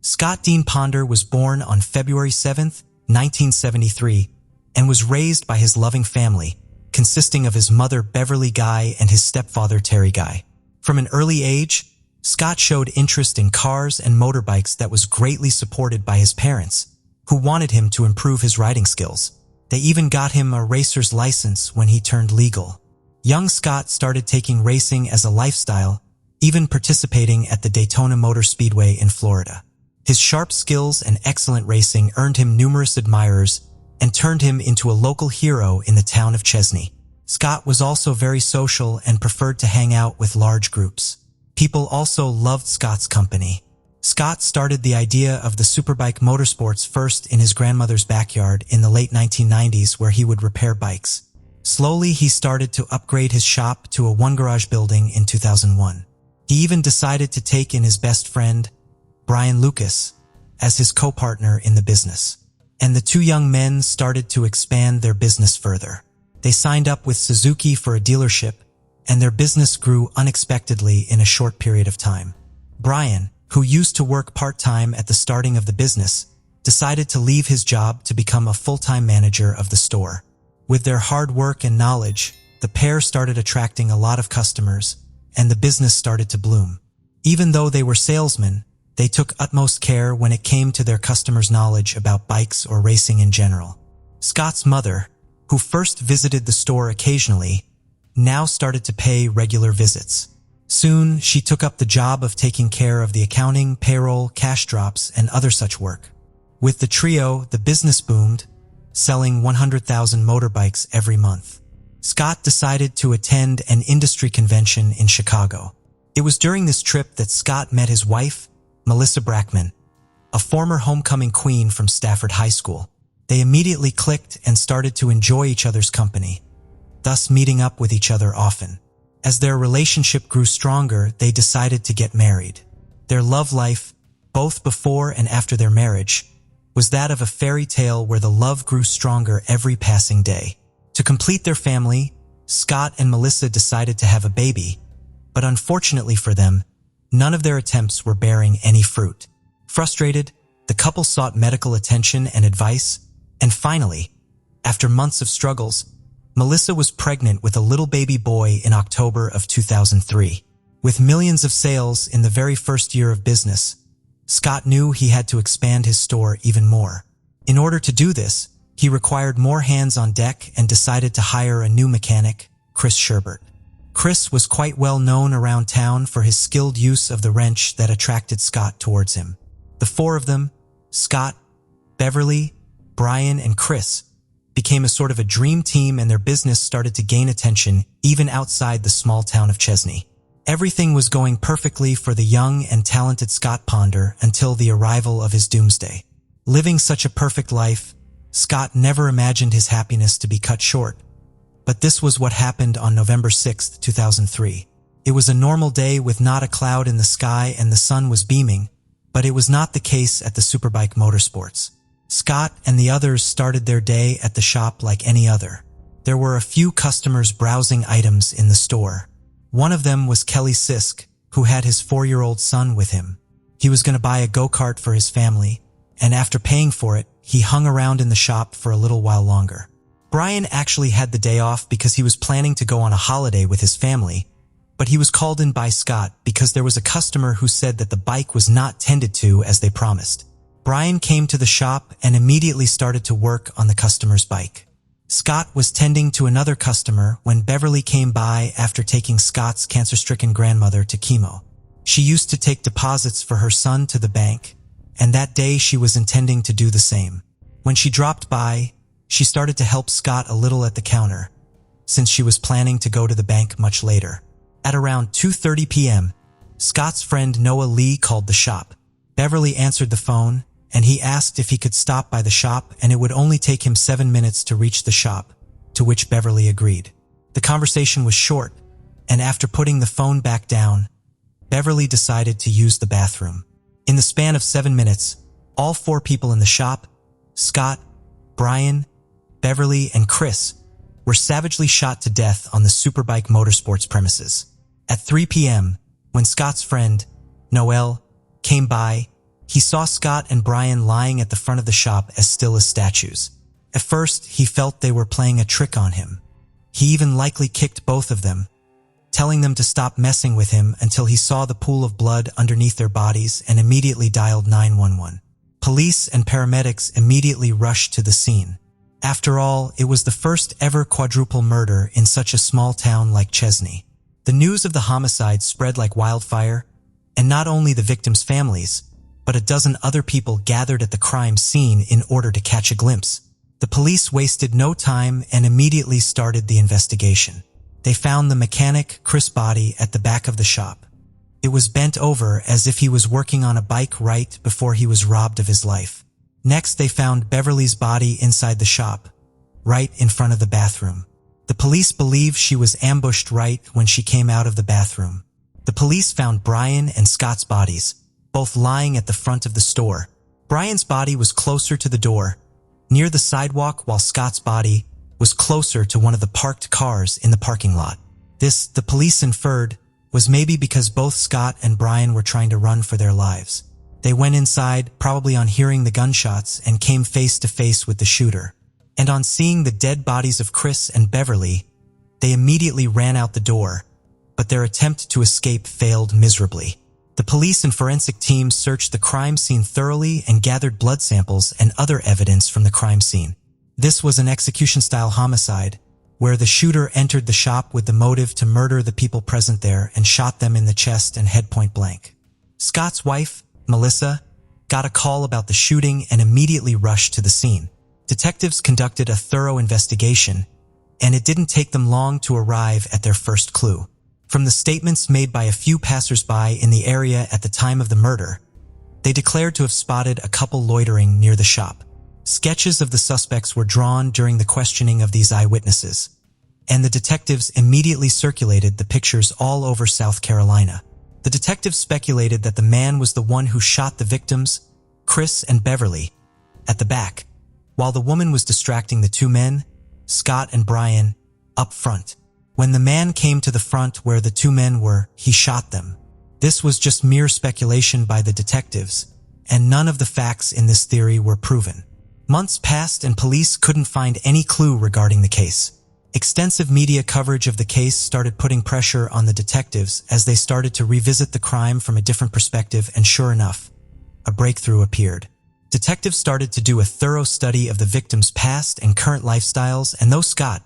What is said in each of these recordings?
Scott Dean Ponder was born on February 7, 1973, and was raised by his loving family, consisting of his mother Beverly Guy and his stepfather Terry Guy. From an early age, Scott showed interest in cars and motorbikes that was greatly supported by his parents, who wanted him to improve his riding skills. They even got him a racer's license when he turned legal. Young Scott started taking racing as a lifestyle, even participating at the Daytona Motor Speedway in Florida. His sharp skills and excellent racing earned him numerous admirers and turned him into a local hero in the town of Chesney. Scott was also very social and preferred to hang out with large groups. People also loved Scott's company. Scott started the idea of the superbike motorsports first in his grandmother's backyard in the late 1990s, where he would repair bikes. Slowly, he started to upgrade his shop to a one-garage building in 2001. He even decided to take in his best friend, Brian Lucas, as his co-partner in the business. And the two young men started to expand their business further. They signed up with Suzuki for a dealership, and their business grew unexpectedly in a short period of time. Brian, who used to work part-time at the starting of the business, decided to leave his job to become a full-time manager of the store. With their hard work and knowledge, the pair started attracting a lot of customers, and the business started to bloom. Even though they were salesmen, they took utmost care when it came to their customers' knowledge about bikes or racing in general. Scott's mother, who first visited the store occasionally, now started to pay regular visits. Soon, she took up the job of taking care of the accounting, payroll, cash drops, and other such work. With the trio, the business boomed, selling 100,000 motorbikes every month. Scott decided to attend an industry convention in Chicago. It was during this trip that Scott met his wife, Melissa Brackman, a former homecoming queen from Stafford High School. They immediately clicked and started to enjoy each other's company, thus meeting up with each other often. As their relationship grew stronger, they decided to get married. Their love life, both before and after their marriage, was that of a fairy tale where the love grew stronger every passing day. To complete their family, Scott and Melissa decided to have a baby, but unfortunately for them, none of their attempts were bearing any fruit. Frustrated, the couple sought medical attention and advice, and finally, after months of struggles, Melissa was pregnant with a little baby boy in October of 2003. With millions of sales in the very first year of business, Scott knew he had to expand his store even more. In order to do this, he required more hands on deck and decided to hire a new mechanic, Chris Sherbert. Chris was quite well known around town for his skilled use of the wrench that attracted Scott towards him. The four of them, Scott, Beverly, Brian, and Chris, became a sort of a dream team, and their business started to gain attention even outside the small town of Chesney. Everything was going perfectly for the young and talented Scott Ponder until the arrival of his doomsday. Living such a perfect life, Scott never imagined his happiness to be cut short. But this was what happened on November 6, 2003. It was a normal day with not a cloud in the sky and the sun was beaming, but it was not the case at the Superbike Motorsports. Scott and the others started their day at the shop like any other. There were a few customers browsing items in the store. One of them was Kelly Sisk, who had his 4-year-old son with him. He was going to buy a go-kart for his family, and after paying for it, he hung around in the shop for a little while longer. Brian actually had the day off because he was planning to go on a holiday with his family, but he was called in by Scott because there was a customer who said that the bike was not tended to as they promised. Brian came to the shop and immediately started to work on the customer's bike. Scott was tending to another customer when Beverly came by after taking Scott's cancer-stricken grandmother to chemo. She used to take deposits for her son to the bank, and that day she was intending to do the same. When she dropped by, she started to help Scott a little at the counter, since she was planning to go to the bank much later. At around 2:30 p.m., Scott's friend Noah Lee called the shop. Beverly answered the phone, and he asked if he could stop by the shop and it would only take him 7 minutes to reach the shop, to which Beverly agreed. The conversation was short, and after putting the phone back down, Beverly decided to use the bathroom. In the span of 7 minutes, all 4 people in the shop, Scott, Brian, Beverly, and Chris, were savagely shot to death on the Superbike Motorsports premises. At 3 p.m., when Scott's friend, Noel, came by, He saw Scott and Brian lying at the front of the shop as still as statues. At first, he felt they were playing a trick on him. He even likely kicked both of them, telling them to stop messing with him until he saw the pool of blood underneath their bodies and immediately dialed 911. Police and paramedics immediately rushed to the scene. After all, it was the first ever quadruple murder in such a small town like Chesney. The news of the homicide spread like wildfire, and not only the victims' families, but a dozen other people gathered at the crime scene in order to catch a glimpse. The police wasted no time and immediately started the investigation. They found the mechanic, Chris' body at the back of the shop. It was bent over as if he was working on a bike right before he was robbed of his life. Next, they found Beverly's body inside the shop, right in front of the bathroom. The police believe she was ambushed right when she came out of the bathroom. The police found Brian and Scott's bodies, both lying at the front of the store. Brian's body was closer to the door, near the sidewalk, while Scott's body was closer to one of the parked cars in the parking lot. This, the police inferred, was maybe because both Scott and Brian were trying to run for their lives. They went inside, probably on hearing the gunshots, and came face to face with the shooter. And on seeing the dead bodies of Chris and Beverly, they immediately ran out the door, but their attempt to escape failed miserably. The police and forensic teams searched the crime scene thoroughly and gathered blood samples and other evidence from the crime scene. This was an execution-style homicide, where the shooter entered the shop with the motive to murder the people present there and shot them in the chest and head point blank. Scott's wife, Melissa, got a call about the shooting and immediately rushed to the scene. Detectives conducted a thorough investigation, and it didn't take them long to arrive at their first clue. From the statements made by a few passers-by in the area at the time of the murder, they declared to have spotted a couple loitering near the shop. Sketches of the suspects were drawn during the questioning of these eyewitnesses, and the detectives immediately circulated the pictures all over South Carolina. The detectives speculated that the man was the one who shot the victims, Chris and Beverly, at the back, while the woman was distracting the two men, Scott and Brian, up front. When the man came to the front where the two men were, he shot them. This was just mere speculation by the detectives, and none of the facts in this theory were proven. Months passed and police couldn't find any clue regarding the case. Extensive media coverage of the case started putting pressure on the detectives as they started to revisit the crime from a different perspective, and sure enough, a breakthrough appeared. Detectives started to do a thorough study of the victims' past and current lifestyles, and though Scott,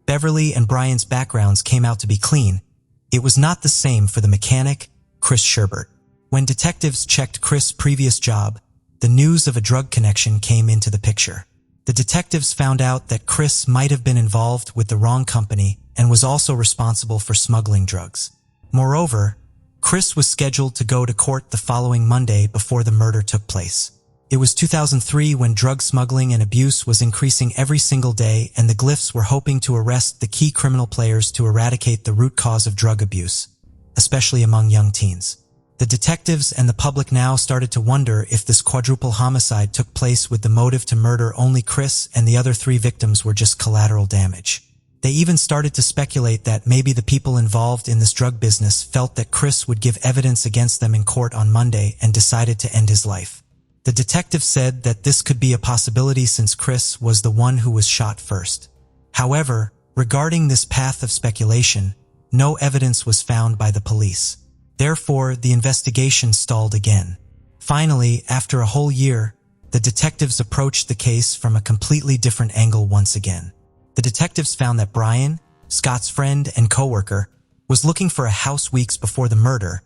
Beverly, and Brian's backgrounds came out to be clean, it was not the same for the mechanic, Chris Sherbert. When detectives checked Chris' previous job, the news of a drug connection came into the picture. The detectives found out that Chris might have been involved with the wrong company and was also responsible for smuggling drugs. Moreover, Chris was scheduled to go to court the following Monday before the murder took place. It was 2003 when drug smuggling and abuse was increasing every single day, and the Glyphs were hoping to arrest the key criminal players to eradicate the root cause of drug abuse, especially among young teens. The detectives and the public now started to wonder if this quadruple homicide took place with the motive to murder only Chris and the other three victims were just collateral damage. They even started to speculate that maybe the people involved in this drug business felt that Chris would give evidence against them in court on Monday and decided to end his life. The detective said that this could be a possibility since Chris was the one who was shot first. However, regarding this path of speculation, no evidence was found by the police. Therefore, the investigation stalled again. Finally, after a whole year, the detectives approached the case from a completely different angle once again. The detectives found that Brian, Scott's friend and coworker, was looking for a house weeks before the murder,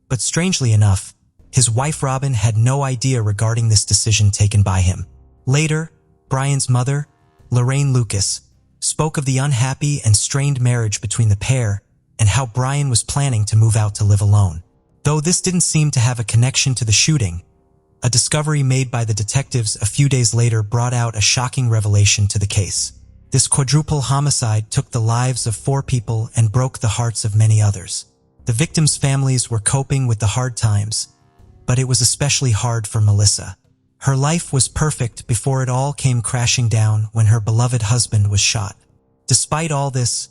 but strangely enough, his wife Robin had no idea regarding this decision taken by him. Later, Brian's mother, Lorraine Lucas, spoke of the unhappy and strained marriage between the pair and how Brian was planning to move out to live alone. Though this didn't seem to have a connection to the shooting, a discovery made by the detectives a few days later brought out a shocking revelation to the case. This quadruple homicide took the lives of 4 people and broke the hearts of many others. The victims' families were coping with the hard times, but it was especially hard for Melissa. Her life was perfect before it all came crashing down when her beloved husband was shot. Despite all this,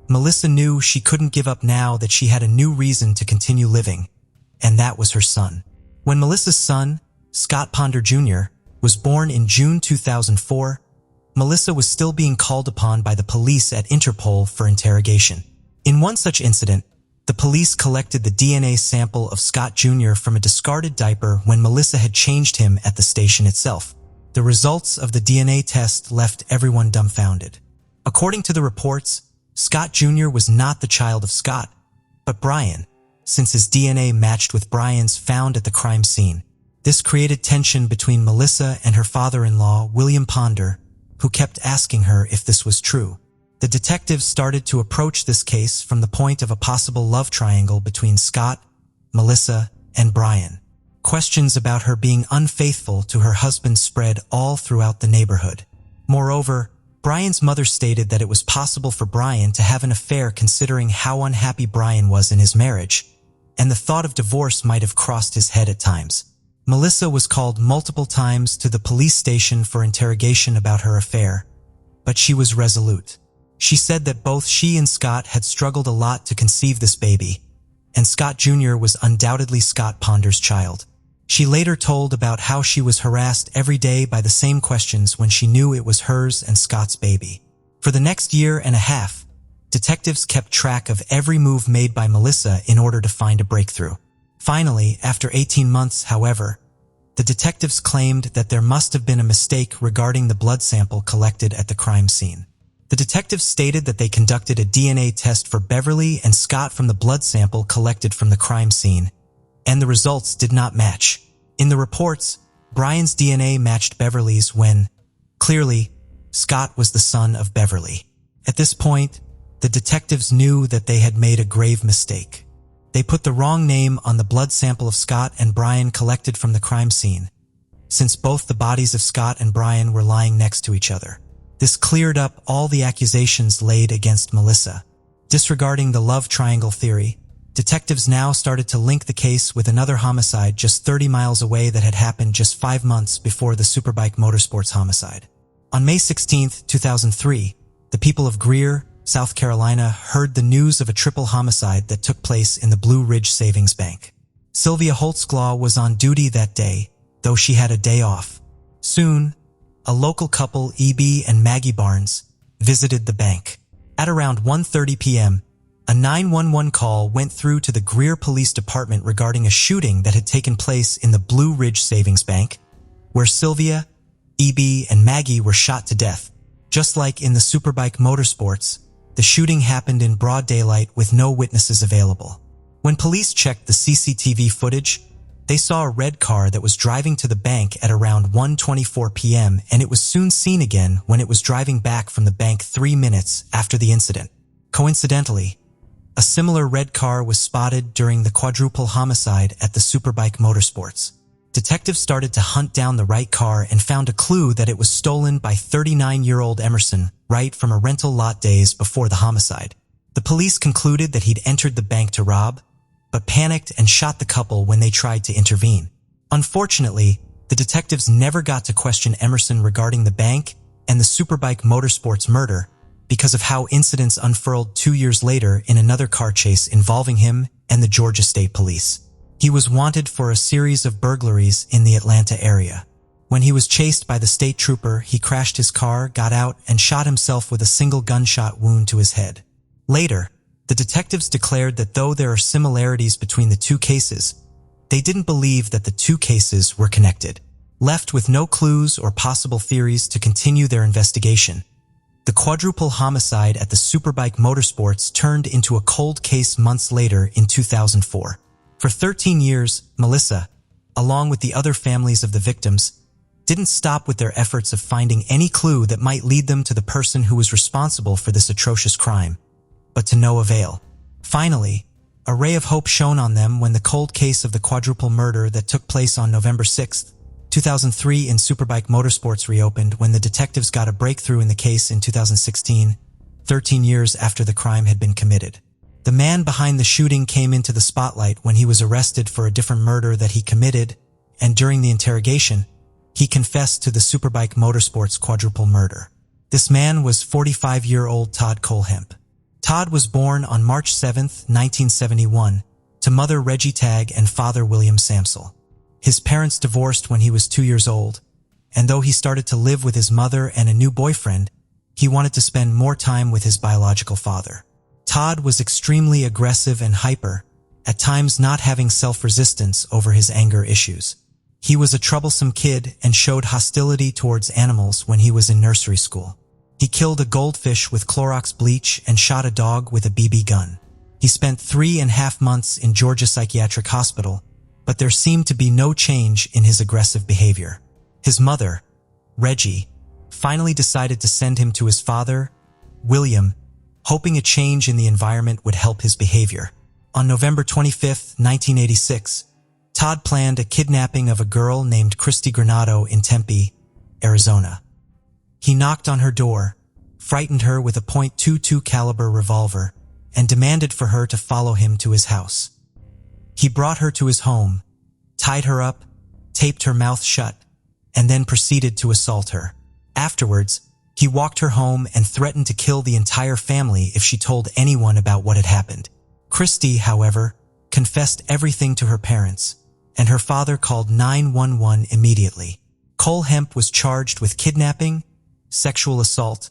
Melissa knew she couldn't give up now that she had a new reason to continue living, and that was her son. When Melissa's son, Scott Ponder Jr., was born in June 2004, Melissa was still being called upon by the police at Interpol for interrogation. In one such incident, the police collected the DNA sample of Scott Jr. from a discarded diaper when Melissa had changed him at the station itself. The results of the DNA test left everyone dumbfounded. According to the reports, Scott Jr. was not the child of Scott, but Brian, since his DNA matched with Brian's found at the crime scene. This created tension between Melissa and her father-in-law, William Ponder, who kept asking her if this was true. The detectives started to approach this case from the point of a possible love triangle between Scott, Melissa, and Brian. Questions about her being unfaithful to her husband spread all throughout the neighborhood. Moreover, Brian's mother stated that it was possible for Brian to have an affair considering how unhappy Brian was in his marriage, and the thought of divorce might have crossed his head at times. Melissa was called multiple times to the police station for interrogation about her affair, but she was resolute. She said that both she and Scott had struggled a lot to conceive this baby, and Scott Jr. was undoubtedly Scott Ponder's child. She later told about how she was harassed every day by the same questions when she knew it was hers and Scott's baby. For the next year and a half, detectives kept track of every move made by Melissa in order to find a breakthrough. Finally, after 18 months, however, the detectives claimed that there must have been a mistake regarding the blood sample collected at the crime scene. The detectives stated that they conducted a DNA test for Beverly and Scott from the blood sample collected from the crime scene, and the results did not match. In the reports, Brian's DNA matched Beverly's when, clearly, Scott was the son of Beverly. At this point, the detectives knew that they had made a grave mistake. They put the wrong name on the blood sample of Scott and Brian collected from the crime scene, since both the bodies of Scott and Brian were lying next to each other. This cleared up all the accusations laid against Melissa. Disregarding the love triangle theory, detectives now started to link the case with another homicide just 30 miles away that had happened just 5 months before the Superbike Motorsports homicide. On May 16, 2003, the people of Greer, South Carolina, heard the news of a triple homicide that took place in the Blue Ridge Savings Bank. Sylvia Holtzclaw was on duty that day, though she had a day off. Soon, a local couple, E.B. and Maggie Barnes, visited the bank. At around 1:30 p.m., a 911 call went through to the Greer Police Department regarding a shooting that had taken place in the Blue Ridge Savings Bank, where Sylvia, E.B., and Maggie were shot to death. Just like in the Superbike Motorsports, the shooting happened in broad daylight with no witnesses available. When police checked the CCTV footage, they saw a red car that was driving to the bank at around 1:24 p.m. and it was soon seen again when it was driving back from the bank 3 minutes after the incident. Coincidentally, a similar red car was spotted during the quadruple homicide at the Superbike Motorsports. Detectives started to hunt down the right car and found a clue that it was stolen by 39-year-old Emerson Wright from a rental lot days before the homicide. The police concluded that he'd entered the bank to rob, but panicked and shot the couple when they tried to intervene. Unfortunately, the detectives never got to question Emerson regarding the bank and the Superbike Motorsports murder because of how incidents unfurled 2 years later in another car chase involving him and the Georgia State Police. He was wanted for a series of burglaries in the Atlanta area. When he was chased by the state trooper, he crashed his car, got out, and shot himself with a single gunshot wound to his head. Later, the detectives declared that though there are similarities between the two cases, they didn't believe that the two cases were connected. Left with no clues or possible theories to continue their investigation, the quadruple homicide at the Superbike Motorsports turned into a cold case months later in 2004. For 13 years, Melissa, along with the other families of the victims, didn't stop with their efforts of finding any clue that might lead them to the person who was responsible for this atrocious crime, but to no avail. Finally, a ray of hope shone on them when the cold case of the quadruple murder that took place on November 6, 2003 in Superbike Motorsports reopened when the detectives got a breakthrough in the case in 2016, 13 years after the crime had been committed. The man behind the shooting came into the spotlight when he was arrested for a different murder that he committed, and during the interrogation, he confessed to the Superbike Motorsports quadruple murder. This man was 45-year-old Todd Colehemp. Todd was born on March 7, 1971, to mother Reggie Tagg and father William Samsel. His parents divorced when he was 2 years old, and though he started to live with his mother and a new boyfriend, he wanted to spend more time with his biological father. Todd was extremely aggressive and hyper, at times not having self-resistance over his anger issues. He was a troublesome kid and showed hostility towards animals when he was in nursery school. He killed a goldfish with Clorox bleach and shot a dog with a BB gun. He spent 3.5 months in Georgia Psychiatric Hospital, but there seemed to be no change in his aggressive behavior. His mother, Reggie, finally decided to send him to his father, William, hoping a change in the environment would help his behavior. On November 25, 1986, Todd planned a kidnapping of a girl named Christy Granado in Tempe, Arizona. He knocked on her door, frightened her with a .22 caliber revolver, and demanded for her to follow him to his house. He brought her to his home, tied her up, taped her mouth shut, and then proceeded to assault her. Afterwards, he walked her home and threatened to kill the entire family if she told anyone about what had happened. Christy, however, confessed everything to her parents, and her father called 911 immediately. Cole Hemp was charged with kidnapping, sexual assault,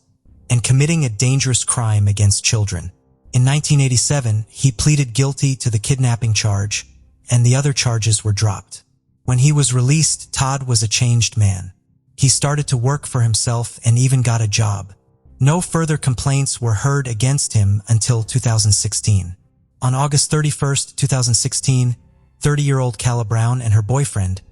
and committing a dangerous crime against children. In 1987, he pleaded guilty to the kidnapping charge, and the other charges were dropped. When he was released, Todd was a changed man. He started to work for himself and even got a job. No further complaints were heard against him until 2016. On August 31, 2016, 30-year-old Calla Brown and her boyfriend,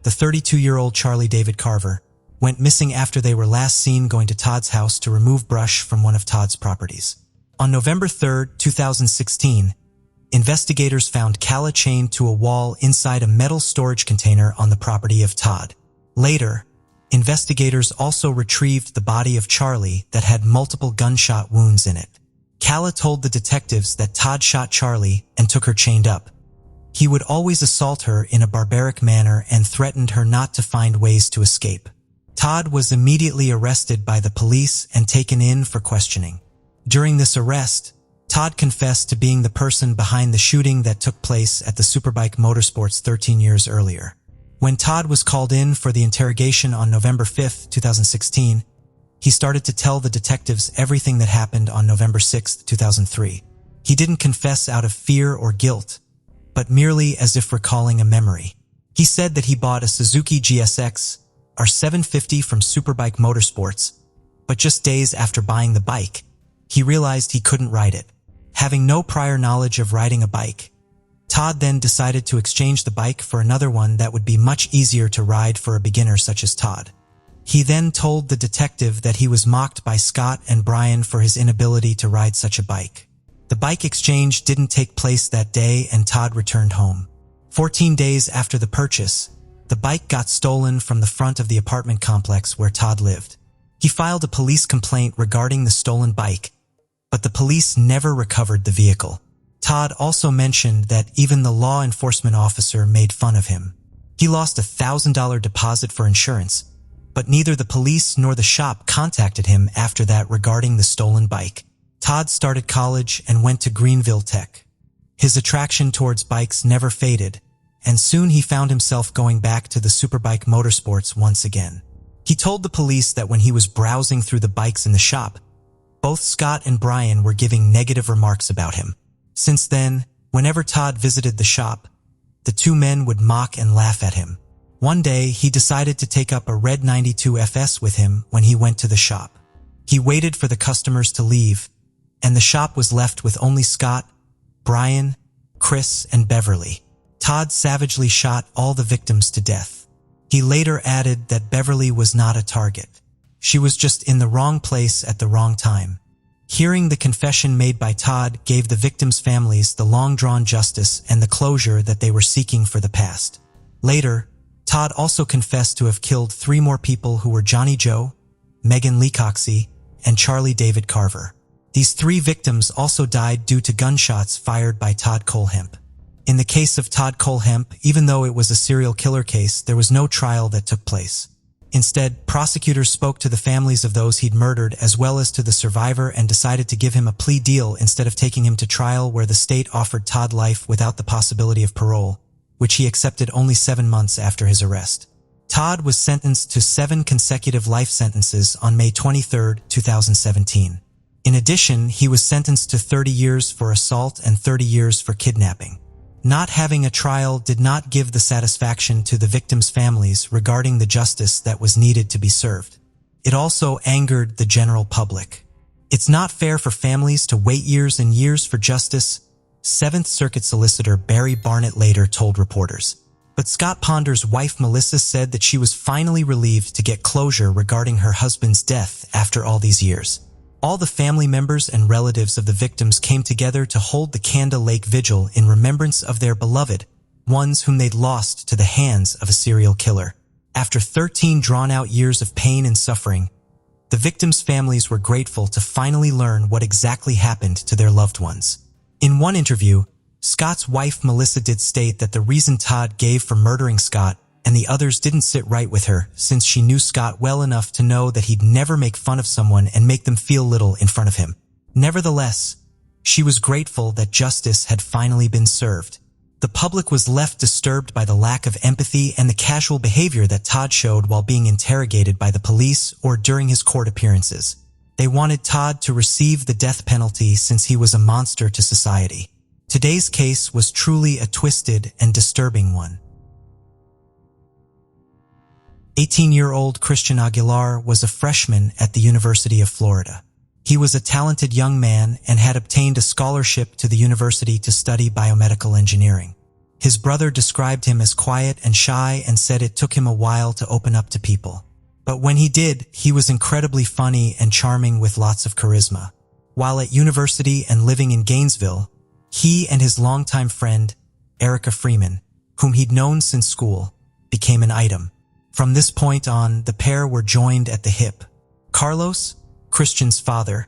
the 32-year-old Charlie David Carver, went missing after they were last seen going to Todd's house to remove brush from one of Todd's properties. On November 3, 2016, investigators found Calla chained to a wall inside a metal storage container on the property of Todd. Later, investigators also retrieved the body of Charlie that had multiple gunshot wounds in it. Calla told the detectives that Todd shot Charlie and took her chained up. He would always assault her in a barbaric manner and threatened her not to find ways to escape. Todd was immediately arrested by the police and taken in for questioning. During this arrest, Todd confessed to being the person behind the shooting that took place at the Superbike Motorsports 13 years earlier. When Todd was called in for the interrogation on November 5, 2016, he started to tell the detectives everything that happened on November 6, 2003. He didn't confess out of fear or guilt, but merely as if recalling a memory. He said that he bought a Suzuki GSX R750 from Superbike Motorsports, but just days after buying the bike, he realized he couldn't ride it. Having no prior knowledge of riding a bike, Todd then decided to exchange the bike for another one that would be much easier to ride for a beginner such as Todd. He then told the detective that he was mocked by Scott and Brian for his inability to ride such a bike. The bike exchange didn't take place that day and Todd returned home. 14 days after the purchase, the bike got stolen from the front of the apartment complex where Todd lived. He filed a police complaint regarding the stolen bike, but the police never recovered the vehicle. Todd also mentioned that even the law enforcement officer made fun of him. He lost a $1,000 deposit for insurance, but neither the police nor the shop contacted him after that regarding the stolen bike. Todd started college and went to Greenville Tech. His attraction towards bikes never faded, and soon he found himself going back to the Superbike Motorsports once again. He told the police that when he was browsing through the bikes in the shop, both Scott and Brian were giving negative remarks about him. Since then, whenever Todd visited the shop, the two men would mock and laugh at him. One day, he decided to take up a red 92 FS with him when he went to the shop. He waited for the customers to leave, and the shop was left with only Scott, Brian, Chris, and Beverly. Todd savagely shot all the victims to death. He later added that Beverly was not a target. She was just in the wrong place at the wrong time. Hearing the confession made by Todd gave the victims' families the long-drawn justice and the closure that they were seeking for the past. Later, Todd also confessed to have killed 3 more people who were Johnny Joe, Megan Leacoxey, and Charlie David Carver. These 3 victims also died due to gunshots fired by Todd Cole Hemp. In the case of Todd Cole Hemp, even though it was a serial killer case, there was no trial that took place. Instead, prosecutors spoke to the families of those he'd murdered as well as to the survivor and decided to give him a plea deal instead of taking him to trial where the state offered Todd life without the possibility of parole, which he accepted only 7 months after his arrest. Todd was sentenced to 7 consecutive life sentences on May 23, 2017. In addition, he was sentenced to 30 years for assault and 30 years for kidnapping. Not having a trial did not give the satisfaction to the victims' families regarding the justice that was needed to be served. It also angered the general public. It's not fair for families to wait years and years for justice, Seventh Circuit solicitor Barry Barnett later told reporters. But Scott Ponder's wife Melissa said that she was finally relieved to get closure regarding her husband's death after all these years. All the family members and relatives of the victims came together to hold the Canda Lake Vigil in remembrance of their beloved, ones whom they'd lost to the hands of a serial killer. After 13 drawn-out years of pain and suffering, the victims' families were grateful to finally learn what exactly happened to their loved ones. In one interview, Scott's wife Melissa did state that the reason Todd gave for murdering Scott and the others didn't sit right with her, since she knew Scott well enough to know that he'd never make fun of someone and make them feel little in front of him. Nevertheless, she was grateful that justice had finally been served. The public was left disturbed by the lack of empathy and the casual behavior that Todd showed while being interrogated by the police or during his court appearances. They wanted Todd to receive the death penalty since he was a monster to society. Today's case was truly a twisted and disturbing one. 18-year-old Christian Aguilar was a freshman at the University of Florida. He was a talented young man and had obtained a scholarship to the university to study biomedical engineering. His brother described him as quiet and shy and said it took him a while to open up to people. But when he did, he was incredibly funny and charming with lots of charisma. While at university and living in Gainesville, he and his longtime friend, Erica Freeman, whom he'd known since school, became an item. From this point on, the pair were joined at the hip. Carlos, Christian's father,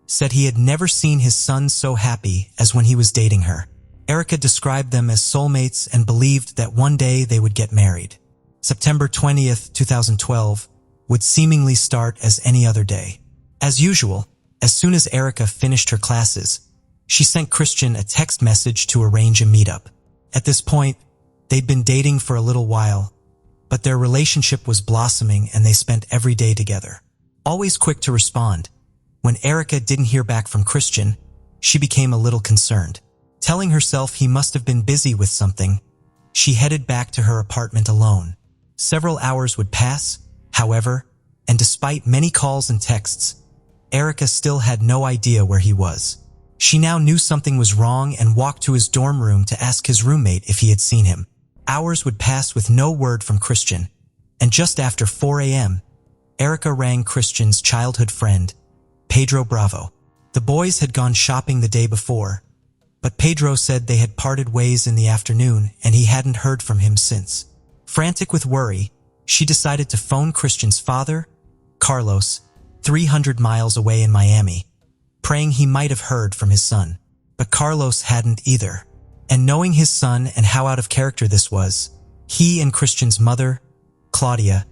said he had never seen his son so happy as when he was dating her. Erica described them as soulmates and believed that one day they would get married. September 20th, 2012, would seemingly start as any other day. As usual, as soon as Erica finished her classes, she sent Christian a text message to arrange a meetup. At this point, they'd been dating for a little while, but their relationship was blossoming and they spent every day together. Always quick to respond, when Erica didn't hear back from Christian, she became a little concerned. Telling herself he must have been busy with something, she headed back to her apartment alone. Several hours would pass, however, and despite many calls and texts, Erica still had no idea where he was. She now knew something was wrong and walked to his dorm room to ask his roommate if he had seen him. Hours would pass with no word from Christian, and just after 4 a.m., Erica rang Christian's childhood friend, Pedro Bravo. The boys had gone shopping the day before, but Pedro said they had parted ways in the afternoon and he hadn't heard from him since. Frantic with worry, she decided to phone Christian's father, Carlos, 300 miles away in Miami, praying he might have heard from his son. But Carlos hadn't either. And knowing his son and how out of character this was, he and Christian's mother, Claudia,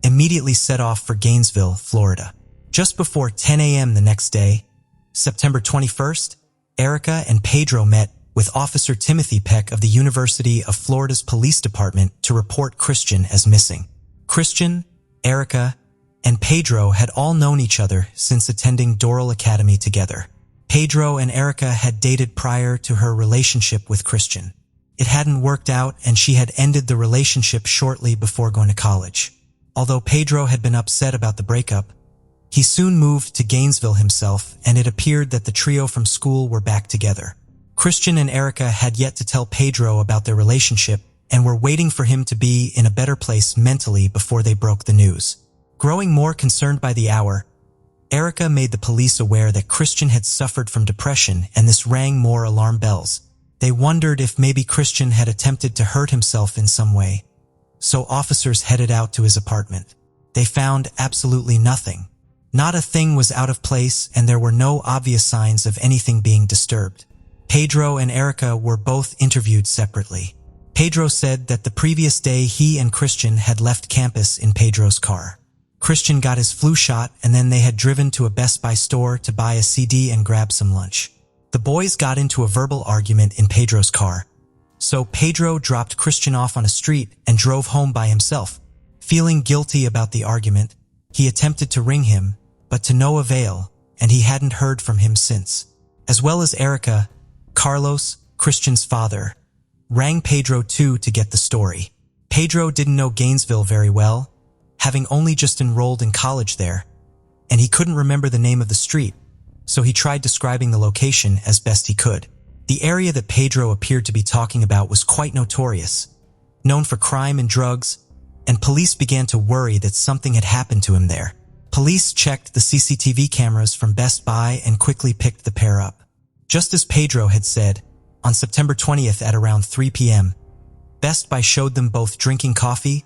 immediately set off for Gainesville, Florida. Just before 10 a.m. the next day, September 21st, Erica and Pedro met with Officer Timothy Peck of the University of Florida's Police Department to report Christian as missing. Christian, Erica, and Pedro had all known each other since attending Doral Academy together. Pedro and Erica had dated prior to her relationship with Christian. It hadn't worked out and she had ended the relationship shortly before going to college. Although Pedro had been upset about the breakup, he soon moved to Gainesville himself and it appeared that the trio from school were back together. Christian and Erica had yet to tell Pedro about their relationship and were waiting for him to be in a better place mentally before they broke the news. Growing more concerned by the hour, Erica made the police aware that Christian had suffered from depression and this rang more alarm bells. They wondered if maybe Christian had attempted to hurt himself in some way, so officers headed out to his apartment. They found absolutely nothing. Not a thing was out of place and there were no obvious signs of anything being disturbed. Pedro and Erica were both interviewed separately. Pedro said that the previous day he and Christian had left campus in Pedro's car. Christian got his flu shot and then they had driven to a Best Buy store to buy a CD and grab some lunch. The boys got into a verbal argument in Pedro's car, So Pedro dropped Christian off on a street and drove home by himself. Feeling guilty about the argument, he attempted to ring him, but to no avail, and he hadn't heard from him since. As well as Erica, Carlos, Christian's father, rang Pedro too to get the story. Pedro didn't know Gainesville very well, having only just enrolled in college there, and he couldn't remember the name of the street, so he tried describing the location as best he could. The area that Pedro appeared to be talking about was quite notorious, known for crime and drugs, and police began to worry that something had happened to him there. Police checked the CCTV cameras from Best Buy and quickly picked the pair up. Just as Pedro had said, on September 20th at around 3 p.m., Best Buy showed them both drinking coffee,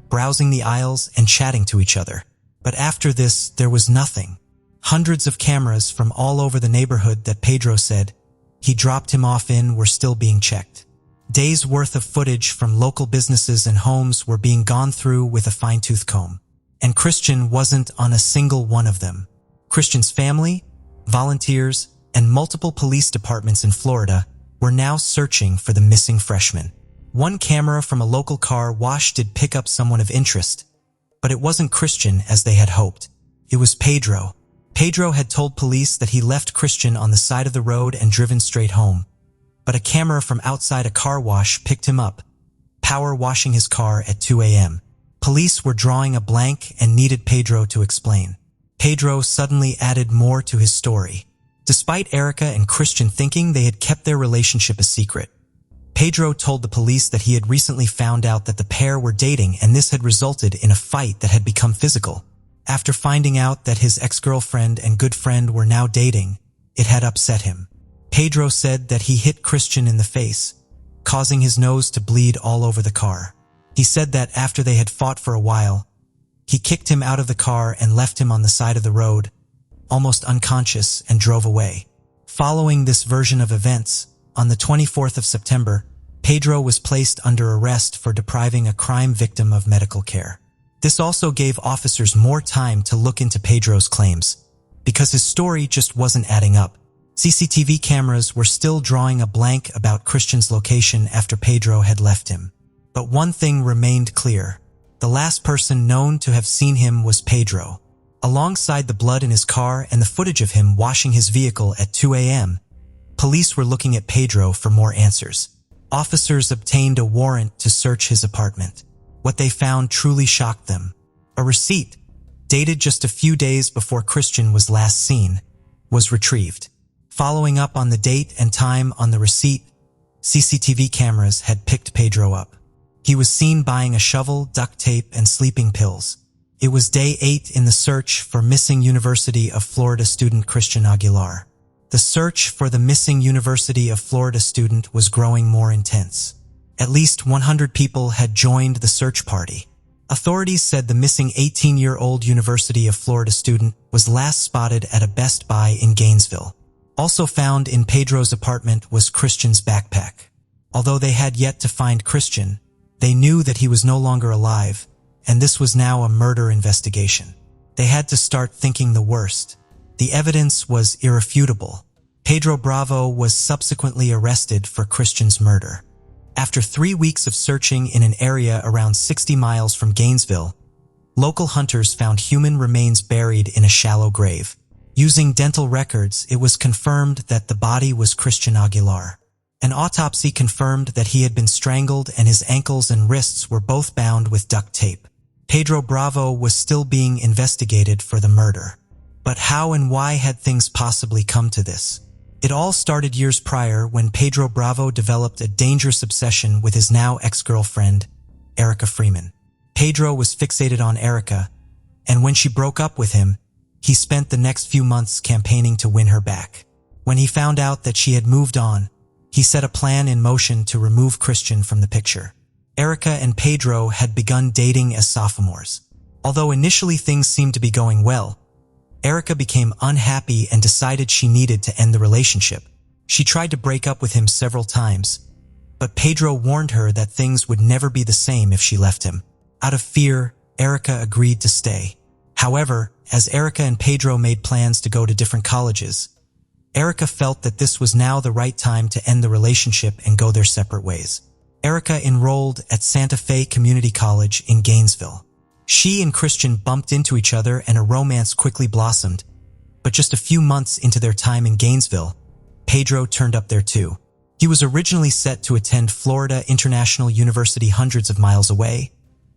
browsing the aisles, and chatting to each other. But after this, there was nothing. Hundreds of cameras from all over the neighborhood that Pedro said he dropped him off in were still being checked. Days' worth of footage from local businesses and homes were being gone through with a fine-tooth comb. And Christian wasn't on a single one of them. Christian's family, volunteers, and multiple police departments in Florida were now searching for the missing freshman. One camera from a local car wash did pick up someone of interest, but it wasn't Christian as they had hoped. It was Pedro. Pedro had told police that he left Christian on the side of the road and driven straight home, but a camera from outside a car wash picked him up, power washing his car at 2 a.m. Police were drawing a blank and needed Pedro to explain. Pedro suddenly added more to his story. Despite Erica and Christian thinking they had kept their relationship a secret, Pedro told the police that he had recently found out that the pair were dating, and this had resulted in a fight that had become physical. After finding out that his ex-girlfriend and good friend were now dating, it had upset him. Pedro said that he hit Christian in the face, causing his nose to bleed all over the car. He said that after they had fought for a while, he kicked him out of the car and left him on the side of the road, almost unconscious, and drove away. Following this version of events, on the 24th of September, Pedro was placed under arrest for depriving a crime victim of medical care. This also gave officers more time to look into Pedro's claims, because his story just wasn't adding up. CCTV cameras were still drawing a blank about Christian's location after Pedro had left him. But one thing remained clear. The last person known to have seen him was Pedro. Alongside the blood in his car and the footage of him washing his vehicle at 2 a.m., police were looking at Pedro for more answers. Officers obtained a warrant to search his apartment. What they found truly shocked them. A receipt, dated just a few days before Christian was last seen, was retrieved. Following up on the date and time on the receipt, CCTV cameras had picked Pedro up. He was seen buying a shovel, duct tape, and sleeping pills. It was day 8 in the search for missing University of Florida student Christian Aguilar. The search for the missing University of Florida student was growing more intense. At least 100 people had joined the search party. Authorities said the missing 18-year-old University of Florida student was last spotted at a Best Buy in Gainesville. Also found in Pedro's apartment was Christian's backpack. Although they had yet to find Christian, they knew that he was no longer alive, and this was now a murder investigation. They had to start thinking the worst. The evidence was irrefutable. Pedro Bravo was subsequently arrested for Christian's murder. After 3 weeks of searching in an area around 60 miles from Gainesville, local hunters found human remains buried in a shallow grave. Using dental records, it was confirmed that the body was Christian Aguilar. An autopsy confirmed that he had been strangled and his ankles and wrists were both bound with duct tape. Pedro Bravo was still being investigated for the murder. But how and why had things possibly come to this? It all started years prior when Pedro Bravo developed a dangerous obsession with his now ex-girlfriend, Erica Freeman. Pedro was fixated on Erica, and when she broke up with him, he spent the next few months campaigning to win her back. When he found out that she had moved on, he set a plan in motion to remove Christian from the picture. Erica and Pedro had begun dating as sophomores. Although initially things seemed to be going well, Erica became unhappy and decided she needed to end the relationship. She tried to break up with him several times, but Pedro warned her that things would never be the same if she left him. Out of fear, Erica agreed to stay. However, as Erica and Pedro made plans to go to different colleges, Erica felt that this was now the right time to end the relationship and go their separate ways. Erica enrolled at Santa Fe Community College in Gainesville. She and Christian bumped into each other and a romance quickly blossomed, but just a few months into their time in Gainesville, Pedro turned up there too. He was originally set to attend Florida International University hundreds of miles away,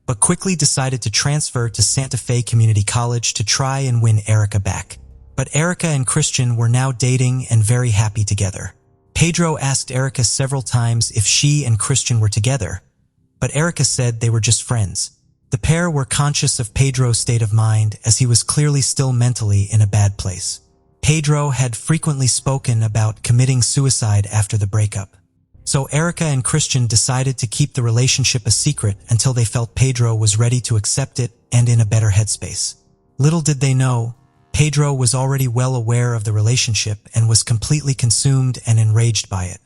but quickly decided to transfer to Santa Fe Community College to try and win Erica back. But Erica and Christian were now dating and very happy together. Pedro asked Erica several times if she and Christian were together, but Erica said they were just friends. The pair were conscious of Pedro's state of mind as he was clearly still mentally in a bad place. Pedro had frequently spoken about committing suicide after the breakup. So Erica and Christian decided to keep the relationship a secret until they felt Pedro was ready to accept it and in a better headspace. Little did they know, Pedro was already well aware of the relationship and was completely consumed and enraged by it.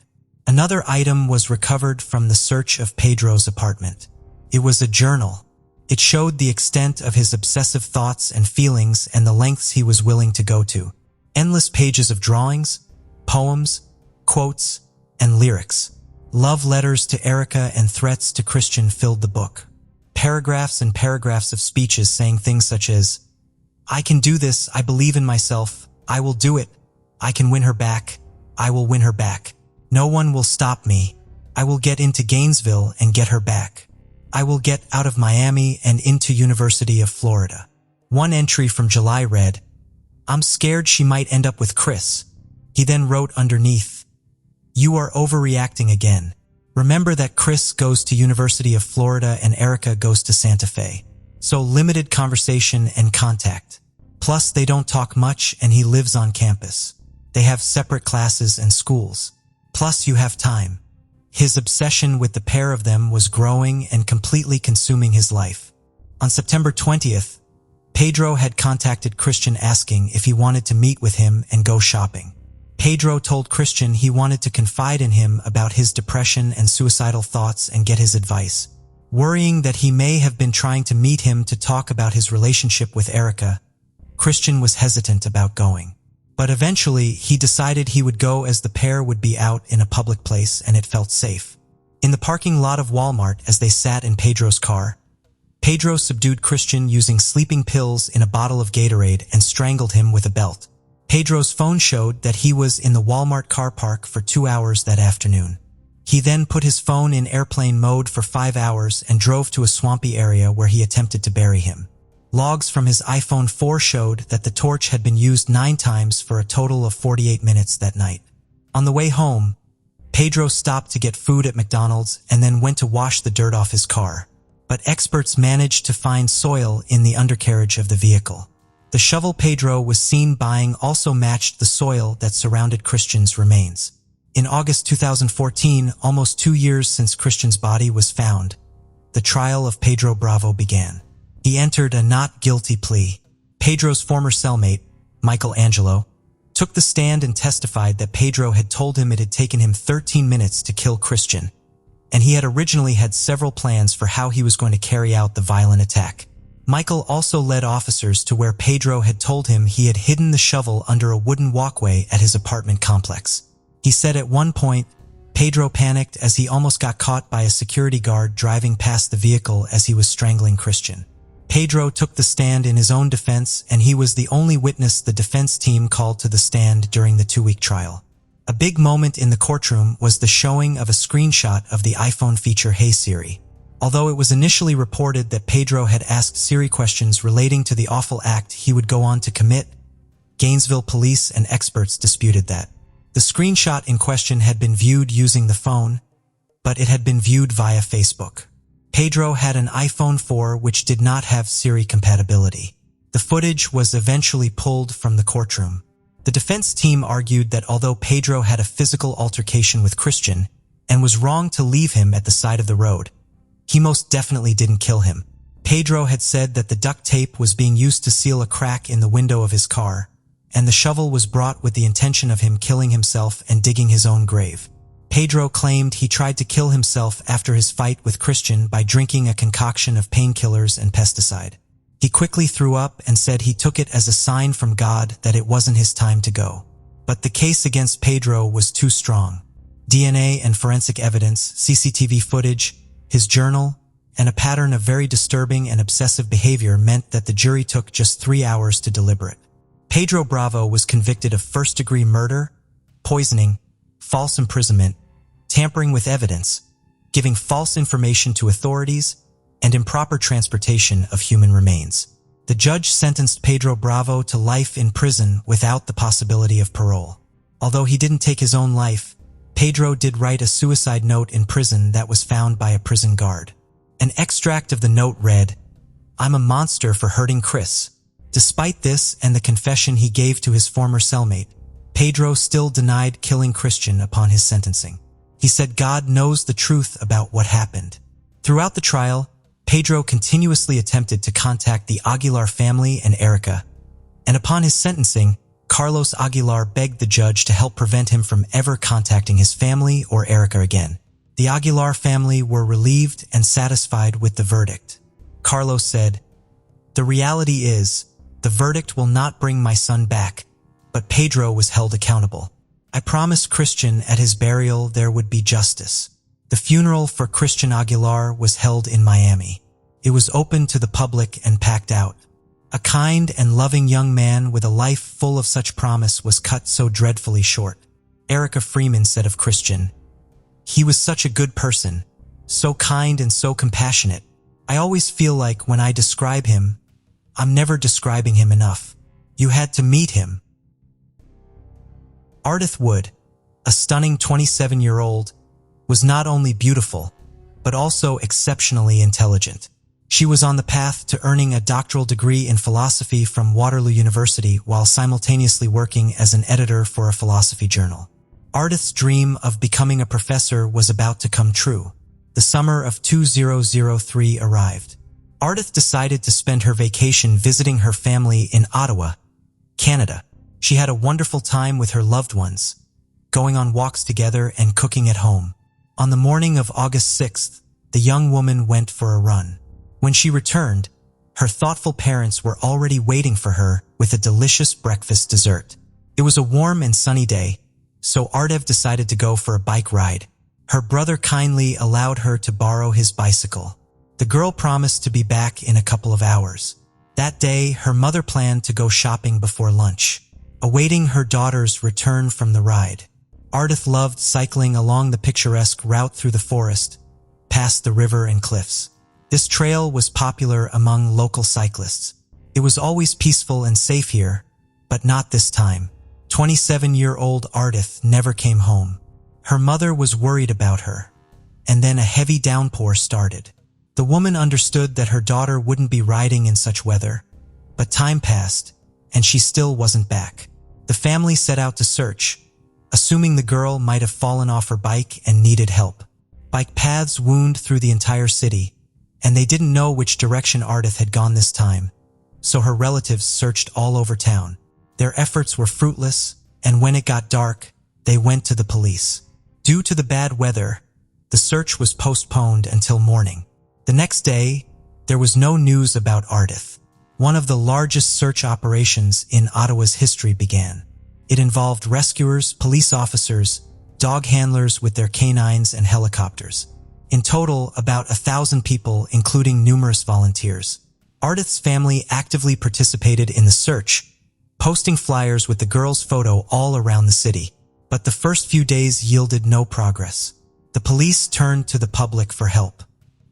Another item was recovered from the search of Pedro's apartment. It was a journal. It showed the extent of his obsessive thoughts and feelings and the lengths he was willing to go to. Endless pages of drawings, poems, quotes, and lyrics. Love letters to Erica and threats to Christian filled the book. Paragraphs and paragraphs of speeches saying things such as, "I can do this, I believe in myself, I will do it, I can win her back, I will win her back. No one will stop me, I will get into Gainesville and get her back. I will get out of Miami and into University of Florida." One entry from July read, "I'm scared she might end up with Chris." He then wrote underneath, "You are overreacting again. Remember that Chris goes to University of Florida and Erica goes to Santa Fe. So limited conversation and contact. Plus they don't talk much and he lives on campus. They have separate classes and schools. Plus you have time." His obsession with the pair of them was growing and completely consuming his life. On September 20th, Pedro had contacted Christian asking if he wanted to meet with him and go shopping. Pedro told Christian he wanted to confide in him about his depression and suicidal thoughts and get his advice. Worrying that he may have been trying to meet him to talk about his relationship with Erica, Christian was hesitant about going. But eventually, he decided he would go as the pair would be out in a public place and it felt safe. In the parking lot of Walmart as they sat in Pedro's car, Pedro subdued Christian using sleeping pills in a bottle of Gatorade and strangled him with a belt. Pedro's phone showed that he was in the Walmart car park for 2 hours that afternoon. He then put his phone in airplane mode for 5 hours and drove to a swampy area where he attempted to bury him. Logs from his iPhone 4 showed that the torch had been used 9 times for a total of 48 minutes that night. On the way home, Pedro stopped to get food at McDonald's and then went to wash the dirt off his car. But experts managed to find soil in the undercarriage of the vehicle. The shovel Pedro was seen buying also matched the soil that surrounded Christian's remains. In August 2014, almost 2 years since Christian's body was found, the trial of Pedro Bravo began. He entered a not guilty plea. Pedro's former cellmate, Michael Angelo, took the stand and testified that Pedro had told him it had taken him 13 minutes to kill Christian, and he had originally had several plans for how he was going to carry out the violent attack. Michael also led officers to where Pedro had told him he had hidden the shovel under a wooden walkway at his apartment complex. He said at one point, Pedro panicked as he almost got caught by a security guard driving past the vehicle as he was strangling Christian. Pedro took the stand in his own defense, and he was the only witness the defense team called to the stand during the 2-week trial. A big moment in the courtroom was the showing of a screenshot of the iPhone feature Hey Siri. Although it was initially reported that Pedro had asked Siri questions relating to the awful act he would go on to commit, Gainesville police and experts disputed that. The screenshot in question had been viewed using the phone, but it had been viewed via Facebook. Pedro had an iPhone 4 which did not have Siri compatibility. The footage was eventually pulled from the courtroom. The defense team argued that although Pedro had a physical altercation with Christian and was wrong to leave him at the side of the road, he most definitely didn't kill him. Pedro had said that the duct tape was being used to seal a crack in the window of his car, and the shovel was brought with the intention of him killing himself and digging his own grave. Pedro claimed he tried to kill himself after his fight with Christian by drinking a concoction of painkillers and pesticide. He quickly threw up and said he took it as a sign from God that it wasn't his time to go. But the case against Pedro was too strong. DNA and forensic evidence, CCTV footage, his journal, and a pattern of very disturbing and obsessive behavior meant that the jury took just 3 hours to deliberate. Pedro Bravo was convicted of first-degree murder, poisoning, false imprisonment, tampering with evidence, giving false information to authorities, and improper transportation of human remains. The judge sentenced Pedro Bravo to life in prison without the possibility of parole. Although he didn't take his own life, Pedro did write a suicide note in prison that was found by a prison guard. An extract of the note read, "I'm a monster for hurting Chris." Despite this and the confession he gave to his former cellmate, Pedro still denied killing Christian upon his sentencing. He said God knows the truth about what happened. Throughout the trial, Pedro continuously attempted to contact the Aguilar family and Erica, and upon his sentencing, Carlos Aguilar begged the judge to help prevent him from ever contacting his family or Erica again. The Aguilar family were relieved and satisfied with the verdict. Carlos said, "The reality is, the verdict will not bring my son back, but Pedro was held accountable. I promised Christian at his burial there would be justice." The funeral for Christian Aguilar was held in Miami. It was open to the public and packed out. A kind and loving young man with a life full of such promise was cut so dreadfully short. Erica Freeman said of Christian, "He was such a good person, so kind and so compassionate. I always feel like when I describe him, I'm never describing him enough. You had to meet him." Ardith Wood, a stunning 27-year-old, was not only beautiful, but also exceptionally intelligent. She was on the path to earning a doctoral degree in philosophy from Waterloo University while simultaneously working as an editor for a philosophy journal. Ardith's dream of becoming a professor was about to come true. The summer of 2003 arrived. Ardith decided to spend her vacation visiting her family in Ottawa, Canada. She had a wonderful time with her loved ones, going on walks together and cooking at home. On the morning of August 6th, the young woman went for a run. When she returned, her thoughtful parents were already waiting for her with a delicious breakfast dessert. It was a warm and sunny day, so Ardith decided to go for a bike ride. Her brother kindly allowed her to borrow his bicycle. The girl promised to be back in a couple of hours. That day, her mother planned to go shopping before lunch, awaiting her daughter's return from the ride. Ardith loved cycling along the picturesque route through the forest, past the river and cliffs. This trail was popular among local cyclists. It was always peaceful and safe here, but not this time. 27-year-old Ardith never came home. Her mother was worried about her, and then a heavy downpour started. The woman understood that her daughter wouldn't be riding in such weather, but time passed, and she still wasn't back. The family set out to search, assuming the girl might have fallen off her bike and needed help. Bike paths wound through the entire city, and they didn't know which direction Ardith had gone this time, so her relatives searched all over town. Their efforts were fruitless, and when it got dark, they went to the police. Due to the bad weather, the search was postponed until morning. The next day, there was no news about Ardith. One of the largest search operations in Ottawa's history began. It involved rescuers, police officers, dog handlers with their canines and helicopters. In total, about 1,000 people, including numerous volunteers. Ardith's family actively participated in the search, posting flyers with the girl's photo all around the city. But the first few days yielded no progress. The police turned to the public for help.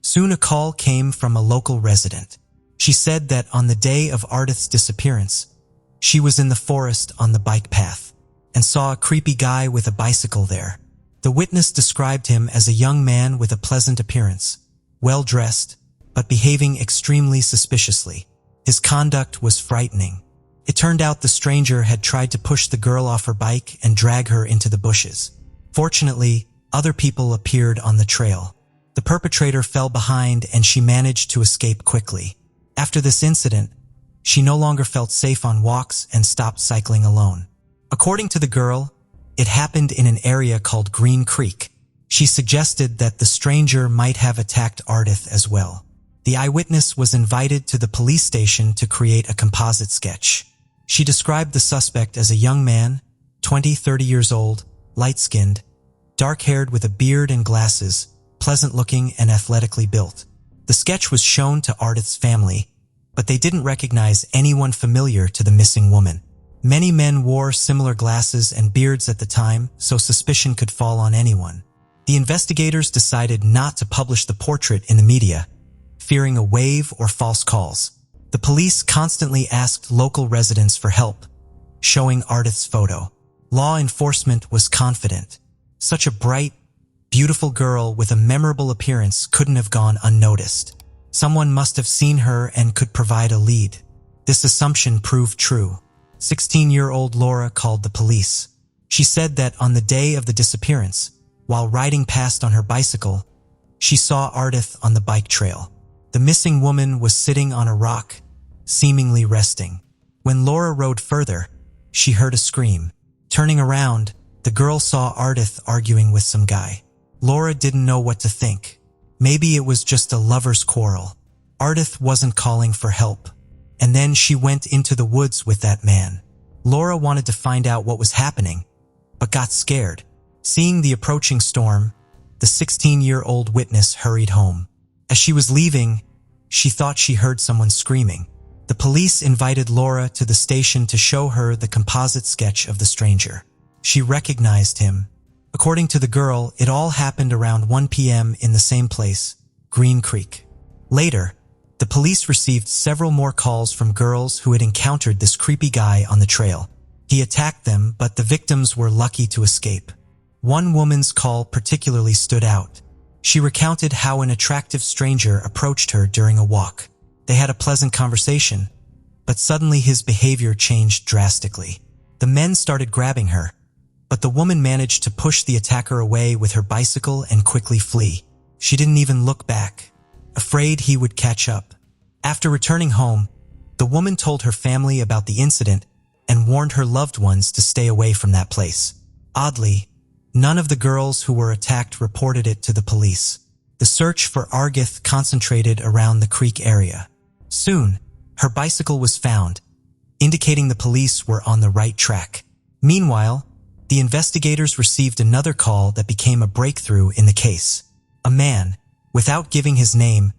Soon a call came from a local resident. She said that on the day of Ardith's disappearance, she was in the forest on the bike path and saw a creepy guy with a bicycle there. The witness described him as a young man with a pleasant appearance, well-dressed, but behaving extremely suspiciously. His conduct was frightening. It turned out the stranger had tried to push the girl off her bike and drag her into the bushes. Fortunately, other people appeared on the trail. The perpetrator fell behind and she managed to escape quickly. After this incident, she no longer felt safe on walks and stopped cycling alone. According to the girl, it happened in an area called Green Creek. She suggested that the stranger might have attacked Ardith as well. The eyewitness was invited to the police station to create a composite sketch. She described the suspect as a young man, 20-30 years old, light-skinned, dark-haired with a beard and glasses, pleasant-looking and athletically built. The sketch was shown to Ardith's family, but they didn't recognize anyone familiar to the missing woman. Many men wore similar glasses and beards at the time, so suspicion could fall on anyone. The investigators decided not to publish the portrait in the media, fearing a wave or false calls. The police constantly asked local residents for help, showing Ardith's photo. Law enforcement was confident. Such a bright, beautiful girl with a memorable appearance couldn't have gone unnoticed. Someone must have seen her and could provide a lead. This assumption proved true. 16-year-old Laura called the police. She said that on the day of the disappearance, while riding past on her bicycle, she saw Ardith on the bike trail. The missing woman was sitting on a rock, seemingly resting. When Laura rode further, she heard a scream. Turning around, the girl saw Ardith arguing with some guy. Laura didn't know what to think. Maybe it was just a lover's quarrel. Ardith wasn't calling for help. And then she went into the woods with that man. Laura wanted to find out what was happening, but got scared. Seeing the approaching storm, the 16-year-old witness hurried home. As she was leaving, she thought she heard someone screaming. The police invited Laura to the station to show her the composite sketch of the stranger. She recognized him. According to the girl, it all happened around 1 p.m. in the same place, Green Creek. Later, the police received several more calls from girls who had encountered this creepy guy on the trail. He attacked them, but the victims were lucky to escape. One woman's call particularly stood out. She recounted how an attractive stranger approached her during a walk. They had a pleasant conversation, but suddenly his behavior changed drastically. The men started grabbing her, but the woman managed to push the attacker away with her bicycle and quickly flee. She didn't even look back, afraid he would catch up. After returning home, the woman told her family about the incident and warned her loved ones to stay away from that place. Oddly, none of the girls who were attacked reported it to the police. The search for Ardith concentrated around the creek area. Soon, her bicycle was found, indicating the police were on the right track. Meanwhile, the investigators received another call that became a breakthrough in the case. A man, without giving his name,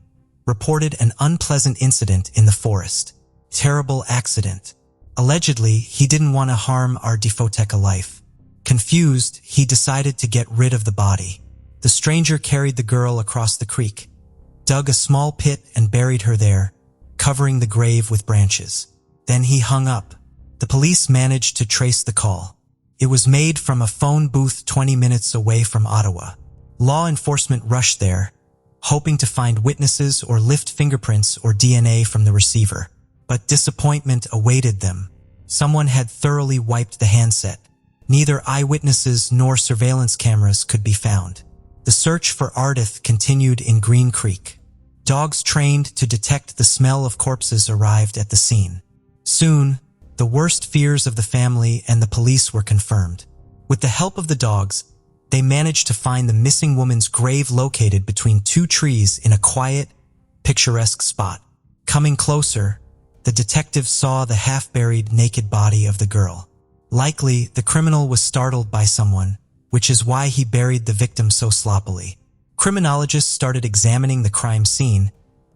reported an unpleasant incident in the forest. Terrible accident. Allegedly, he didn't want to harm our Defoteca life. Confused, he decided to get rid of the body. The stranger carried the girl across the creek, dug a small pit and buried her there, covering the grave with branches. Then he hung up. The police managed to trace the call. It was made from a phone booth 20 minutes away from Ottawa. Law enforcement rushed there, hoping to find witnesses or lift fingerprints or DNA from the receiver. But disappointment awaited them. Someone had thoroughly wiped the handset. Neither eyewitnesses nor surveillance cameras could be found. The search for Ardith continued in Green Creek. Dogs trained to detect the smell of corpses arrived at the scene. Soon, the worst fears of the family and the police were confirmed. With the help of the dogs, they managed to find the missing woman's grave located between two trees in a quiet, picturesque spot. Coming closer, the detectives saw the half-buried naked body of the girl. Likely, the criminal was startled by someone, which is why he buried the victim so sloppily. Criminologists started examining the crime scene,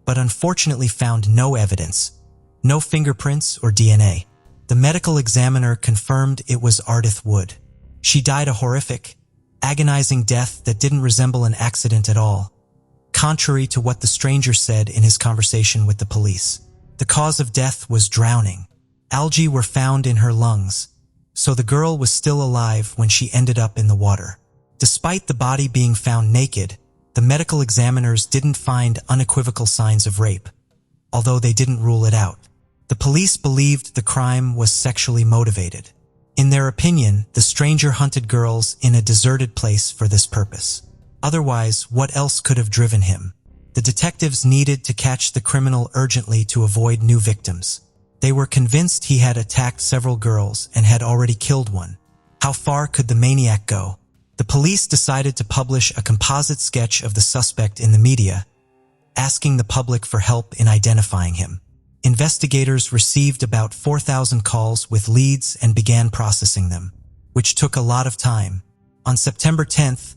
but unfortunately found no evidence, no fingerprints or DNA. The medical examiner confirmed it was Ardith Wood. She died a horrific, agonizing death that didn't resemble an accident at all, contrary to what the stranger said in his conversation with the police. The cause of death was drowning. Algae were found in her lungs, so the girl was still alive when she ended up in the water. Despite the body being found naked, the medical examiners didn't find unequivocal signs of rape, although they didn't rule it out. The police believed the crime was sexually motivated. In their opinion, the stranger hunted girls in a deserted place for this purpose. Otherwise, what else could have driven him? The detectives needed to catch the criminal urgently to avoid new victims. They were convinced he had attacked several girls and had already killed one. How far could the maniac go? The police decided to publish a composite sketch of the suspect in the media, asking the public for help in identifying him. Investigators received about 4,000 calls with leads and began processing them. which took a lot of time. On September 10th,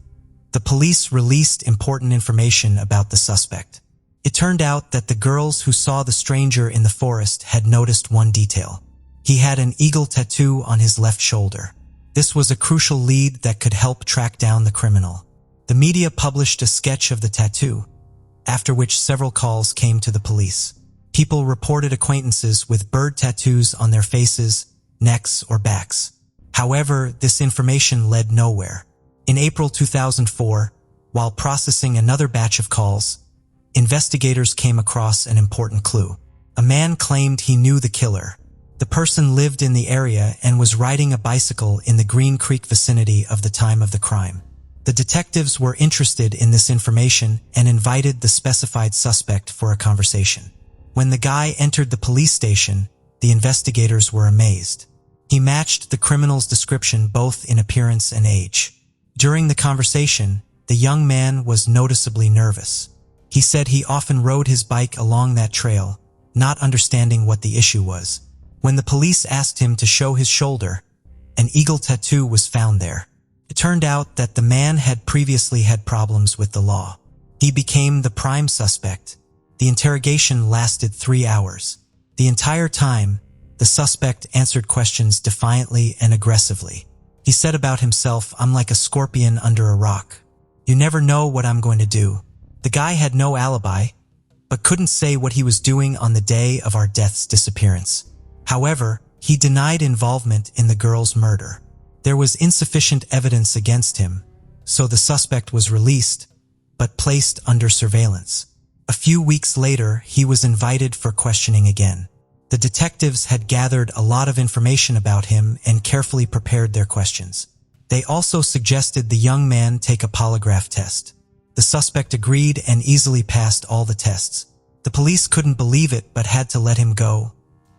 the police released important information about the suspect. It turned out that the girls who saw the stranger in the forest had noticed one detail. He had an eagle tattoo on his left shoulder. This was a crucial lead that could help track down the criminal. The media published a sketch of the tattoo, after which several calls came to the police. People reported acquaintances with bird tattoos on their faces, necks, or backs. However, this information led nowhere. In April 2004, while processing another batch of calls, investigators came across an important clue. A man claimed he knew the killer. The person lived in the area and was riding a bicycle in the Green Creek vicinity of the time of the crime. The detectives were interested in this information and invited the specified suspect for a conversation. When the guy entered the police station, the investigators were amazed. He matched the criminal's description both in appearance and age. During the conversation, the young man was noticeably nervous. He said he often rode his bike along that trail, not understanding what the issue was. When the police asked him to show his shoulder, an eagle tattoo was found there. It turned out that the man had previously had problems with the law. He became the prime suspect. The interrogation lasted 3 hours. The entire time, the suspect answered questions defiantly and aggressively. He said about himself, "I'm like a scorpion under a rock. You never know what I'm going to do." The guy had no alibi, but couldn't say what he was doing on the day of our death's disappearance. However, he denied involvement in the girl's murder. There was insufficient evidence against him, so the suspect was released, but placed under surveillance. A few weeks later, he was invited for questioning again. The detectives had gathered a lot of information about him and carefully prepared their questions. They also suggested the young man take a polygraph test. The suspect agreed and easily passed all the tests. The police couldn't believe it but had to let him go.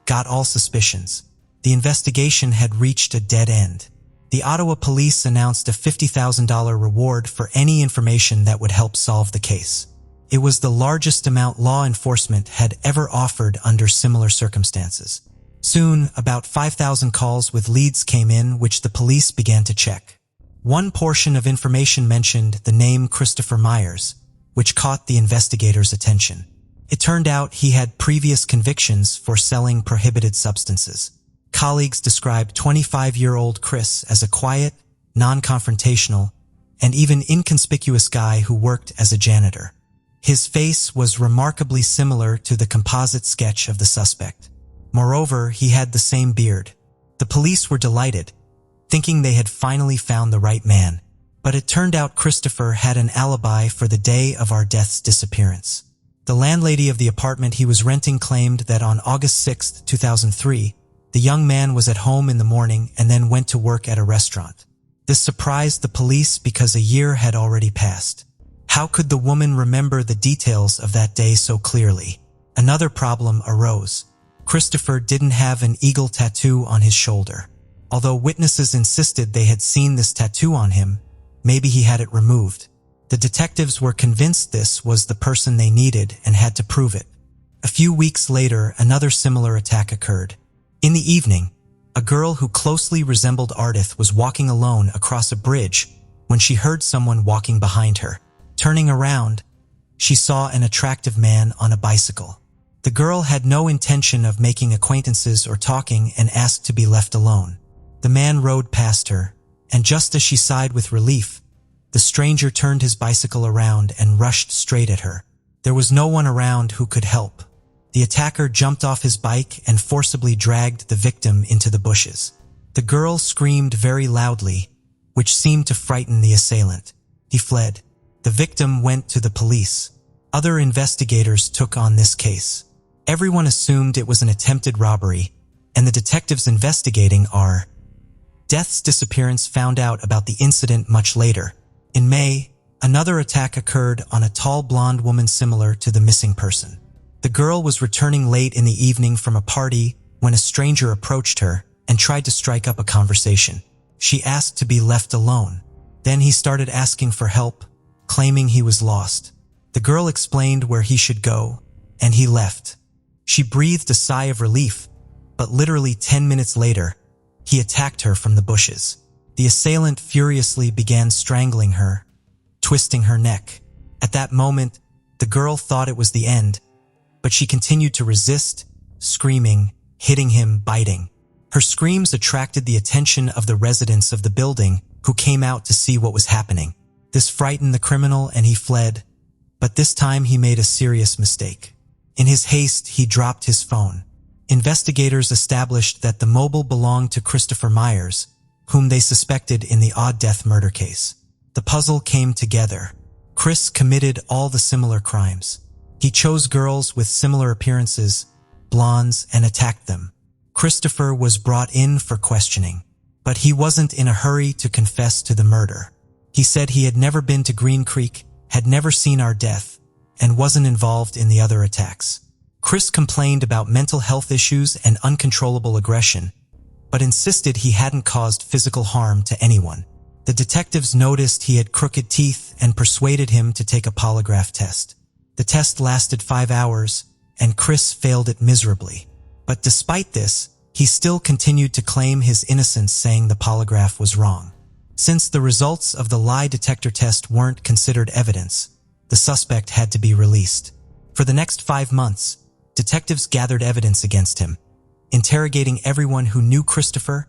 Got all suspicions. The investigation had reached a dead end. The Ottawa police announced a $50,000 reward for any information that would help solve the case. It was the largest amount law enforcement had ever offered under similar circumstances. Soon, about 5,000 calls with leads came in, which the police began to check. One portion of information mentioned the name Christopher Myers, which caught the investigators' attention. It turned out he had previous convictions for selling prohibited substances. Colleagues described 25-year-old Chris as a quiet, non-confrontational, and even inconspicuous guy who worked as a janitor. His face was remarkably similar to the composite sketch of the suspect. Moreover, he had the same beard. The police were delighted, thinking they had finally found the right man. But it turned out Christopher had an alibi for the day of our death's disappearance. The landlady of the apartment he was renting claimed that on August 6, 2003, the young man was at home in the morning and then went to work at a restaurant. This surprised the police because a year had already passed. How could the woman remember the details of that day so clearly? Another problem arose. Christopher didn't have an eagle tattoo on his shoulder. Although witnesses insisted they had seen this tattoo on him, maybe he had it removed. The detectives were convinced this was the person they needed and had to prove it. A few weeks later, another similar attack occurred. In the evening, a girl who closely resembled Ardith was walking alone across a bridge when she heard someone walking behind her. Turning around, she saw an attractive man on a bicycle. The girl had no intention of making acquaintances or talking and asked to be left alone. The man rode past her, and just as she sighed with relief, the stranger turned his bicycle around and rushed straight at her. There was no one around who could help. The attacker jumped off his bike and forcibly dragged the victim into the bushes. The girl screamed very loudly, which seemed to frighten the assailant. He fled. The victim went to the police. Other investigators took on this case. Everyone assumed it was an attempted robbery, and the detectives investigating our death's disappearance found out about the incident much later. In May, another attack occurred on a tall blonde woman similar to the missing person. The girl was returning late in the evening from a party when a stranger approached her and tried to strike up a conversation. She asked to be left alone. Then he started asking for help, claiming he was lost. The girl explained where he should go, and he left. She breathed a sigh of relief, but literally 10 minutes later, he attacked her from the bushes. The assailant furiously began strangling her, twisting her neck. At that moment, the girl thought it was the end, but she continued to resist, screaming, hitting him, biting. Her screams attracted the attention of the residents of the building, who came out to see what was happening. This frightened the criminal and he fled, but this time he made a serious mistake. In his haste, he dropped his phone. Investigators established that the mobile belonged to Christopher Myers, whom they suspected in the Odd Death murder case. The puzzle came together. Chris committed all the similar crimes. He chose girls with similar appearances, blondes, and attacked them. Christopher was brought in for questioning, but he wasn't in a hurry to confess to the murder. He said he had never been to Green Creek, had never seen our death, and wasn't involved in the other attacks. Chris complained about mental health issues and uncontrollable aggression, but insisted he hadn't caused physical harm to anyone. The detectives noticed he had crooked teeth and persuaded him to take a polygraph test. The test lasted 5 hours, and Chris failed it miserably. But despite this, he still continued to claim his innocence, saying the polygraph was wrong. Since the results of the lie detector test weren't considered evidence, the suspect had to be released. For the next 5 months, detectives gathered evidence against him, interrogating everyone who knew Christopher,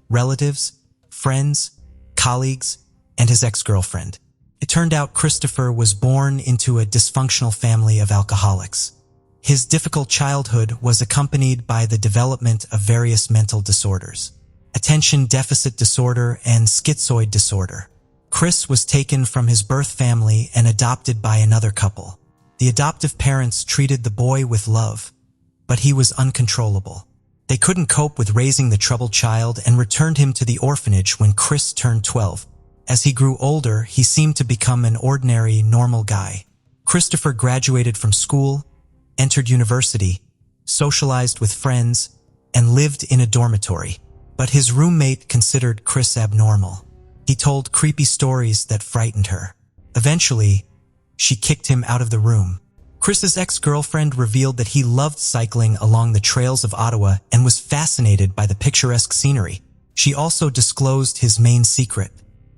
relatives, friends, colleagues, and his ex-girlfriend. It turned out Christopher was born into a dysfunctional family of alcoholics. His difficult childhood was accompanied by the development of various mental disorders: attention deficit disorder and schizoid disorder. Chris was taken from his birth family and adopted by another couple. The adoptive parents treated the boy with love, but he was uncontrollable. They couldn't cope with raising the troubled child and returned him to the orphanage when Chris turned 12. As he grew older, he seemed to become an ordinary, normal guy. Christopher graduated from school, entered university, socialized with friends, and lived in a dormitory. But his roommate considered Chris abnormal. He told creepy stories that frightened her. Eventually, she kicked him out of the room. Chris's ex-girlfriend revealed that he loved cycling along the trails of Ottawa and was fascinated by the picturesque scenery. She also disclosed his main secret.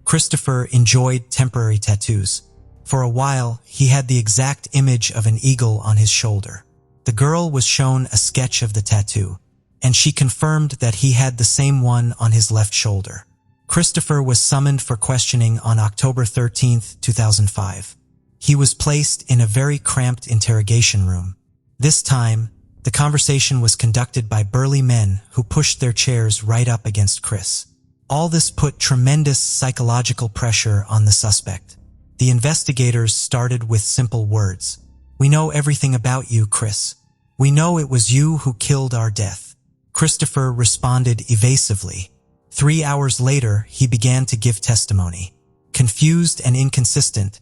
Christopher enjoyed temporary tattoos. For a while, he had the exact image of an eagle on his shoulder. The girl was shown a sketch of the tattoo, and she confirmed that he had the same one on his left shoulder. Christopher was summoned for questioning on October 13, 2005. He was placed in a very cramped interrogation room. This time, the conversation was conducted by burly men who pushed their chairs right up against Chris. All this put tremendous psychological pressure on the suspect. The investigators started with simple words. "We know everything about you, Chris. We know it was you who killed our death." Christopher responded evasively. 3 hours later, he began to give testimony. Confused and inconsistent,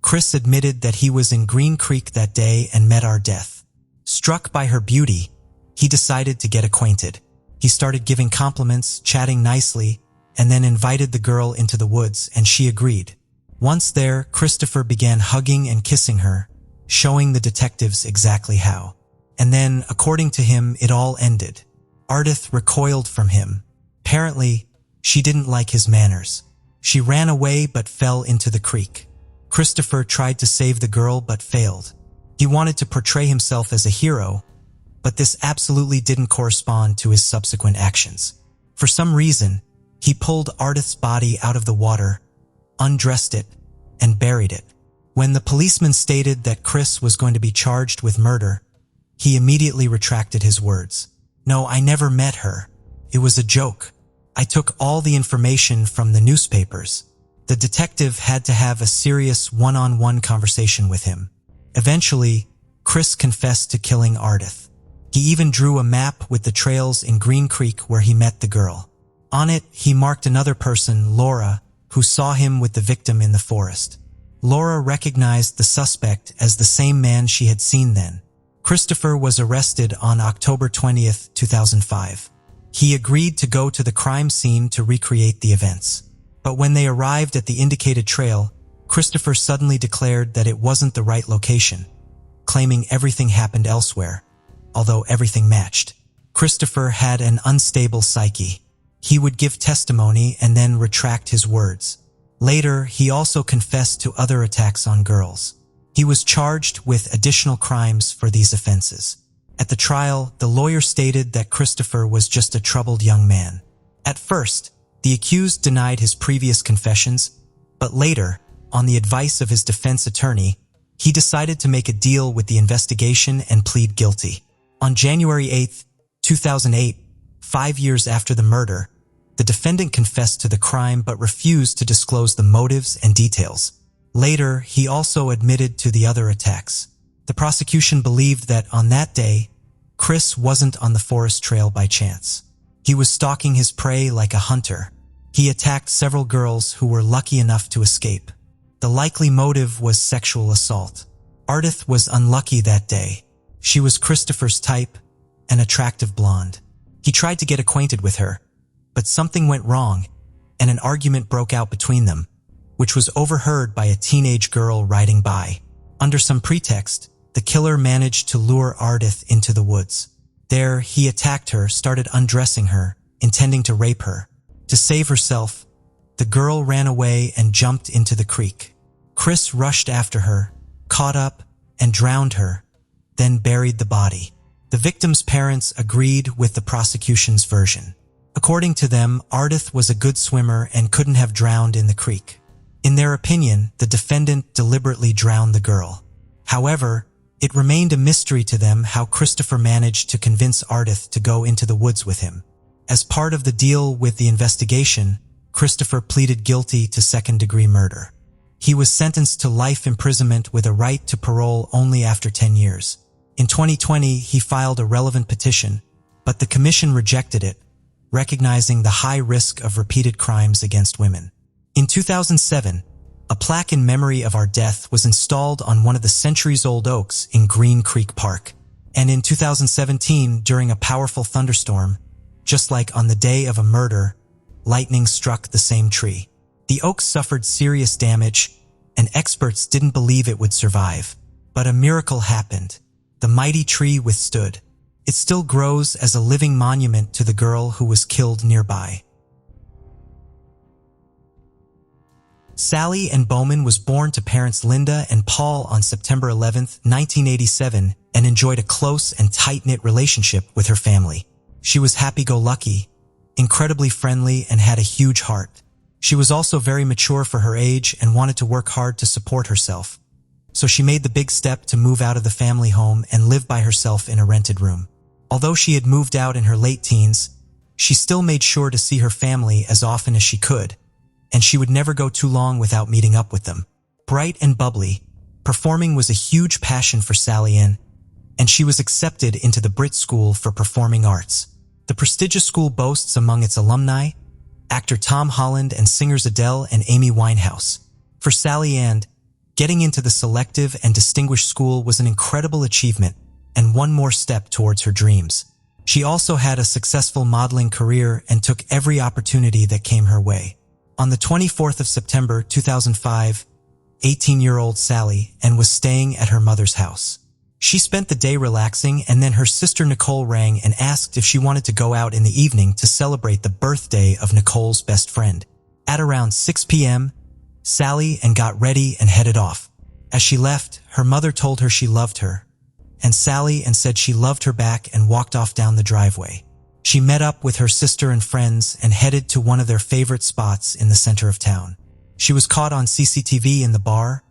Chris admitted that he was in Green Creek that day and met our death. Struck by her beauty, he decided to get acquainted. He started giving compliments, chatting nicely, and then invited the girl into the woods, and she agreed. Once there, Christopher began hugging and kissing her, showing the detectives exactly how. And then, according to him, it all ended. Ardith recoiled from him. Apparently, she didn't like his manners. She ran away but fell into the creek. Christopher tried to save the girl but failed. He wanted to portray himself as a hero, but this absolutely didn't correspond to his subsequent actions. For some reason, he pulled Ardith's body out of the water, undressed it, and buried it. When the policeman stated that Chris was going to be charged with murder, he immediately retracted his words. "No, I never met her. It was a joke. I took all the information from the newspapers." The detective had to have a serious one-on-one conversation with him. Eventually, Chris confessed to killing Ardith. He even drew a map with the trails in Green Creek where he met the girl. On it, he marked another person, Laura, who saw him with the victim in the forest. Laura recognized the suspect as the same man she had seen then. Christopher was arrested on October 20th, 2005. He agreed to go to the crime scene to recreate the events. But when they arrived at the indicated trail, Christopher suddenly declared that it wasn't the right location, claiming everything happened elsewhere, although everything matched. Christopher had an unstable psyche. he would give testimony and then retract his words. Later, he also confessed to other attacks on girls. He was charged with additional crimes for these offenses. At the trial, the lawyer stated that Christopher was just a troubled young man. At first, the accused denied his previous confessions, but later, on the advice of his defense attorney, he decided to make a deal with the investigation and plead guilty. On January 8, 2008, 5 years after the murder, the defendant confessed to the crime but refused to disclose the motives and details. Later, he also admitted to the other attacks. The prosecution believed that on that day, Chris wasn't on the forest trail by chance. He was stalking his prey like a hunter. He attacked several girls who were lucky enough to escape. The likely motive was sexual assault. Ardith was unlucky that day. She was Christopher's type, an attractive blonde. He tried to get acquainted with her, but something went wrong, and an argument broke out between them, which was overheard by a teenage girl riding by. Under some pretext, the killer managed to lure Ardith into the woods. There, he attacked her, started undressing her, intending to rape her. To save herself, the girl ran away and jumped into the creek. Chris rushed after her, caught up, and drowned her, then buried the body. The victim's parents agreed with the prosecution's version. According to them, Ardith was a good swimmer and couldn't have drowned in the creek. In their opinion, the defendant deliberately drowned the girl. However, it remained a mystery to them how Christopher managed to convince Ardith to go into the woods with him. As part of the deal with the investigation, Christopher pleaded guilty to second-degree murder. He was sentenced to life imprisonment with a right to parole only after 10 years. In 2020, he filed a relevant petition, but the commission rejected it, recognizing the high risk of repeated crimes against women. In 2007, a plaque in memory of our death was installed on one of the centuries-old oaks in Green Creek Park. And in 2017, during a powerful thunderstorm, just like on the day of a murder, lightning struck the same tree. The oak suffered serious damage, and experts didn't believe it would survive. But a miracle happened. The mighty tree withstood. It still grows as a living monument to the girl who was killed nearby. Sally Ann Bowman was born to parents Linda and Paul on September 11, 1987, and enjoyed a close and tight-knit relationship with her family. She was happy-go-lucky, incredibly friendly, and had a huge heart. She was also very mature for her age and wanted to work hard to support herself. So she made the big step to move out of the family home and live by herself in a rented room. Although she had moved out in her late teens, she still made sure to see her family as often as she could, and she would never go too long without meeting up with them. Bright and bubbly, performing was a huge passion for Sally Ann, and she was accepted into the Brit School for Performing Arts. The prestigious school boasts among its alumni actor Tom Holland and singers Adele and Amy Winehouse. For Sally Ann, getting into the selective and distinguished school was an incredible achievement and one more step towards her dreams. She also had a successful modeling career and took every opportunity that came her way. On the 24th of September 2005, 18-year-old Sally Ann was staying at her mother's house. She spent the day relaxing, and then her sister Nicole rang and asked if she wanted to go out in the evening to celebrate the birthday of Nicole's best friend. At around 6 p.m., Sally Ann got ready and headed off. As she left, her mother told her she loved her, and Sally Ann said she loved her back and walked off down the driveway. She met up with her sister and friends and headed to one of their favorite spots in the center of town. She was caught on CCTV in the bar,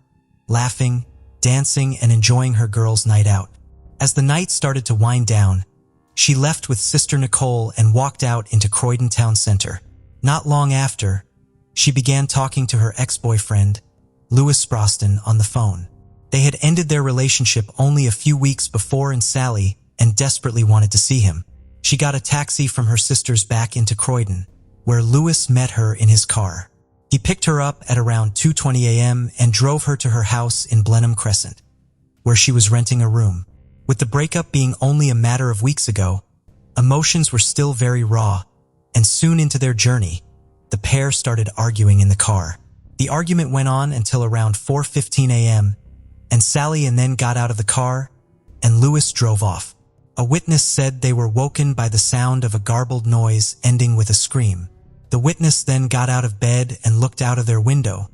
laughing, dancing, and enjoying her girls' night out. As the night started to wind down, she left with sister Nicole and walked out into Croydon Town Center. Not long after, she began talking to her ex-boyfriend, Louis Sproston, on the phone. They had ended their relationship only a few weeks before, and Sally Ann desperately wanted to see him. She got a taxi from her sister's back into Croydon, where Louis met her in his car. He picked her up at around 2:20 a.m. and drove her to her house in Blenheim Crescent, where she was renting a room. With the breakup being only a matter of weeks ago, emotions were still very raw, and soon into their journey, the pair started arguing in the car. The argument went on until around 4:15 a.m., and Sally Ann then got out of the car, and Louis drove off. A witness said they were woken by the sound of a garbled noise ending with a scream. The witness then got out of bed and looked out of their window,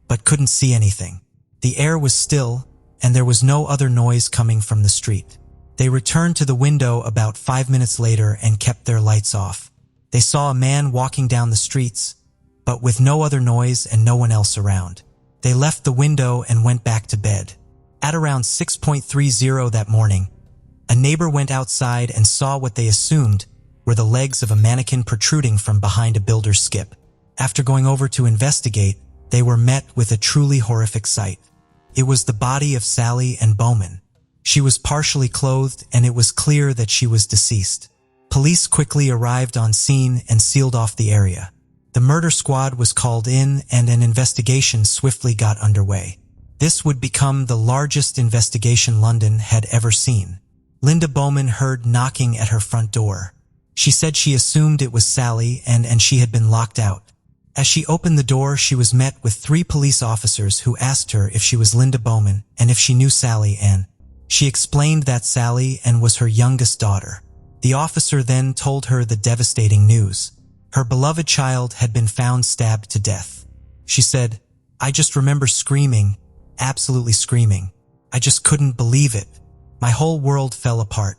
but couldn't see anything. The air was still, and there was no other noise coming from the street. They returned to the window about 5 minutes later and kept their lights off. They saw a man walking down the streets, but with no other noise and no one else around. They left the window and went back to bed. At around 6:30 that morning, a neighbor went outside and saw what they assumed were the legs of a mannequin protruding from behind a builder's skip. After going over to investigate, they were met with a truly horrific sight. It was the body of Sally Ann Bowman. She was partially clothed, and it was clear that she was deceased. Police quickly arrived on scene and sealed off the area. The murder squad was called in, and an investigation swiftly got underway. This would become the largest investigation London had ever seen. Linda Bowman heard knocking at her front door. She said she assumed it was Sally and she had been locked out. As she opened the door, she was met with 3 police officers who asked her if she was Linda Bowman and if she knew Sally Ann. She explained that Sally Ann was her youngest daughter. The officer then told her the devastating news. Her beloved child had been found stabbed to death. She said, "I just remember screaming, absolutely screaming. I just couldn't believe it. My whole world fell apart."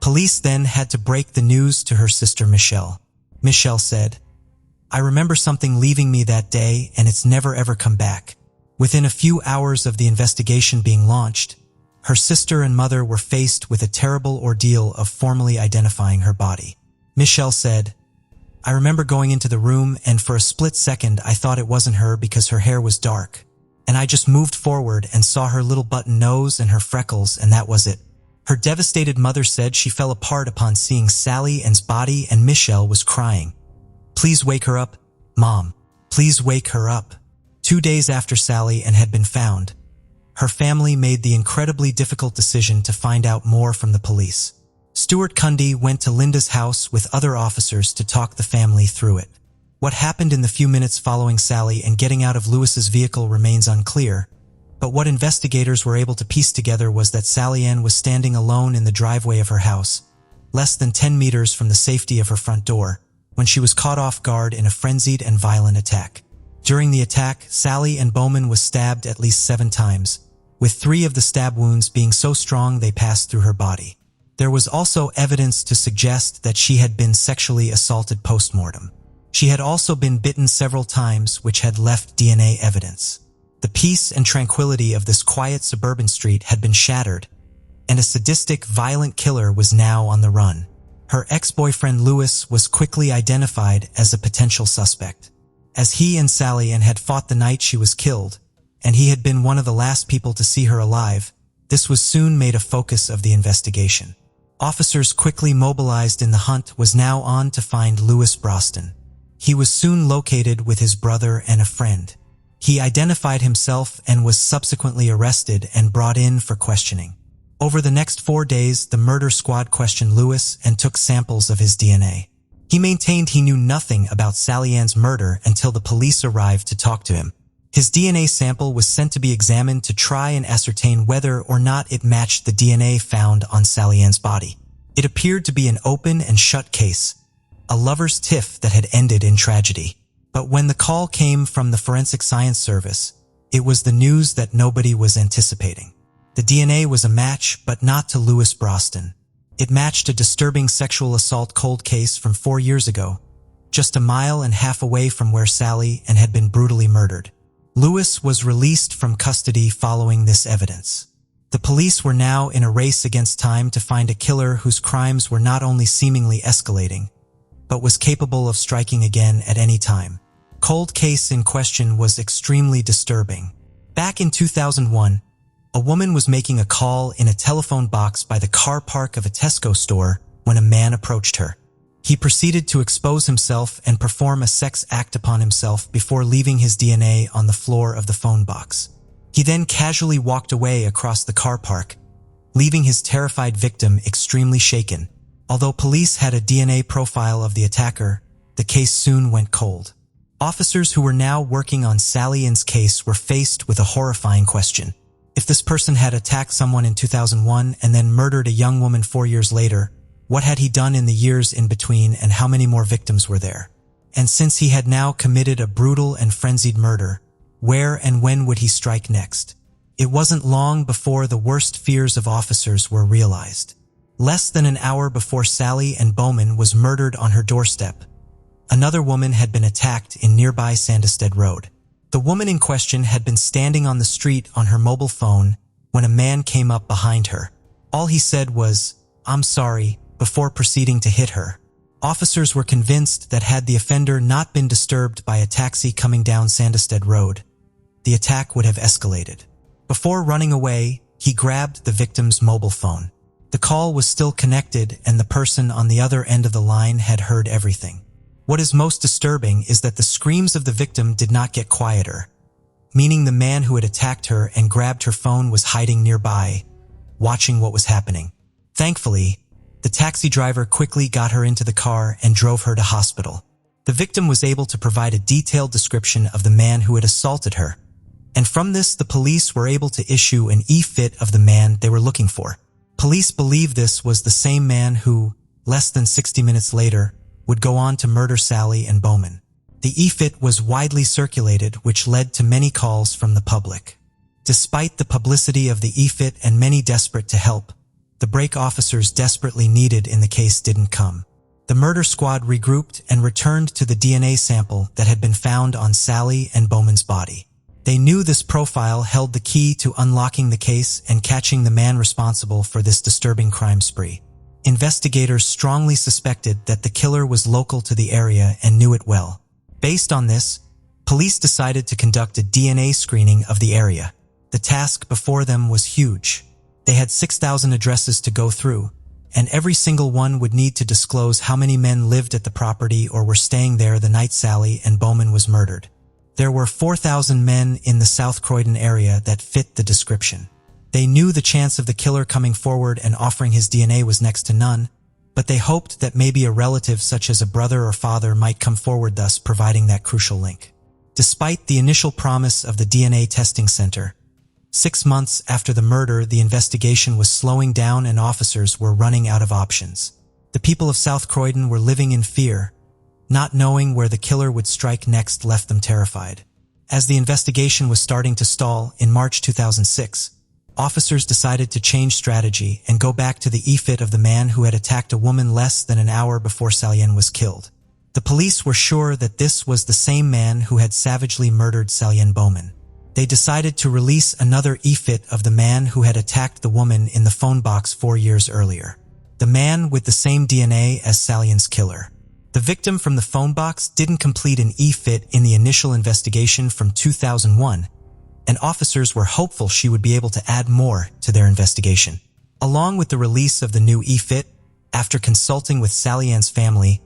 Police then had to break the news to her sister Michelle. Michelle said, "I remember something leaving me that day, and it's never ever come back." Within a few hours of the investigation being launched, her sister and mother were faced with a terrible ordeal of formally identifying her body. Michelle said, "I remember going into the room, and for a split second I thought it wasn't her because her hair was dark. And I just moved forward and saw her little button nose and her freckles, and that was it." Her devastated mother said she fell apart upon seeing Sally Ann's body, and Michelle was crying, "Please wake her up, Mom. Please wake her up." 2 days after Sally Ann had been found, her family made the incredibly difficult decision to find out more from the police. Stuart Cundy went to Linda's house with other officers to talk the family through it. What happened in the few minutes following Sally Ann getting out of Lewis's vehicle remains unclear, but what investigators were able to piece together was that Sally Ann was standing alone in the driveway of her house, less than 10 meters from the safety of her front door, when she was caught off guard in a frenzied and violent attack. During the attack, Sally Ann Bowman was stabbed at least 7 times, with 3 of the stab wounds being so strong they passed through her body. There was also evidence to suggest that she had been sexually assaulted post-mortem. She had also been bitten several times, which had left DNA evidence. The peace and tranquility of this quiet suburban street had been shattered, and a sadistic, violent killer was now on the run. Her ex-boyfriend Lewis was quickly identified as a potential suspect. As he and Sally Ann had fought the night she was killed, and he had been one of the last people to see her alive, this was soon made a focus of the investigation. Officers quickly mobilized in the hunt was now on to find Lewis Broston. He was soon located with his brother and a friend. He identified himself and was subsequently arrested and brought in for questioning. Over the next 4 days, the murder squad questioned Lewis and took samples of his DNA. He maintained he knew nothing about Sally Ann's murder until the police arrived to talk to him. His DNA sample was sent to be examined to try and ascertain whether or not it matched the DNA found on Sally Ann's body. It appeared to be an open and shut case, a lover's tiff that had ended in tragedy. But when the call came from the Forensic Science Service, it was the news that nobody was anticipating. The DNA was a match, but not to Lewis Broston. It matched a disturbing sexual assault cold case from 4 years ago, just a mile and a half away from where Sally Ann had been brutally murdered. Lewis was released from custody following this evidence. The police were now in a race against time to find a killer whose crimes were not only seemingly escalating, but was capable of striking again at any time. Cold case in question was extremely disturbing. Back in 2001, a woman was making a call in a telephone box by the car park of a Tesco store when a man approached her. He proceeded to expose himself and perform a sex act upon himself before leaving his DNA on the floor of the phone box. He then casually walked away across the car park, leaving his terrified victim extremely shaken. Although police had a DNA profile of the attacker, the case soon went cold. Officers who were now working on Sally Ann's case were faced with a horrifying question. If this person had attacked someone in 2001 and then murdered a young woman 4 years later, what had he done in the years in between and how many more victims were there? And since he had now committed a brutal and frenzied murder, where and when would he strike next? It wasn't long before the worst fears of officers were realized. Less than an hour before Sally Ann Bowman was murdered on her doorstep, another woman had been attacked in nearby Sandestead Road. The woman in question had been standing on the street on her mobile phone when a man came up behind her. All he said was, "I'm sorry," before proceeding to hit her. Officers were convinced that had the offender not been disturbed by a taxi coming down Sandestead Road, the attack would have escalated. Before running away, he grabbed the victim's mobile phone. The call was still connected and the person on the other end of the line had heard everything. What is most disturbing is that the screams of the victim did not get quieter, meaning the man who had attacked her and grabbed her phone was hiding nearby, watching what was happening. Thankfully, the taxi driver quickly got her into the car and drove her to hospital. The victim was able to provide a detailed description of the man who had assaulted her, and from this the police were able to issue an e-fit of the man they were looking for. Police believe this was the same man who, less than 60 minutes later, would go on to murder Sally Ann Bowman. The e-fit was widely circulated, which led to many calls from the public. Despite the publicity of the e-fit and many desperate to help, the break officers desperately needed in the case didn't come. The murder squad regrouped and returned to the DNA sample that had been found on Sally Ann Bowman's body. They knew this profile held the key to unlocking the case and catching the man responsible for this disturbing crime spree. Investigators strongly suspected that the killer was local to the area and knew it well. Based on this, police decided to conduct a DNA screening of the area. The task before them was huge. They had 6,000 addresses to go through, and every single one would need to disclose how many men lived at the property or were staying there the night Sally Ann Bowman was murdered. There were 4,000 men in the South Croydon area that fit the description. They knew the chance of the killer coming forward and offering his DNA was next to none, but they hoped that maybe a relative such as a brother or father might come forward, thus providing that crucial link. Despite the initial promise of the DNA testing center, 6 months after the murder, the investigation was slowing down and officers were running out of options. The people of South Croydon were living in fear. Not knowing where the killer would strike next left them terrified. As the investigation was starting to stall, in March 2006, officers decided to change strategy and go back to the e-fit of the man who had attacked a woman less than an hour before Sally Ann was killed. The police were sure that this was the same man who had savagely murdered Sally Ann Bowman. They decided to release another e-fit of the man who had attacked the woman in the phone box 4 years earlier. The man with the same DNA as Sally Ann's killer. The victim from the phone box didn't complete an e-fit in the initial investigation from 2001, and officers were hopeful she would be able to add more to their investigation. Along with the release of the new e-fit, after consulting with Sally Ann's family,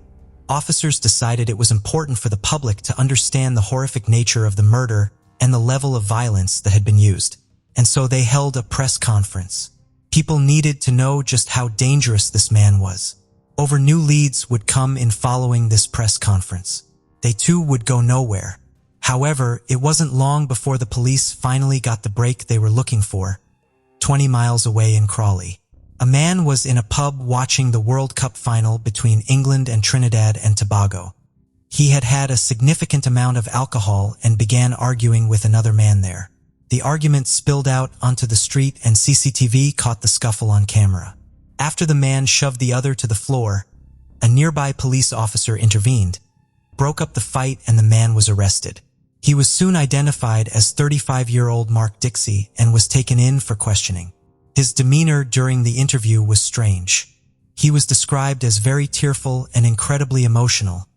officers decided it was important for the public to understand the horrific nature of the murder and the level of violence that had been used. And so they held a press conference. People needed to know just how dangerous this man was. Over new leads would come in following this press conference. They too would go nowhere. However, it wasn't long before the police finally got the break they were looking for, 20 miles away in Crawley. A man was in a pub watching the World Cup final between England and Trinidad and Tobago. He had had a significant amount of alcohol and began arguing with another man there. The argument spilled out onto the street and CCTV caught the scuffle on camera. After the man shoved the other to the floor, a nearby police officer intervened, broke up the fight, and the man was arrested. He was soon identified as 35-year-old Mark Dixie and was taken in for questioning. His demeanor during the interview was strange. He was described as very tearful and incredibly emotional,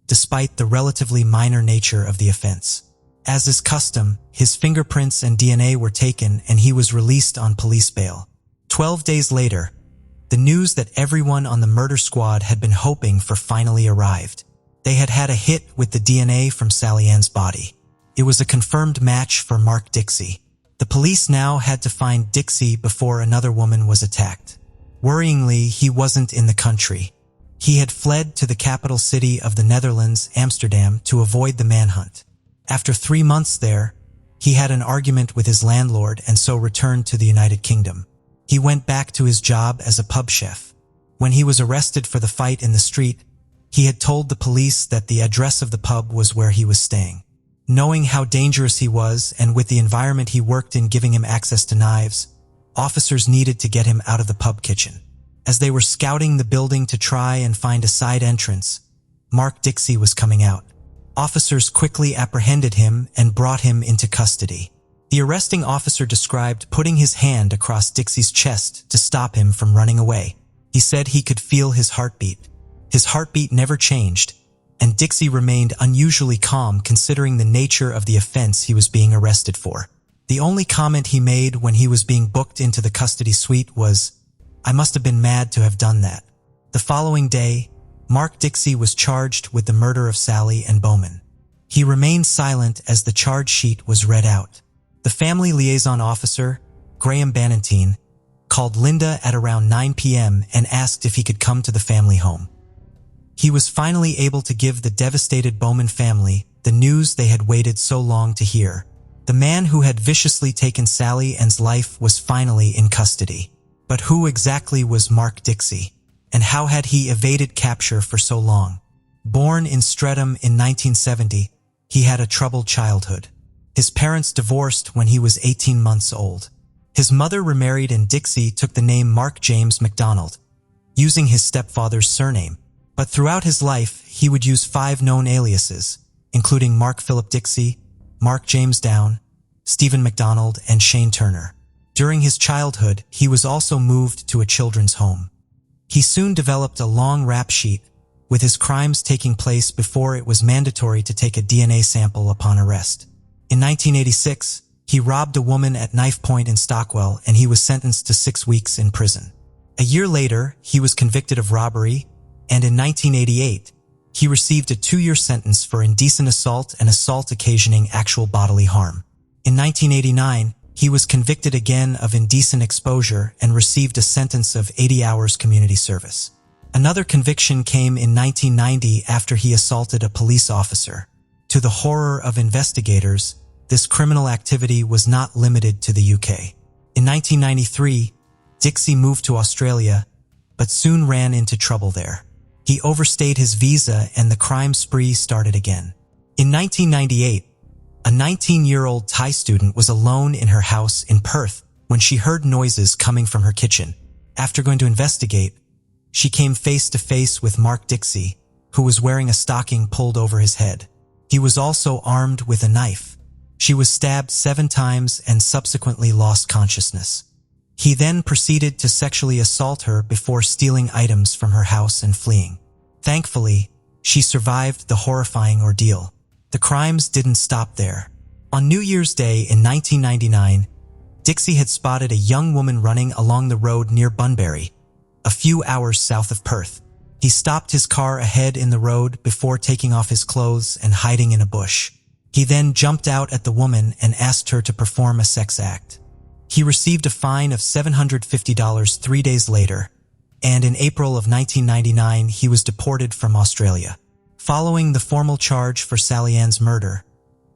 despite the relatively minor nature of the offense. As is custom, his fingerprints and DNA were taken and he was released on police bail. 12 days later, the news that everyone on the murder squad had been hoping for finally arrived. They had had a hit with the DNA from Sally Ann's body. It was a confirmed match for Mark Dixie. The police now had to find Dixie before another woman was attacked. Worryingly, he wasn't in the country. He had fled to the capital city of the Netherlands, Amsterdam, to avoid the manhunt. After 3 months there, He had an argument with his landlord and so returned to the United Kingdom. He went back to his job as a pub chef. When he was arrested for the fight in the street, he had told the police that the address of the pub was where he was staying. Knowing how dangerous he was and with the environment he worked in giving him access to knives, officers needed to get him out of the pub kitchen. As they were scouting the building to try and find a side entrance, Mark Dixie was coming out. Officers quickly apprehended him and brought him into custody. The arresting officer described putting his hand across Dixie's chest to stop him from running away. He said he could feel his heartbeat. His heartbeat never changed, and Dixie remained unusually calm considering the nature of the offense he was being arrested for. The only comment he made when he was being booked into the custody suite was, "I must have been mad to have done that." The following day, Mark Dixie was charged with the murder of Sally and Bowman. He remained silent as the charge sheet was read out. The family liaison officer, Graham Bannatyne, called Linda at around 9 p.m. and asked if he could come to the family home. He was finally able to give the devastated Bowman family the news they had waited so long to hear. The man who had viciously taken Sally Ann's life was finally in custody. But who exactly was Mark Dixie? And how had he evaded capture for so long? Born in Streatham in 1970, he had a troubled childhood. His parents divorced when he was 18 months old. His mother remarried and Dixie took the name Mark James MacDonald, using his stepfather's surname. But throughout his life, he would use 5 known aliases, including Mark Philip Dixie, Mark James Down, Stephen MacDonald, and Shane Turner. During his childhood, he was also moved to a children's home. He soon developed a long rap sheet, with his crimes taking place before it was mandatory to take a DNA sample upon arrest. In 1986, he robbed a woman at knife point in Stockwell and he was sentenced to 6 weeks in prison. A year later, he was convicted of robbery, and in 1988, he received a 2-year sentence for indecent assault and assault occasioning actual bodily harm. In 1989, he was convicted again of indecent exposure and received a sentence of 80 hours community service. Another conviction came in 1990 after he assaulted a police officer. To the horror of investigators, this criminal activity was not limited to the UK. In 1993, Dixie moved to Australia, but soon ran into trouble there. He overstayed his visa and the crime spree started again. In 1998, a 19-year-old Thai student was alone in her house in Perth when she heard noises coming from her kitchen. After going to investigate, she came face to face with Mark Dixie, who was wearing a stocking pulled over his head. He was also armed with a knife. She was stabbed 7 times and subsequently lost consciousness. He then proceeded to sexually assault her before stealing items from her house and fleeing. Thankfully, she survived the horrifying ordeal. The crimes didn't stop there. On New Year's Day in 1999, Dixie had spotted a young woman running along the road near Bunbury, a few hours south of Perth. He stopped his car ahead in the road before taking off his clothes and hiding in a bush. He then jumped out at the woman and asked her to perform a sex act. He received a fine of $750 3 days later, and in April of 1999 he was deported from Australia. Following the formal charge for Sally Ann's murder,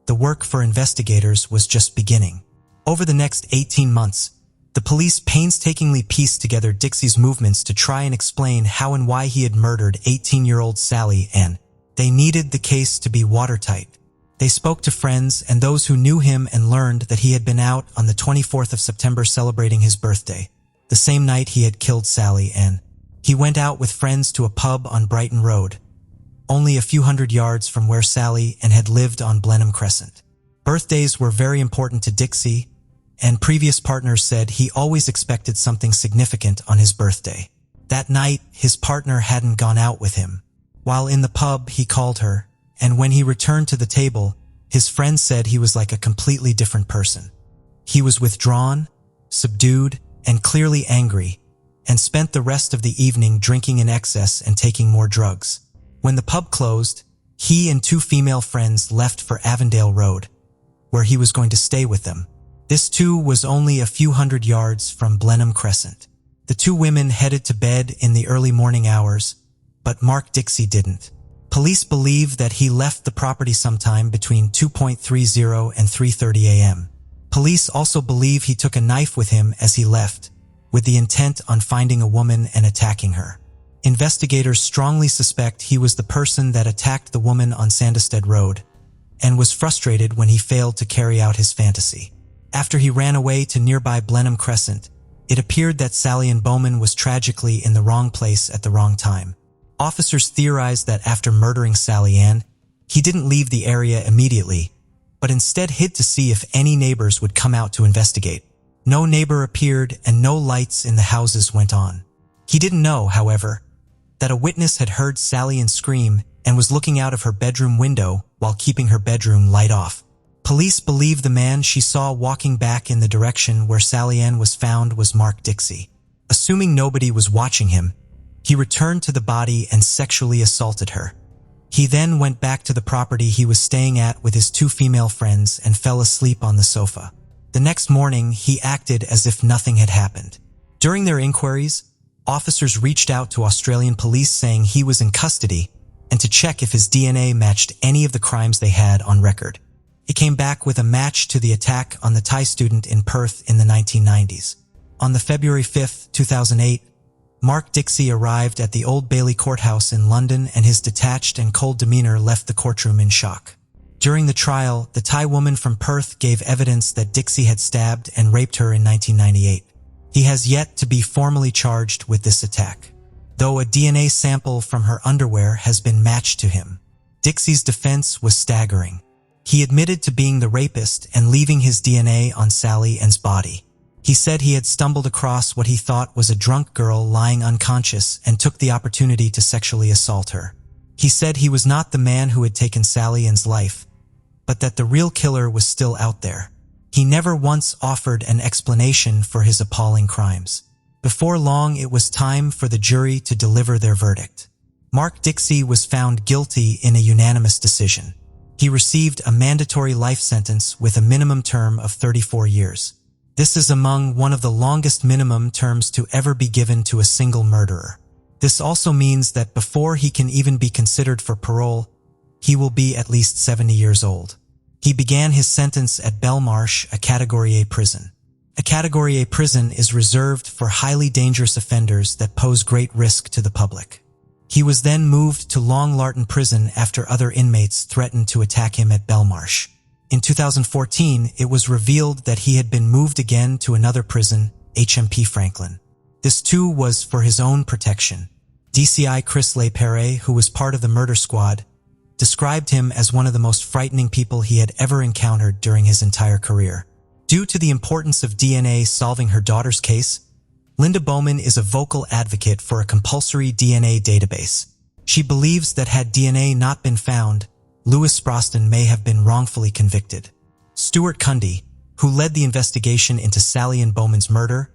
the work for investigators was just beginning. Over the next 18 months, the police painstakingly pieced together Dixie's movements to try and explain how and why he had murdered 18-year-old Sally Ann. They needed the case to be watertight. They spoke to friends and those who knew him and learned that he had been out on the 24th of September celebrating his birthday, the same night he had killed Sally Ann. He went out with friends to a pub on Brighton Road, only a few hundred yards from where Sally Ann had lived on Blenheim Crescent. Birthdays were very important to Dixie, and previous partners said he always expected something significant on his birthday. That night, his partner hadn't gone out with him. While in the pub, he called her, and when he returned to the table, his friend said he was like a completely different person. He was withdrawn, subdued, and clearly angry, and spent the rest of the evening drinking in excess and taking more drugs. When the pub closed, he and 2 female friends left for Avondale Road, where he was going to stay with them. This too was only a few hundred yards from Blenheim Crescent. The 2 women headed to bed in the early morning hours, but Mark Dixie didn't. Police believe that he left the property sometime between 2:30 and 3:30 a.m. Police also believe he took a knife with him as he left, with the intent on finding a woman and attacking her. Investigators strongly suspect he was the person that attacked the woman on Sandestead Road and was frustrated when he failed to carry out his fantasy. After he ran away to nearby Blenheim Crescent, it appeared that Sally Ann Bowman was tragically in the wrong place at the wrong time. Officers theorized that after murdering Sally Ann, he didn't leave the area immediately, but instead hid to see if any neighbors would come out to investigate. No neighbor appeared and no lights in the houses went on. He didn't know, however, that a witness had heard Sally Ann scream and was looking out of her bedroom window while keeping her bedroom light off. Police believe the man she saw walking back in the direction where Sally Ann was found was Mark Dixie. Assuming nobody was watching him, he returned to the body and sexually assaulted her. He then went back to the property he was staying at with his two female friends and fell asleep on the sofa. The next morning, he acted as if nothing had happened. During their inquiries, officers reached out to Australian police saying he was in custody and to check if his DNA matched any of the crimes they had on record. It came back with a match to the attack on the Thai student in Perth in the 1990s. On the February 5, 2008, Mark Dixie arrived at the Old Bailey Courthouse in London and his detached and cold demeanor left the courtroom in shock. During the trial, the Thai woman from Perth gave evidence that Dixie had stabbed and raped her in 1998. He has yet to be formally charged with this attack, though a DNA sample from her underwear has been matched to him. Dixie's defense was staggering. He admitted to being the rapist and leaving his DNA on Sally Ann's body. He said he had stumbled across what he thought was a drunk girl lying unconscious and took the opportunity to sexually assault her. He said he was not the man who had taken Sally Ann's life, but that the real killer was still out there. He never once offered an explanation for his appalling crimes. Before long, it was time for the jury to deliver their verdict. Mark Dixie was found guilty in a unanimous decision. He received a mandatory life sentence with a minimum term of 34 years. This is among one of the longest minimum terms to ever be given to a single murderer. This also means that before he can even be considered for parole, he will be at least 70 years old. He began his sentence at Belmarsh, a Category A prison. A Category A prison is reserved for highly dangerous offenders that pose great risk to the public. He was then moved to Long Lartin Prison after other inmates threatened to attack him at Belmarsh. In 2014, it was revealed that he had been moved again to another prison, HMP Franklin. This too was for his own protection. DCI Chris LePere, who was part of the murder squad, described him as one of the most frightening people he had ever encountered during his entire career. Due to the importance of DNA solving her daughter's case, Linda Bowman is a vocal advocate for a compulsory DNA database. She believes that had DNA not been found, Lewis Sproston may have been wrongfully convicted. Stuart Cundy, who led the investigation into Sally Ann Bowman's murder,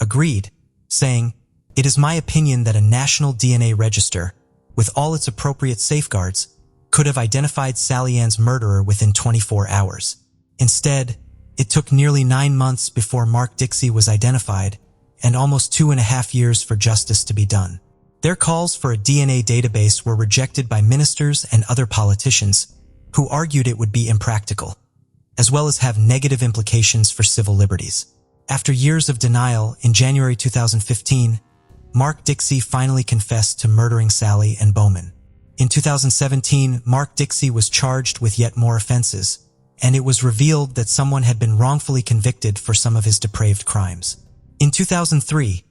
agreed, saying, "It is my opinion that a national DNA register, with all its appropriate safeguards, could have identified Sally Ann's murderer within 24 hours. Instead, it took nearly 9 months before Mark Dixie was identified and almost 2.5 years for justice to be done." Their calls for a DNA database were rejected by ministers and other politicians who argued it would be impractical, as well as have negative implications for civil liberties. After years of denial, in January 2015, Mark Dixie finally confessed to murdering Sally Ann Bowman. In 2017, Mark Dixie was charged with yet more offenses, and it was revealed that someone had been wrongfully convicted for some of his depraved crimes. In 2003,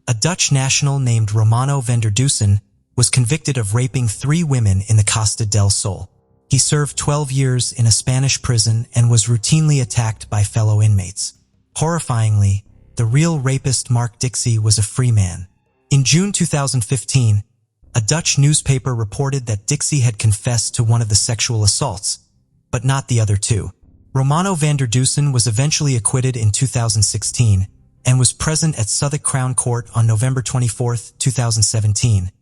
a Dutch national named Romano van der Dusen was convicted of raping 3 women in the Costa del Sol. He served 12 years in a Spanish prison and was routinely attacked by fellow inmates. Horrifyingly, the real rapist Mark Dixie was a free man. In June 2015, a Dutch newspaper reported that Dixie had confessed to one of the sexual assaults, but not the other 2. Romano van der Dusen was eventually acquitted in 2016 and was present at Southwark Crown Court on November 24, 2017,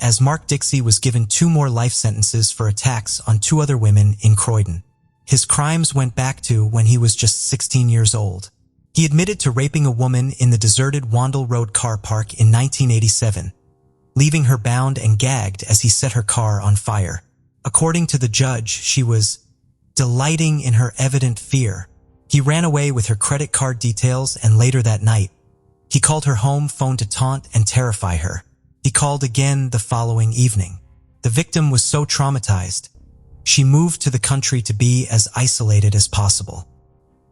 as Mark Dixie was given 2 more life sentences for attacks on 2 other women in Croydon. His crimes went back to when he was just 16 years old. He admitted to raping a woman in the deserted Wandle Road car park in 1987, leaving her bound and gagged as he set her car on fire. According to the judge, she was delighting in her evident fear. He ran away with her credit card details, and later that night, he called her home phone to taunt and terrify her. He called again the following evening. The victim was so traumatized, she moved to the country to be as isolated as possible.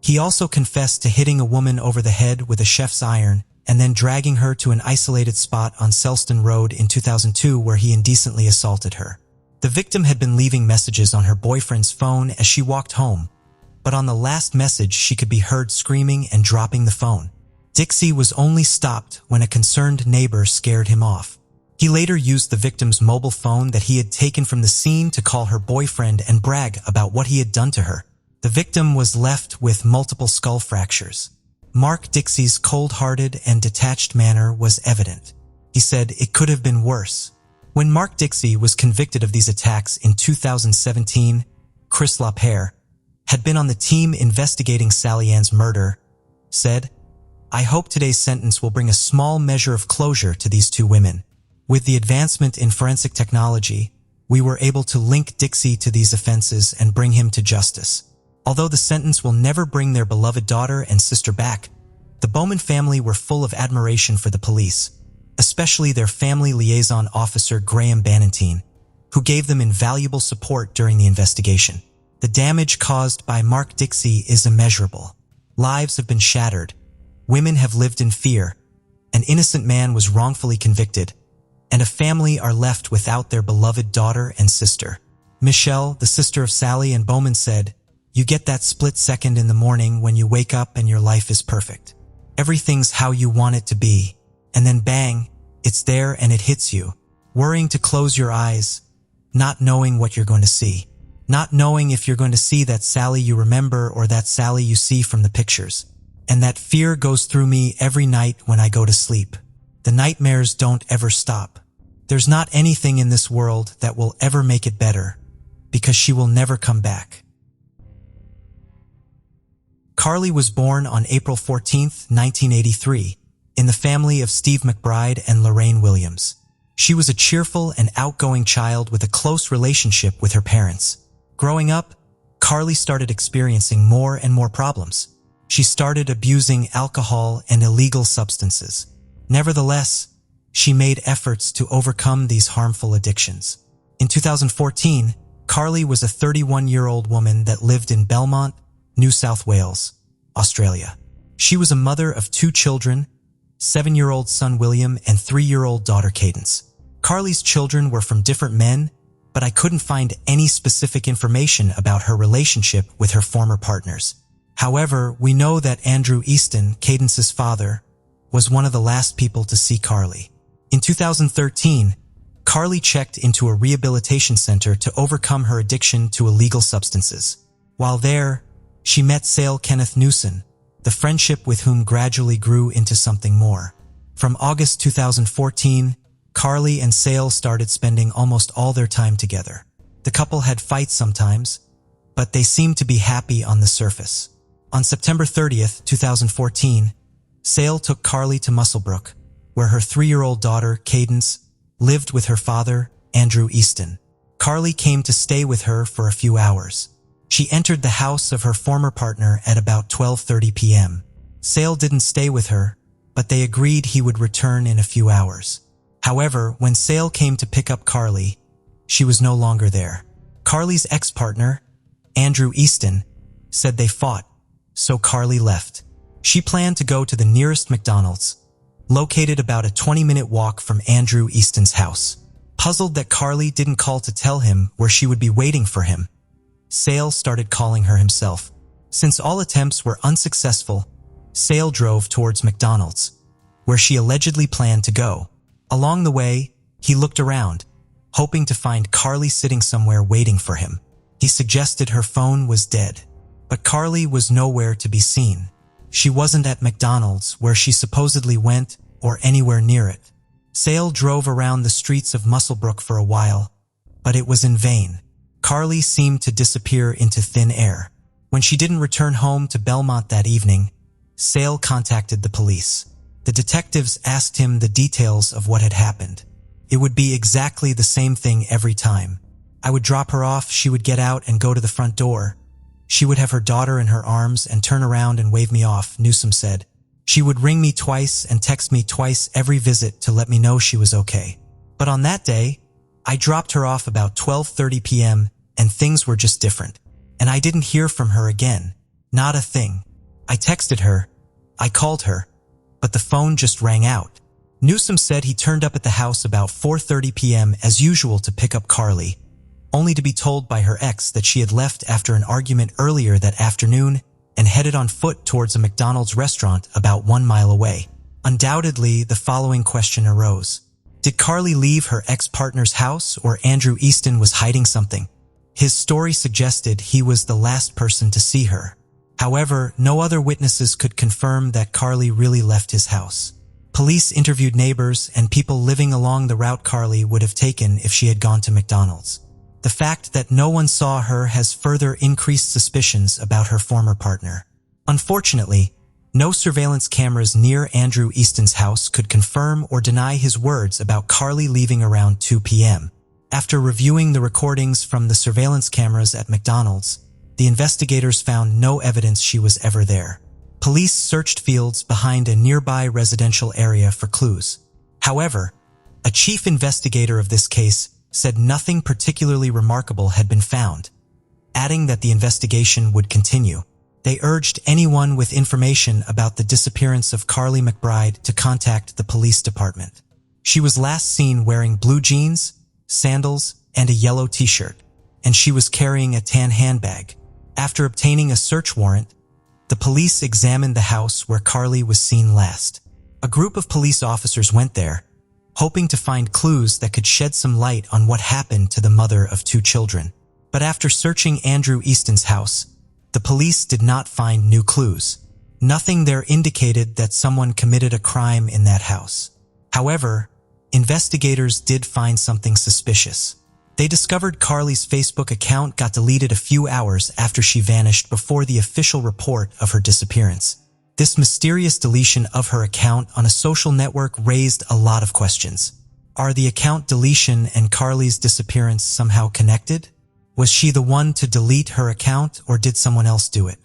He also confessed to hitting a woman over the head with a chef's iron and then dragging her to an isolated spot on Selston Road in 2002 where he indecently assaulted her. The victim had been leaving messages on her boyfriend's phone as she walked home, but on the last message she could be heard screaming and dropping the phone. Dixie was only stopped when a concerned neighbor scared him off. He later used the victim's mobile phone that he had taken from the scene to call her boyfriend and brag about what he had done to her. The victim was left with multiple skull fractures. Mark Dixie's cold-hearted and detached manner was evident. He said it could have been worse. When Mark Dixie was convicted of these attacks in 2017, Chris LaPierre had been on the team investigating Sally Ann's murder, said, "I hope today's sentence will bring a small measure of closure to these two women. With the advancement in forensic technology, we were able to link Dixie to these offenses and bring him to justice. Although the sentence will never bring their beloved daughter and sister back, the Bowman family were full of admiration for the police, especially their family liaison officer Graham Bannatyne, who gave them invaluable support during the investigation. The damage caused by Mark Dixie is immeasurable. Lives have been shattered. Women have lived in fear. An innocent man was wrongfully convicted, and a family are left without their beloved daughter and sister." Michelle, the sister of Sally and Bowman, said, "You get that split second in the morning when you wake up and your life is perfect. Everything's how you want it to be. And then bang, it's there and it hits you. Worrying to close your eyes, not knowing what you're going to see. Not knowing if you're going to see that Sally you remember or that Sally you see from the pictures. And that fear goes through me every night when I go to sleep. The nightmares don't ever stop. There's not anything in this world that will ever make it better, because she will never come back." Carly was born on April 14, 1983, in the family of Steve McBride and Lorraine Williams. She was a cheerful and outgoing child with a close relationship with her parents. Growing up, Carly started experiencing more and more problems. She started abusing alcohol and illegal substances. Nevertheless, she made efforts to overcome these harmful addictions. In 2014, Carly was a 31-year-old woman that lived in Belmont, New South Wales, Australia. She was a mother of 2 children, 7-year-old son William and 3-year-old daughter Cadence. Carly's children were from different men, but I couldn't find any specific information about her relationship with her former partners. However, we know that Andrew Easton, Cadence's father, was one of the last people to see Carly. In 2013, Carly checked into a rehabilitation center to overcome her addiction to illegal substances. While there, she met Sale Kenneth Newson, the friendship with whom gradually grew into something more. From August 2014, Carly and Sale started spending almost all their time together. The couple had fights sometimes, but they seemed to be happy on the surface. On September 30th, 2014, Sale took Carly to Musselbrook, where her 3-year-old daughter, Cadence, lived with her father, Andrew Easton. Carly came to stay with her for a few hours. She entered the house of her former partner at about 12:30 p.m. Sale didn't stay with her, but they agreed he would return in a few hours. However, when Sale came to pick up Carly, she was no longer there. Carly's ex-partner, Andrew Easton, said they fought, so Carly left. She planned to go to the nearest McDonald's, located about a 20-minute walk from Andrew Easton's house. Puzzled that Carly didn't call to tell him where she would be waiting for him, Sale started calling her himself. Since all attempts were unsuccessful, Sale drove towards McDonald's, where she allegedly planned to go. Along the way, he looked around, hoping to find Carly sitting somewhere waiting for him. He suggested her phone was dead, but Carly was nowhere to be seen. She wasn't at McDonald's, where she supposedly went, or anywhere near it. Sale drove around the streets of Musselbrook for a while, but it was in vain. Carly seemed to disappear into thin air. When she didn't return home to Belmont that evening, Sale contacted the police. The detectives asked him the details of what had happened. It would be exactly the same thing every time. I would drop her off, she would get out and go to the front door. She would have her daughter in her arms and turn around and wave me off, Newsom said. She would ring me twice and text me twice every visit to let me know she was okay. But on that day, I dropped her off about 12:30 p.m. and things were just different. And I didn't hear from her again. Not a thing. I texted her. I called her. But the phone just rang out. Newsom said he turned up at the house about 4:30 p.m. as usual to pick up Carly, only to be told by her ex that she had left after an argument earlier that afternoon and headed on foot towards a McDonald's restaurant about 1 mile away. Undoubtedly, the following question arose. Did Carly leave her ex-partner's house, or Andrew Easton was hiding something? His story suggested he was the last person to see her. However, no other witnesses could confirm that Carly really left his house. Police interviewed neighbors and people living along the route Carly would have taken if she had gone to McDonald's. The fact that no one saw her has further increased suspicions about her former partner. Unfortunately, no surveillance cameras near Andrew Easton's house could confirm or deny his words about Carly leaving around 2 p.m. After reviewing the recordings from the surveillance cameras at McDonald's, the investigators found no evidence she was ever there. Police searched fields behind a nearby residential area for clues. However, a chief investigator of this case said nothing particularly remarkable had been found, adding that the investigation would continue. They urged anyone with information about the disappearance of Carly McBride to contact the police department. She was last seen wearing blue jeans, sandals, and a yellow t-shirt, and she was carrying a tan handbag. After obtaining a search warrant, the police examined the house where Carly was seen last. A group of police officers went there, hoping to find clues that could shed some light on what happened to the mother of 2 children. But after searching Andrew Easton's house, the police did not find new clues. Nothing there indicated that someone committed a crime in that house. However, investigators did find something suspicious. They discovered Carly's Facebook account got deleted a few hours after she vanished before the official report of her disappearance. This mysterious deletion of her account on a social network raised a lot of questions. Are the account deletion and Carly's disappearance somehow connected? Was she the one to delete her account, or did someone else do it?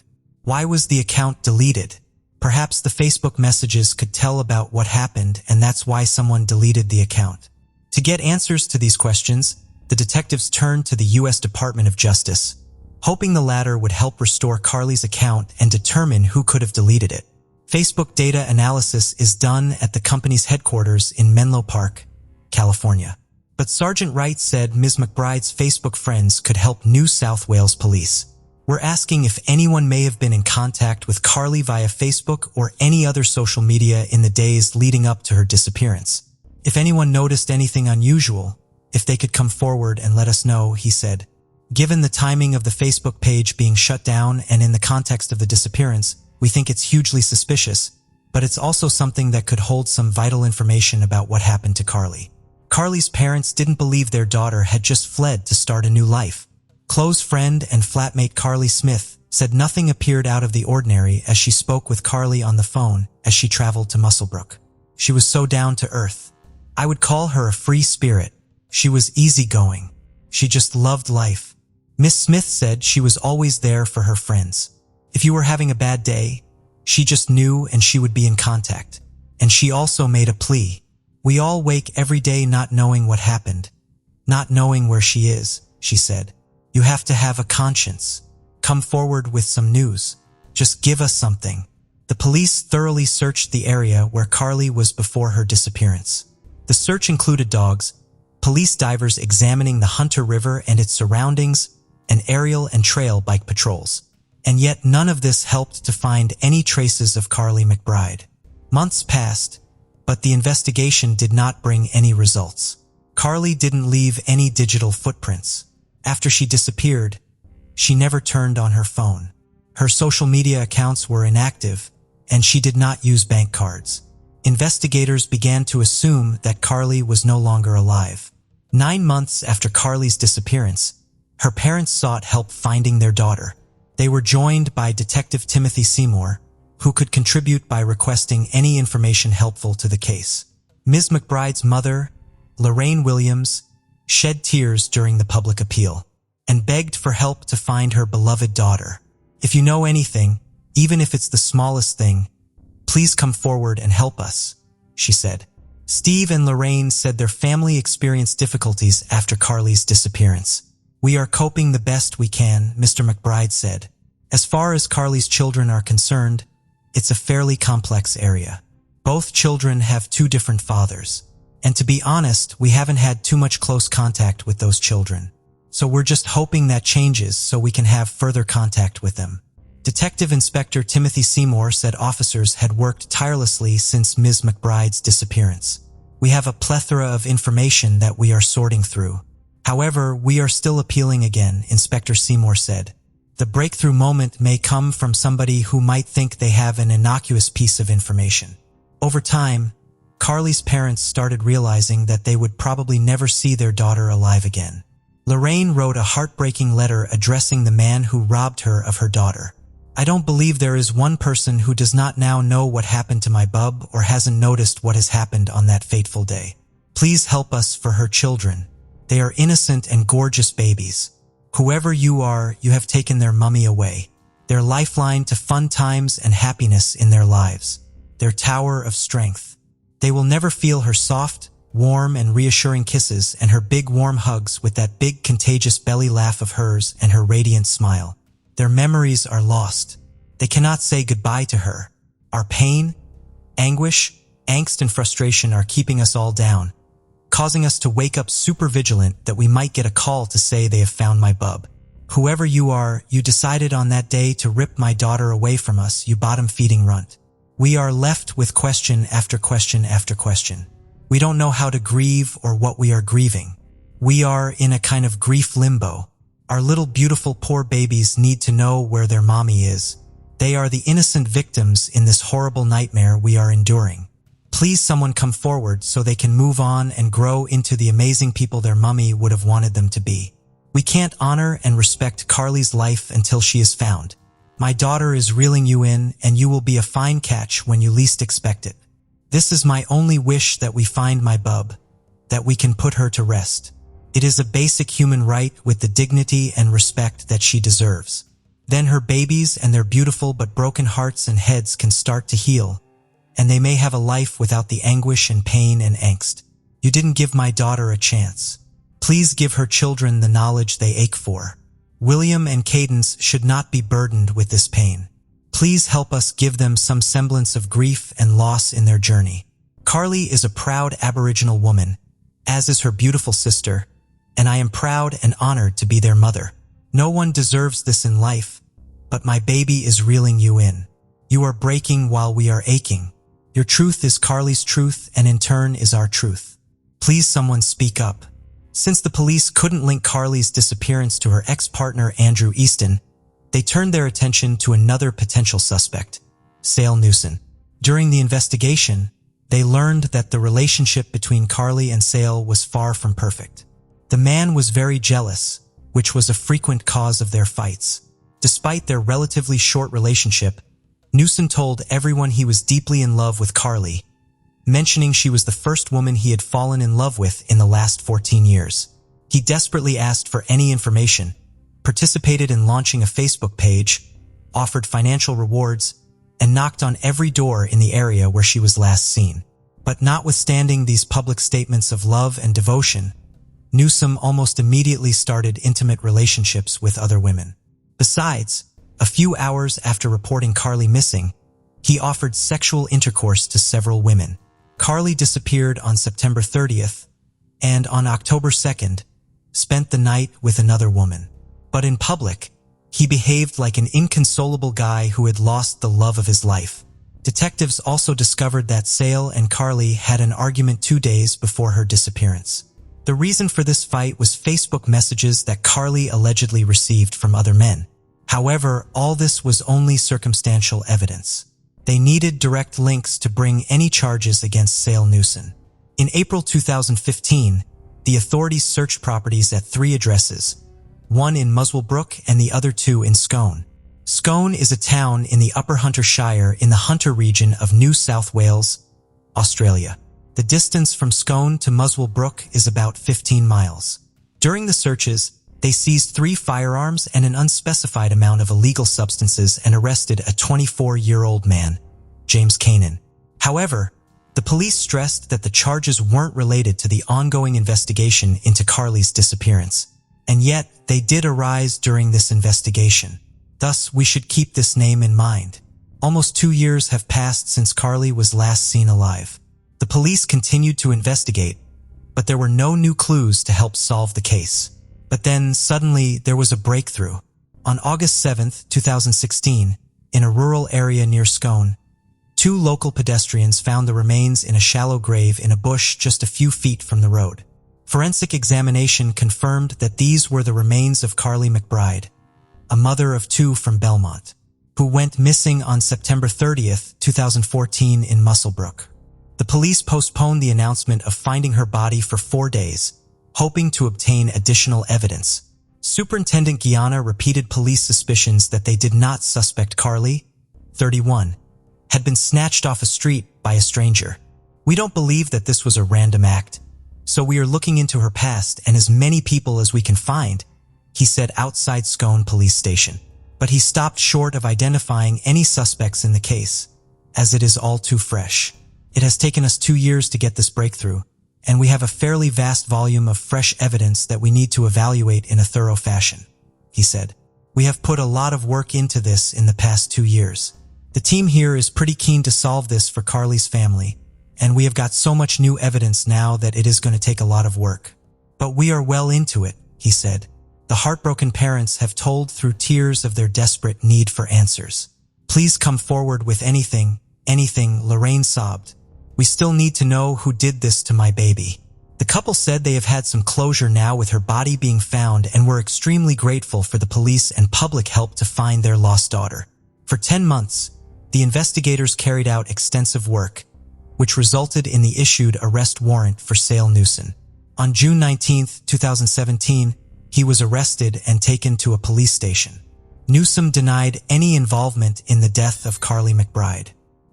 Why was the account deleted? Perhaps the Facebook messages could tell about what happened, and that's why someone deleted the account. To get answers to these questions, the detectives turned to the U.S. Department of Justice, hoping the latter would help restore Carly's account and determine who could have deleted it. Facebook data analysis is done at the company's headquarters in Menlo Park, California. But Sergeant Wright said Ms. McBride's Facebook friends could help New South Wales Police. We're asking if anyone may have been in contact with Carly via Facebook or any other social media in the days leading up to her disappearance. If anyone noticed anything unusual, if they could come forward and let us know, he said. Given the timing of the Facebook page being shut down and in the context of the disappearance, we think it's hugely suspicious, but it's also something that could hold some vital information about what happened to Carly. Carly's parents didn't believe their daughter had just fled to start a new life. Close friend and flatmate Carly Smith said nothing appeared out of the ordinary as she spoke with Carly on the phone as she traveled to Musselbrook. She was so down to earth. I would call her a free spirit. She was easygoing. She just loved life. Miss Smith said she was always there for her friends. If you were having a bad day, she just knew and she would be in contact. And she also made a plea. We all wake every day not knowing what happened, not knowing where she is, she said. You have to have a conscience. Come forward with some news. Just give us something. The police thoroughly searched the area where Carly was before her disappearance. The search included dogs, police divers examining the Hunter River and its surroundings, and aerial and trail bike patrols. And yet none of this helped to find any traces of Carly McBride. Months passed, but the investigation did not bring any results. Carly didn't leave any digital footprints. After she disappeared, she never turned on her phone. Her social media accounts were inactive, and she did not use bank cards. Investigators began to assume that Carly was no longer alive. 9 months after Carly's disappearance, her parents sought help finding their daughter. They were joined by Detective Timothy Seymour, who could contribute by requesting any information helpful to the case. Ms. McBride's mother, Lorraine Williams, shed tears during the public appeal and begged for help to find her beloved daughter. "If you know anything, even if it's the smallest thing, please come forward and help us," she said. Steve and Lorraine said their family experienced difficulties after Carly's disappearance. "We are coping the best we can," Mr. McBride said. "As far as Carly's children are concerned, it's a fairly complex area. Both children have two different fathers. And to be honest, we haven't had too much close contact with those children. So we're just hoping that changes so we can have further contact with them." Detective Inspector Timothy Seymour said officers had worked tirelessly since Ms. McBride's disappearance. "We have a plethora of information that we are sorting through. However, we are still appealing again," Inspector Seymour said. "The breakthrough moment may come from somebody who might think they have an innocuous piece of information." Over time, Carly's parents started realizing that they would probably never see their daughter alive again. Lorraine wrote a heartbreaking letter addressing the man who robbed her of her daughter. "I don't believe there is one person who does not now know what happened to my bub or hasn't noticed what has happened on that fateful day. Please help us for her children. They are innocent and gorgeous babies. Whoever you are, you have taken their mummy away. Their lifeline to fun times and happiness in their lives. Their tower of strength. They will never feel her soft, warm and reassuring kisses and her big warm hugs with that big contagious belly laugh of hers and her radiant smile. Their memories are lost. They cannot say goodbye to her. Our pain, anguish, angst and frustration are keeping us all down, causing us to wake up super vigilant that we might get a call to say they have found my bub. Whoever you are, you decided on that day to rip my daughter away from us, you bottom-feeding runt. We are left with question after question after question. We don't know how to grieve or what we are grieving. We are in a kind of grief limbo. Our little beautiful poor babies need to know where their mommy is. They are the innocent victims in this horrible nightmare we are enduring. Please someone come forward so they can move on and grow into the amazing people their mummy would have wanted them to be. We can't honor and respect Carly's life until she is found. My daughter is reeling you in, and you will be a fine catch when you least expect it. This is my only wish, that we find my bub, that we can put her to rest. It is a basic human right with the dignity and respect that she deserves. Then her babies and their beautiful but broken hearts and heads can start to heal, and they may have a life without the anguish and pain and angst. You didn't give my daughter a chance. Please give her children the knowledge they ache for. William and Cadence should not be burdened with this pain. Please help us give them some semblance of grief and loss in their journey. Carly is a proud Aboriginal woman, as is her beautiful sister, and I am proud and honored to be their mother. No one deserves this in life, but my baby is reeling you in. You are breaking while we are aching. Your truth is Carly's truth, and in turn is our truth. Please someone speak up. Since the police couldn't link Carly's disappearance to her ex-partner Andrew Easton, they turned their attention to another potential suspect, Sale Newson. During the investigation, they learned that the relationship between Carly and Sale was far from perfect. The man was very jealous, which was a frequent cause of their fights. Despite their relatively short relationship, Newson told everyone he was deeply in love with Carly, mentioning she was the first woman he had fallen in love with in the last 14 years. He desperately asked for any information, participated in launching a Facebook page, offered financial rewards, and knocked on every door in the area where she was last seen. But notwithstanding these public statements of love and devotion, Newsom almost immediately started intimate relationships with other women. Besides, a few hours after reporting Carly missing, he offered sexual intercourse to several women. Carly disappeared on September 30th, and on October 2nd, spent the night with another woman. But in public, he behaved like an inconsolable guy who had lost the love of his life. Detectives also discovered that Sale and Carly had an argument 2 days before her disappearance. The reason for this fight was Facebook messages that Carly allegedly received from other men. However, all this was only circumstantial evidence. They needed direct links to bring any charges against Sale Newson. In April 2015, the authorities searched properties at 3 addresses, one in Muswellbrook and the other 2 in Scone. Scone is a town in the Upper Hunter Shire in the Hunter region of New South Wales, Australia. The distance from Scone to Muswell Brook is about 15 miles. During the searches, they seized 3 firearms and an unspecified amount of illegal substances and arrested a 24-year-old man, James Cannon. However, the police stressed that the charges weren't related to the ongoing investigation into Carly's disappearance. And yet, they did arise during this investigation. Thus, we should keep this name in mind. Almost 2 years have passed since Carly was last seen alive. The police continued to investigate, but there were no new clues to help solve the case. But then, suddenly, there was a breakthrough. On August 7, 2016, in a rural area near Scone, 2 local pedestrians found the remains in a shallow grave in a bush just a few feet from the road. Forensic examination confirmed that these were the remains of Carly McBride, a mother of 2 from Belmont, who went missing on September 30, 2014 in Muswellbrook. The police postponed the announcement of finding her body for 4 days, hoping to obtain additional evidence. Superintendent Guiana repeated police suspicions that they did not suspect Carly, 31, had been snatched off a street by a stranger. "We don't believe that this was a random act, so we are looking into her past and as many people as we can find," he said outside Scone Police Station. But he stopped short of identifying any suspects in the case, as it is all too fresh. "It has taken us 2 years to get this breakthrough, and we have a fairly vast volume of fresh evidence that we need to evaluate in a thorough fashion," he said. "We have put a lot of work into this in the past 2 years. The team here is pretty keen to solve this for Carly's family, and we have got so much new evidence now that it is going to take a lot of work. But we are well into it," he said. "The heartbroken parents have told through tears of their desperate need for answers. Please come forward with anything, Lorraine sobbed. "We still need to know who did this to my baby." The couple said they have had some closure now with her body being found and were extremely grateful for the police and public help to find their lost daughter. For 10 months, the investigators carried out extensive work, which resulted in the issued arrest warrant for Sale Newson. On June 19, 2017, he was arrested and taken to a police station. Newsom denied any involvement in the death of Carly McBride.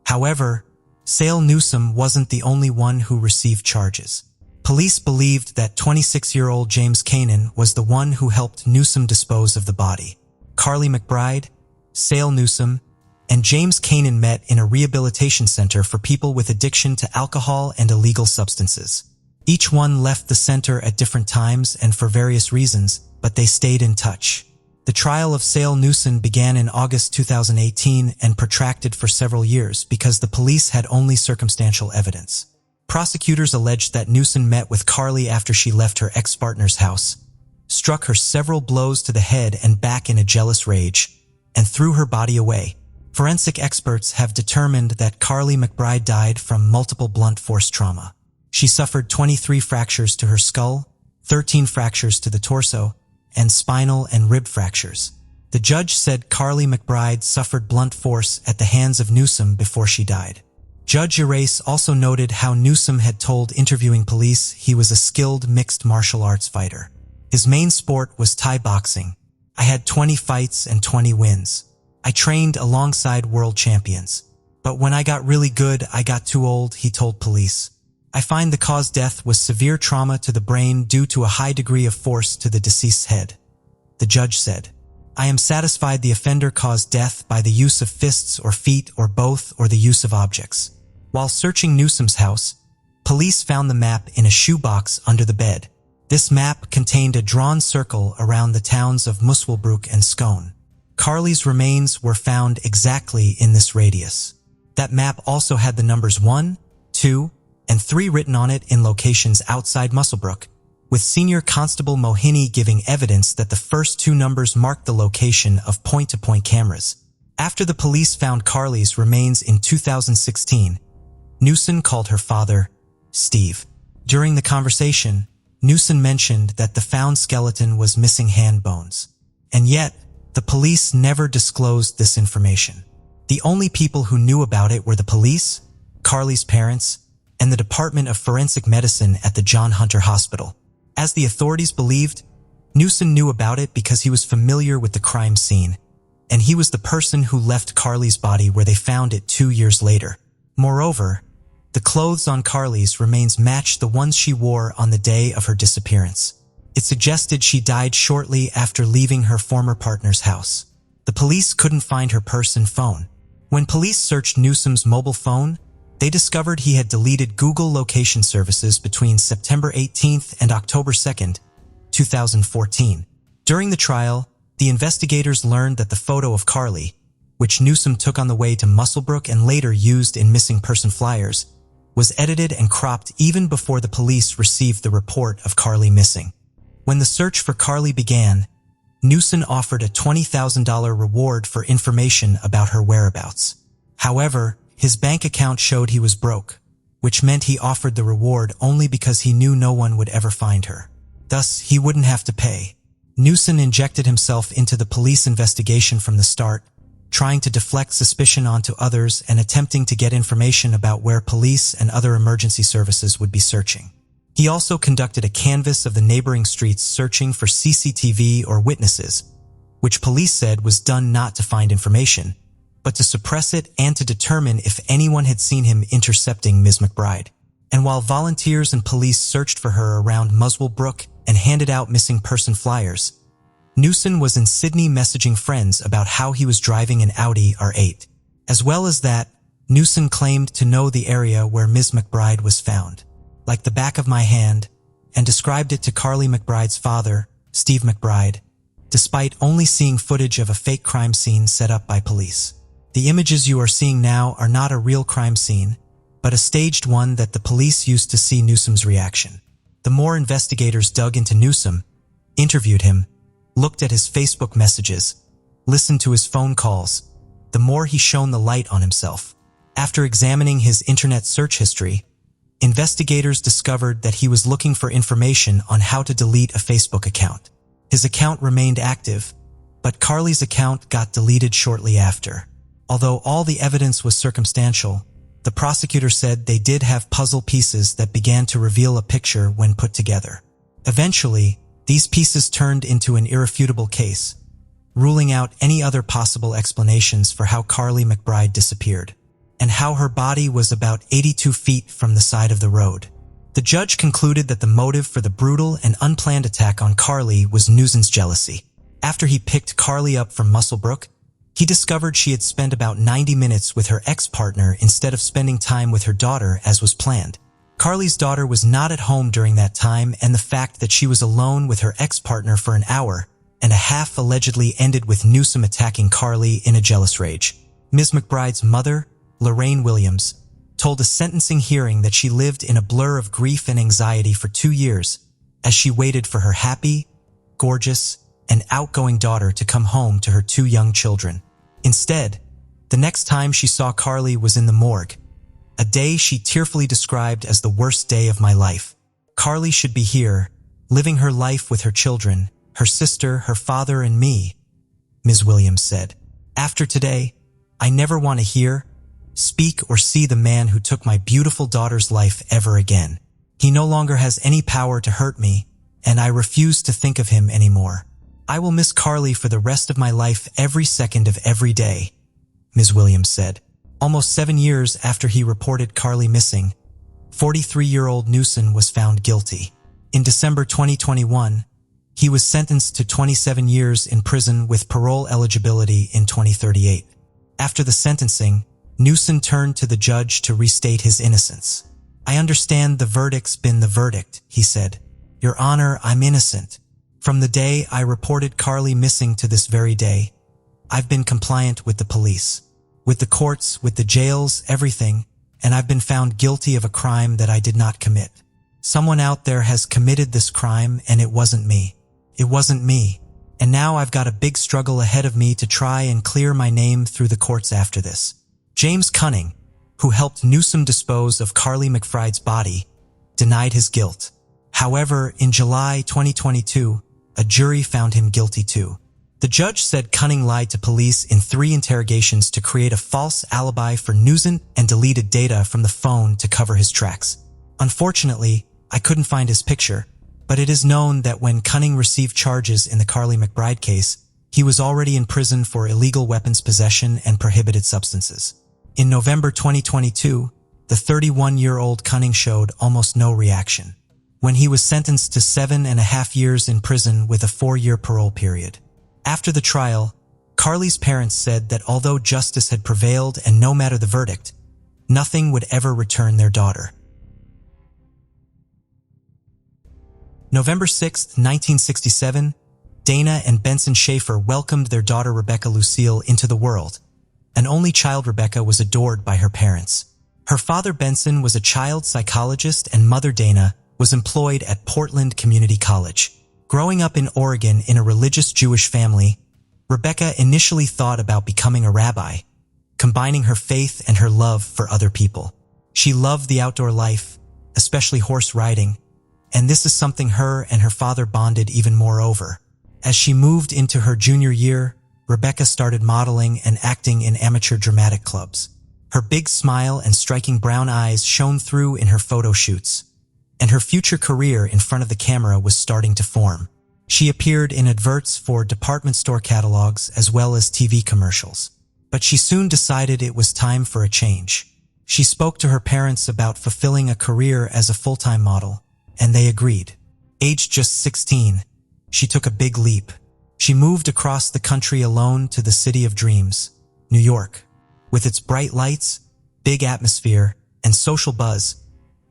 However, Sale Newsom wasn't the only one who received charges. Police believed that 26-year-old James Cannon was the one who helped Newsom dispose of the body. Carly McBride, Sale Newsom, and James Cannon met in a rehabilitation center for people with addiction to alcohol and illegal substances. Each one left the center at different times and for various reasons, but they stayed in touch. The trial of Sale Newsom began in August 2018 and protracted for several years because the police had only circumstantial evidence. Prosecutors alleged that Newsom met with Carly after she left her ex-partner's house, struck her several blows to the head and back in a jealous rage, and threw her body away. Forensic experts have determined that Carly McBride died from multiple blunt force trauma. She suffered 23 fractures to her skull, 13 fractures to the torso, and spinal and rib fractures. The judge said Carly McBride suffered blunt force at the hands of Newsom before she died. Judge Erase also noted how Newsom had told interviewing police he was a skilled mixed martial arts fighter. His main sport was Thai boxing. "I had 20 fights and 20 wins. I trained alongside world champions. But when I got really good, I got too old," he told police. "I find the cause death was severe trauma to the brain due to a high degree of force to the deceased's head," the judge said. "I am satisfied the offender caused death by the use of fists or feet or both or the use of objects." While searching Newsom's house, police found the map in a shoebox under the bed. This map contained a drawn circle around the towns of Muswellbrook and Scone. Carly's remains were found exactly in this radius. That map also had the numbers 1, 2, and 3 written on it in locations outside Muswellbrook, with Senior Constable Mohini giving evidence that the first 2 numbers marked the location of point-to-point cameras. After the police found Carly's remains in 2016, Newsom called her father, Steve. During the conversation, Newsom mentioned that the found skeleton was missing hand bones. And yet, the police never disclosed this information. The only people who knew about it were the police, Carly's parents, and the Department of Forensic Medicine at the John Hunter Hospital. As the authorities believed, Newsom knew about it because he was familiar with the crime scene, and he was the person who left Carly's body where they found it 2 years later. Moreover, The clothes on Carly's remains matched the ones she wore on the day of her disappearance. It suggested she died shortly after leaving her former partner's house. The police couldn't find her purse and phone. When police searched Newsom's mobile phone, they discovered he had deleted Google location services between September 18th and October 2nd, 2014. During the trial, the investigators learned that the photo of Carly, which Newsom took on the way to Musselbrook and later used in missing person flyers, was edited and cropped even before the police received the report of Carly missing. When the search for Carly began, Newsom offered a $20,000 reward for information about her whereabouts. However, his bank account showed he was broke, which meant he offered the reward only because he knew no one would ever find her. Thus, he wouldn't have to pay. Newsom injected himself into the police investigation from the start, trying to deflect suspicion onto others and attempting to get information about where police and other emergency services would be searching. He also conducted a canvass of the neighboring streets searching for CCTV or witnesses, which police said was done not to find information, but to suppress it and to determine if anyone had seen him intercepting Ms. McBride. And while volunteers and police searched for her around Muswell Brook and handed out missing person flyers, Newsom was in Sydney messaging friends about how he was driving an Audi R8. As well as that, Newsom claimed to know the area where Ms. McBride was found, like the back of my hand, and described it to Carly McBride's father, Steve McBride, despite only seeing footage of a fake crime scene set up by police. The images you are seeing now are not a real crime scene, but a staged one that the police used to see Newsom's reaction. The more investigators dug into Newsom, interviewed him, looked at his Facebook messages, listened to his phone calls, the more he shone the light on himself. After examining his internet search history, investigators discovered that he was looking for information on how to delete a Facebook account. His account remained active, but Carly's account got deleted shortly after. Although all the evidence was circumstantial, the prosecutor said they did have puzzle pieces that began to reveal a picture when put together. Eventually, these pieces turned into an irrefutable case, ruling out any other possible explanations for how Carly McBride disappeared, and how her body was about 82 feet from the side of the road. The judge concluded that the motive for the brutal and unplanned attack on Carly was Newsom's jealousy. After he picked Carly up from Musselbrook, he discovered she had spent about 90 minutes with her ex-partner instead of spending time with her daughter as was planned. Carly's daughter was not at home during that time, and the fact that she was alone with her ex-partner for an hour and a half allegedly ended with Newsom attacking Carly in a jealous rage. Ms. McBride's mother, Lorraine Williams, told a sentencing hearing that she lived in a blur of grief and anxiety for 2 years as she waited for her happy, gorgeous, and outgoing daughter to come home to her 2 young children. Instead, the next time she saw Carly was in the morgue, a day she tearfully described as the worst day of my life. Carly should be here, living her life with her children, her sister, her father, and me, Ms. Williams said. After today, I never want to hear, speak, or see the man who took my beautiful daughter's life ever again. He no longer has any power to hurt me, and I refuse to think of him anymore. I will miss Carly for the rest of my life every second of every day, Ms. Williams said. Almost 7 years after he reported Carly missing, 43-year-old Newsom was found guilty. In December 2021, he was sentenced to 27 years in prison with parole eligibility in 2038. After the sentencing, Newsom turned to the judge to restate his innocence. I understand the verdict's been the verdict, he said. Your Honor, I'm innocent. From the day I reported Carly missing to this very day, I've been compliant with the police, with the courts, with the jails, everything, and I've been found guilty of a crime that I did not commit. Someone out there has committed this crime, and it wasn't me. It wasn't me. And now I've got a big struggle ahead of me to try and clear my name through the courts after this. James Cunning, who helped Newsom dispose of Carly McBride's body, denied his guilt. However, in July 2022, a jury found him guilty too. The judge said Cunning lied to police in 3 interrogations to create a false alibi for Newsom and deleted data from the phone to cover his tracks. Unfortunately, I couldn't find his picture, but it is known that when Cunning received charges in the Carly McBride case, he was already in prison for illegal weapons possession and prohibited substances. In November 2022, the 31-year-old cunning showed almost no reaction when he was sentenced to 7.5 years in prison with a 4-year parole period. After the trial, Carly's parents said that although justice had prevailed and no matter the verdict, nothing would ever return their daughter. November 6, 1967, Dana and Benson Schaefer welcomed their daughter Rebecca Lucille into the world. An only child, Rebecca was adored by her parents. Her father Benson was a child psychologist and mother Dana was employed at Portland Community College. Growing up in Oregon in a religious Jewish family, Rebecca initially thought about becoming a rabbi, combining her faith and her love for other people. She loved the outdoor life, especially horse riding, and this is something her and her father bonded even more over. As she moved into her junior year, Rebecca started modeling and acting in amateur dramatic clubs. Her big smile and striking brown eyes shone through in her photo shoots, and her future career in front of the camera was starting to form. She appeared in adverts for department store catalogs as well as TV commercials. But she soon decided it was time for a change. She spoke to her parents about fulfilling a career as a full-time model, and they agreed. Aged just 16, she took a big leap. She moved across the country alone to the city of dreams, New York. With its bright lights, big atmosphere, and social buzz,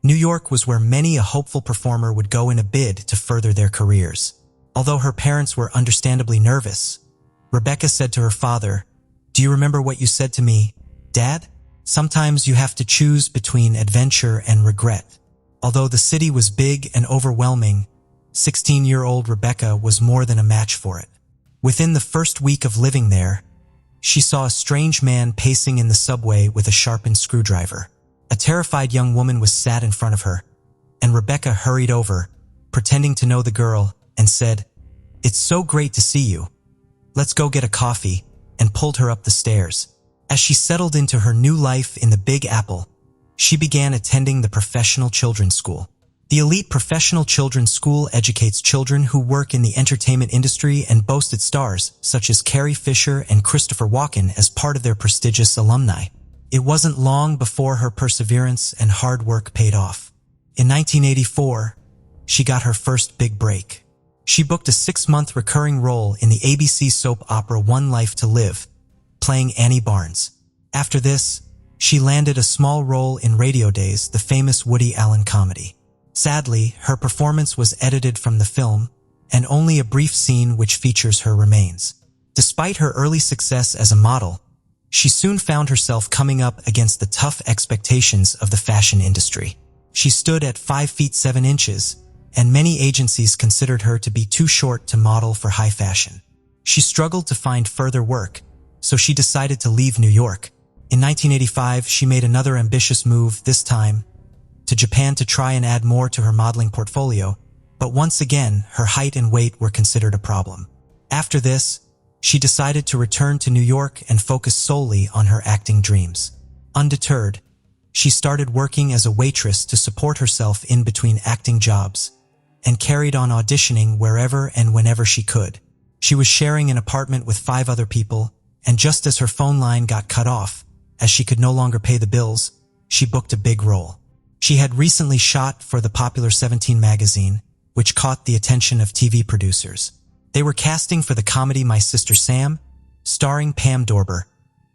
New York was where many a hopeful performer would go in a bid to further their careers. Although her parents were understandably nervous, Rebecca said to her father, "Do you remember what you said to me, Dad? Sometimes you have to choose between adventure and regret." Although the city was big and overwhelming, 16-year-old Rebecca was more than a match for it. Within the first week of living there, she saw a strange man pacing in the subway with a sharpened screwdriver. A terrified young woman was sat in front of her, and Rebecca hurried over, pretending to know the girl, and said, "It's so great to see you. Let's go get a coffee," and pulled her up the stairs. As she settled into her new life in the Big Apple, she began attending the Professional Children's School. The elite Professional Children's School educates children who work in the entertainment industry and boasted stars such as Carrie Fisher and Christopher Walken as part of their prestigious alumni. It wasn't long before her perseverance and hard work paid off. In 1984, she got her first big break. She booked a 6-month recurring role in the ABC soap opera One Life to Live, playing Annie Barnes. After this, she landed a small role in Radio Days, the famous Woody Allen comedy. Sadly, her performance was edited from the film, and only a brief scene which features her remains. Despite her early success as a model, she soon found herself coming up against the tough expectations of the fashion industry. She stood at 5 feet 7 inches, and many agencies considered her to be too short to model for high fashion. She struggled to find further work, so she decided to leave New York. In 1985, she made another ambitious move, this time to Japan, to try and add more to her modeling portfolio, but once again, her height and weight were considered a problem. After this, she decided to return to New York and focus solely on her acting dreams. Undeterred, she started working as a waitress to support herself in between acting jobs, and carried on auditioning wherever and whenever she could. She was sharing an apartment with 5 other people, and just as her phone line got cut off, as she could no longer pay the bills, she booked a big role. She had recently shot for the popular 17 magazine, which caught the attention of TV producers. They were casting for the comedy My Sister Sam, starring Pam Dorber,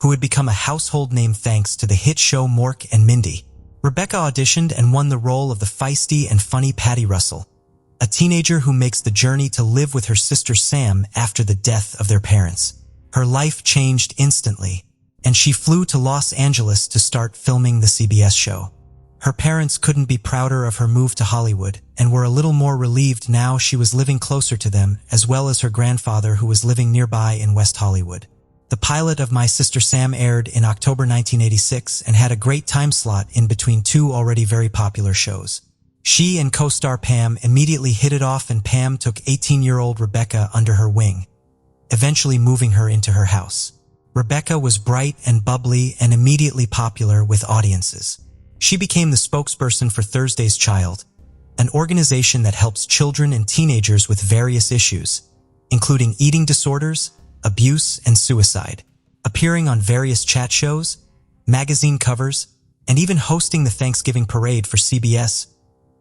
who had become a household name thanks to the hit show Mork and Mindy. Rebecca auditioned and won the role of the feisty and funny Patty Russell, a teenager who makes the journey to live with her sister Sam after the death of their parents. Her life changed instantly, and she flew to Los Angeles to start filming the CBS show. Her parents couldn't be prouder of her move to Hollywood and were a little more relieved now she was living closer to them, as well as her grandfather who was living nearby in West Hollywood. The pilot of My Sister Sam aired in October 1986 and had a great time slot in between 2 already very popular shows. She and co-star Pam immediately hit it off, and Pam took 18-year-old Rebecca under her wing, eventually moving her into her house. Rebecca was bright and bubbly and immediately popular with audiences. She became the spokesperson for Thursday's Child, an organization that helps children and teenagers with various issues, including eating disorders, abuse, and suicide. Appearing on various chat shows, magazine covers, and even hosting the Thanksgiving parade for CBS.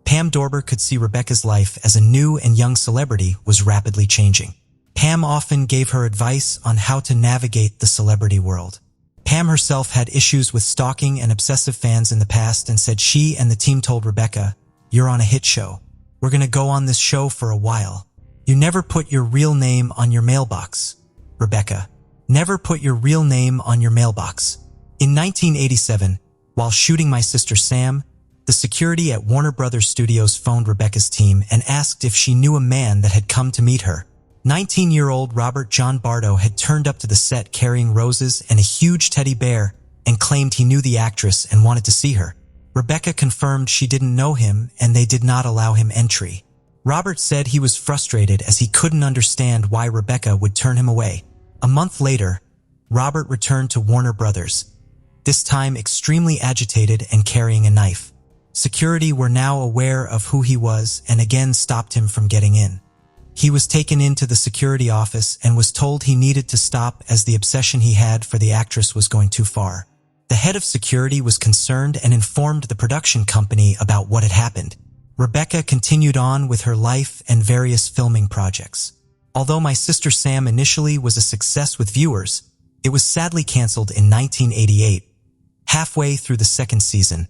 Pam Dawber could see Rebecca's life as a new and young celebrity was rapidly changing. Pam often gave her advice on how to navigate the celebrity world. Pam herself had issues with stalking and obsessive fans in the past and said she and the team told Rebecca, "You're on a hit show. We're going to go on this show for a while. You never put your real name on your mailbox." Rebecca, never put your real name on your mailbox. In 1987, while shooting My Sister Sam, the security at Warner Brothers Studios phoned Rebecca's team and asked if she knew a man that had come to meet her. 19-year-old Robert John Bardo had turned up to the set carrying roses and a huge teddy bear and claimed he knew the actress and wanted to see her. Rebecca confirmed she didn't know him and they did not allow him entry. Robert said he was frustrated as he couldn't understand why Rebecca would turn him away. A month later, Robert returned to Warner Brothers, this time extremely agitated and carrying a knife. Security were now aware of who he was and again stopped him from getting in. He was taken into the security office and was told he needed to stop as the obsession he had for the actress was going too far. The head of security was concerned and informed the production company about what had happened. Rebecca continued on with her life and various filming projects. Although My Sister Sam initially was a success with viewers, it was sadly canceled in 1988, halfway through the second season,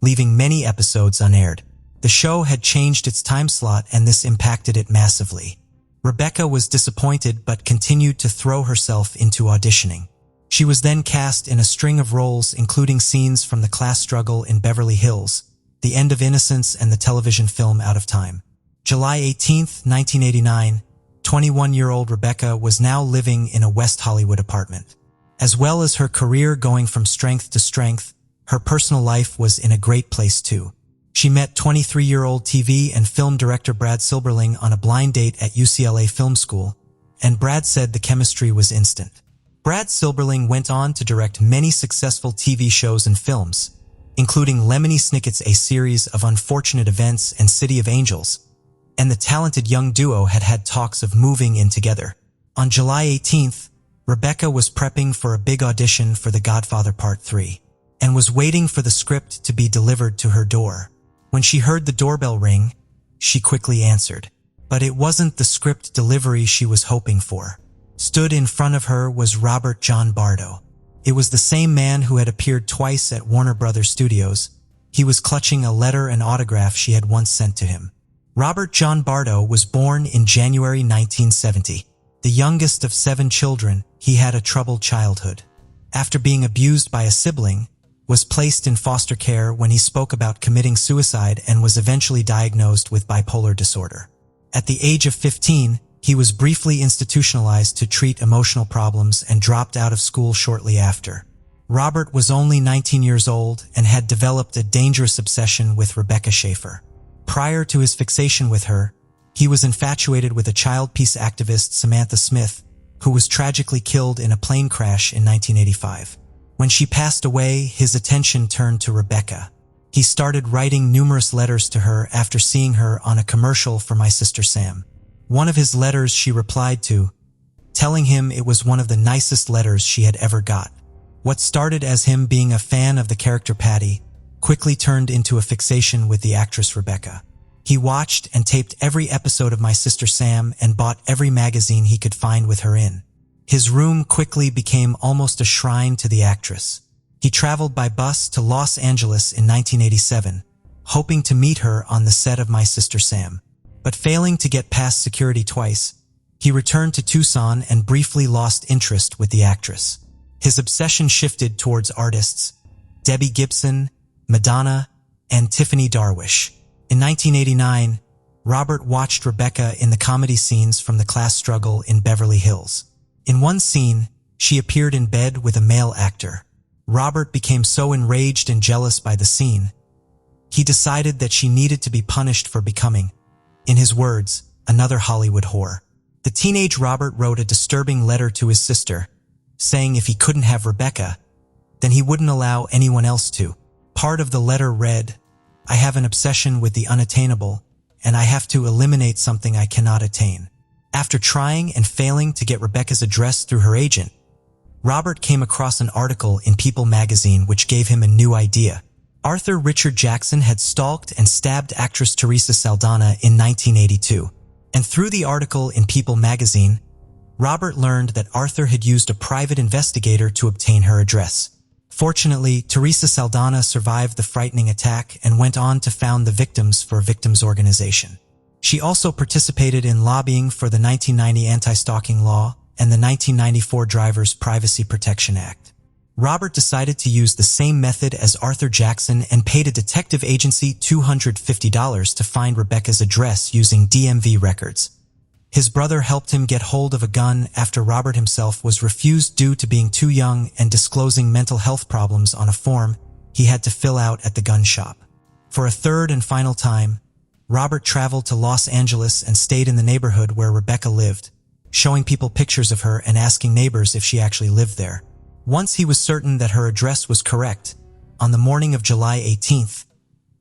leaving many episodes unaired. The show had changed its time slot and this impacted it massively. Rebecca was disappointed but continued to throw herself into auditioning. She was then cast in a string of roles including scenes from the class struggle in Beverly Hills, The End of Innocence and the television film Out of Time. July 18, 1989, 21-year-old Rebecca was now living in a West Hollywood apartment. As well as her career going from strength to strength, her personal life was in a great place too. She met 23-year-old TV and film director Brad Silberling on a blind date at UCLA Film School, and Brad said the chemistry was instant. Brad Silberling went on to direct many successful TV shows and films, including Lemony Snicket's A Series of Unfortunate Events and City of Angels, and the talented young duo had had talks of moving in together. On July 18th, Rebecca was prepping for a big audition for The Godfather Part 3, and was waiting for the script to be delivered to her door. When she heard the doorbell ring, she quickly answered. But it wasn't the script delivery she was hoping for. Stood in front of her was Robert John Bardo. It was the same man who had appeared twice at Warner Brothers Studios. He was clutching a letter and autograph she had once sent to him. Robert John Bardo was born in January 1970. The youngest of 7 children, he had a troubled childhood. After being abused by a sibling, was placed in foster care when he spoke about committing suicide and was eventually diagnosed with bipolar disorder. At the age of 15, he was briefly institutionalized to treat emotional problems and dropped out of school shortly after. Robert was only 19 years old and had developed a dangerous obsession with Rebecca Schaefer. Prior to his fixation with her, he was infatuated with a child peace activist, Samantha Smith, who was tragically killed in a plane crash in 1985. When she passed away, his attention turned to Rebecca. He started writing numerous letters to her after seeing her on a commercial for My Sister Sam. One of his letters she replied to, telling him it was one of the nicest letters she had ever got. What started as him being a fan of the character Patty quickly turned into a fixation with the actress Rebecca. He watched and taped every episode of My Sister Sam and bought every magazine he could find with her in. His room quickly became almost a shrine to the actress. He traveled by bus to Los Angeles in 1987, hoping to meet her on the set of My Sister Sam. But failing to get past security twice, he returned to Tucson and briefly lost interest with the actress. His obsession shifted towards artists, Debbie Gibson, Madonna, and Tiffany Darwish. In 1989, Robert watched Rebecca in the comedy scenes from the class struggle in Beverly Hills. In one scene, she appeared in bed with a male actor. Robert became so enraged and jealous by the scene, he decided that she needed to be punished for becoming, in his words, another Hollywood whore. The teenage Robert wrote a disturbing letter to his sister, saying if he couldn't have Rebecca, then he wouldn't allow anyone else to. Part of the letter read, "I have an obsession with the unattainable, and I have to eliminate something I cannot attain." After trying and failing to get Rebecca's address through her agent, Robert came across an article in People magazine which gave him a new idea. Arthur Richard Jackson had stalked and stabbed actress Teresa Saldana in 1982, and through the article in People magazine, Robert learned that Arthur had used a private investigator to obtain her address. Fortunately, Teresa Saldana survived the frightening attack and went on to found the Victims for Victims organization. She also participated in lobbying for the 1990 anti-stalking law and the 1994 Driver's Privacy Protection Act. Robert decided to use the same method as Arthur Jackson and paid a detective agency $250 to find Rebecca's address using DMV records. His brother helped him get hold of a gun after Robert himself was refused due to being too young and disclosing mental health problems on a form he had to fill out at the gun shop. For a third and final time, Robert traveled to Los Angeles and stayed in the neighborhood where Rebecca lived, showing people pictures of her and asking neighbors if she actually lived there. Once he was certain that her address was correct, on the morning of July 18th,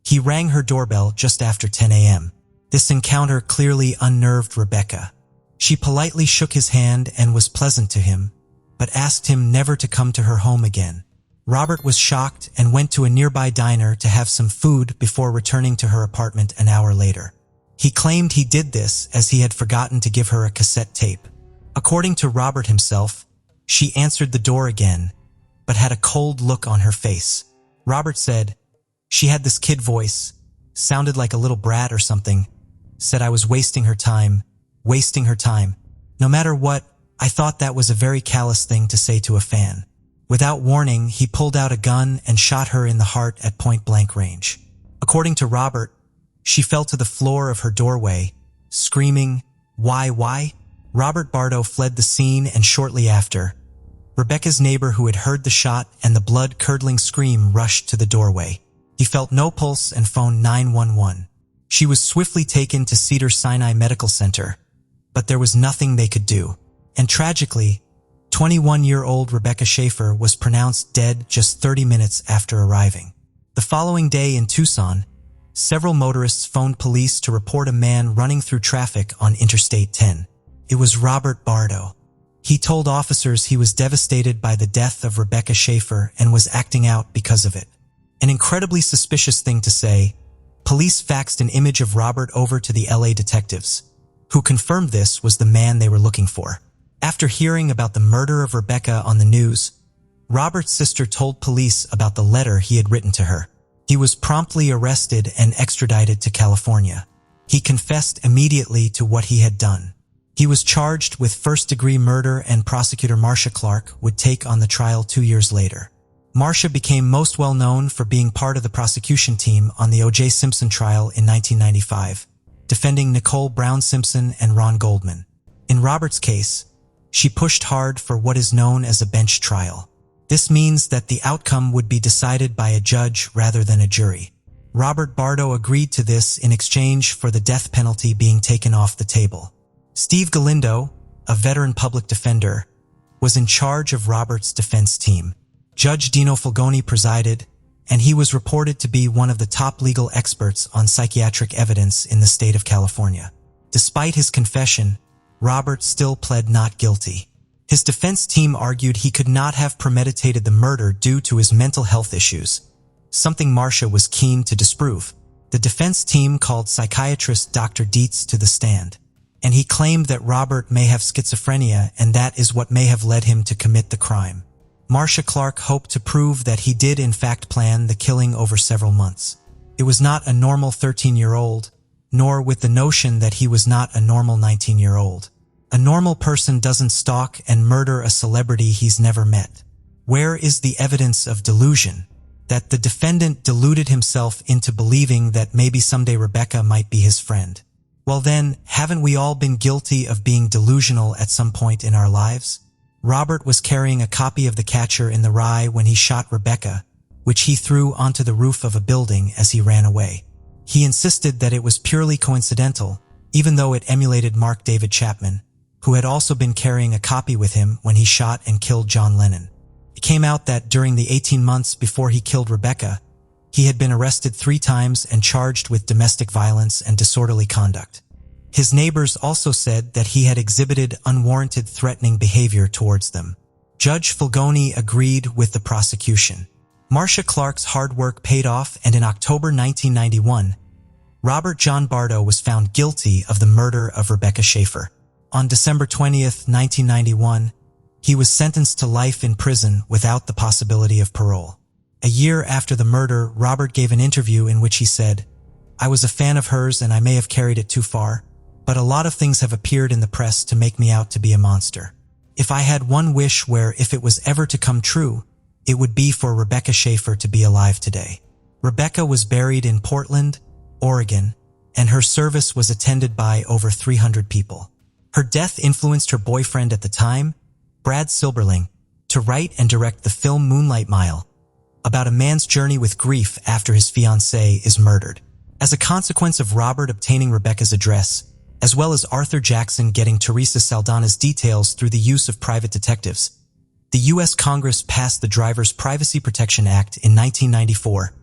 he rang her doorbell just after 10 a.m. This encounter clearly unnerved Rebecca. She politely shook his hand and was pleasant to him, but asked him never to come to her home again. Robert was shocked and went to a nearby diner to have some food before returning to her apartment an hour later. He claimed he did this as he had forgotten to give her a cassette tape. According to Robert himself, she answered the door again, but had a cold look on her face. Robert said, "She had this kid voice, sounded like a little brat or something, said I was wasting her time. No matter what, I thought that was a very callous thing to say to a fan." Without warning, he pulled out a gun and shot her in the heart at point-blank range. According to Robert, she fell to the floor of her doorway, screaming, Why? Robert Bardo fled the scene, and shortly after, Rebecca's neighbor who had heard the shot and the blood-curdling scream rushed to the doorway. He felt no pulse and phoned 911. She was swiftly taken to Cedars-Sinai Medical Center, but there was nothing they could do. And tragically, 21-year-old Rebecca Schaefer was pronounced dead just 30 minutes after arriving. The following day in Tucson, several motorists phoned police to report a man running through traffic on Interstate 10. It was Robert Bardo. He told officers he was devastated by the death of Rebecca Schaefer and was acting out because of it. An incredibly suspicious thing to say, police faxed an image of Robert over to the LA detectives, who confirmed this was the man they were looking for. After hearing about the murder of Rebecca on the news, Robert's sister told police about the letter he had written to her. He was promptly arrested and extradited to California. He confessed immediately to what he had done. He was charged with first-degree murder, and prosecutor Marcia Clark would take on the trial 2 years later. Marcia became most well known for being part of the prosecution team on the O.J. Simpson trial in 1995, defending Nicole Brown Simpson and Ron Goldman. In Robert's case, she pushed hard for what is known as a bench trial. This means that the outcome would be decided by a judge rather than a jury. Robert Bardo agreed to this in exchange for the death penalty being taken off the table. Steve Galindo, a veteran public defender, was in charge of Robert's defense team. Judge Dino Fulgoni presided, and he was reported to be one of the top legal experts on psychiatric evidence in the state of California. Despite his confession, Robert still pled not guilty. His defense team argued he could not have premeditated the murder due to his mental health issues, something Marcia was keen to disprove. The defense team called psychiatrist Dr. Dietz to the stand, and he claimed that Robert may have schizophrenia and that is what may have led him to commit the crime. Marcia Clark hoped to prove that he did in fact plan the killing over several months. It was not a normal 13-year-old, nor with the notion that he was not a normal 19-year-old. A normal person doesn't stalk and murder a celebrity he's never met. Where is the evidence of delusion? That the defendant deluded himself into believing that maybe someday Rebecca might be his friend. Well then, haven't we all been guilty of being delusional at some point in our lives? Robert was carrying a copy of The Catcher in the Rye when he shot Rebecca, which he threw onto the roof of a building as he ran away. He insisted that it was purely coincidental, even though it emulated Mark David Chapman, who had also been carrying a copy with him when he shot and killed John Lennon. It came out that during the 18 months before he killed Rebecca, he had been arrested 3 times and charged with domestic violence and disorderly conduct. His neighbors also said that he had exhibited unwarranted threatening behavior towards them. Judge Fulgoni agreed with the prosecution. Marcia Clark's hard work paid off, and in October 1991, Robert John Bardo was found guilty of the murder of Rebecca Schaeffer. On December 20th, 1991, he was sentenced to life in prison without the possibility of parole. A year after the murder, Robert gave an interview in which he said, "I was a fan of hers and I may have carried it too far, but a lot of things have appeared in the press to make me out to be a monster. If I had one wish where, if it was ever to come true, it would be for Rebecca Schaeffer to be alive today." Rebecca was buried in Portland, Oregon, and her service was attended by over 300 people. Her death influenced her boyfriend at the time, Brad Silberling, to write and direct the film Moonlight Mile, about a man's journey with grief after his fiancée is murdered. As a consequence of Robert obtaining Rebecca's address, as well as Arthur Jackson getting Teresa Saldana's details through the use of private detectives, the U.S. Congress passed the Driver's Privacy Protection Act in 1994.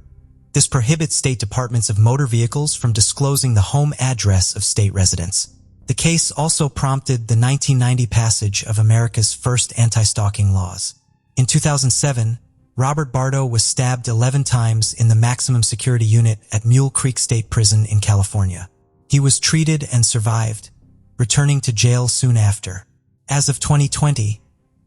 This prohibits state departments of motor vehicles from disclosing the home address of state residents. The case also prompted the 1990 passage of America's first anti-stalking laws. In 2007, Robert Bardo was stabbed 11 times in the maximum security unit at Mule Creek State Prison in California. He was treated and survived, returning to jail soon after. As of 2020,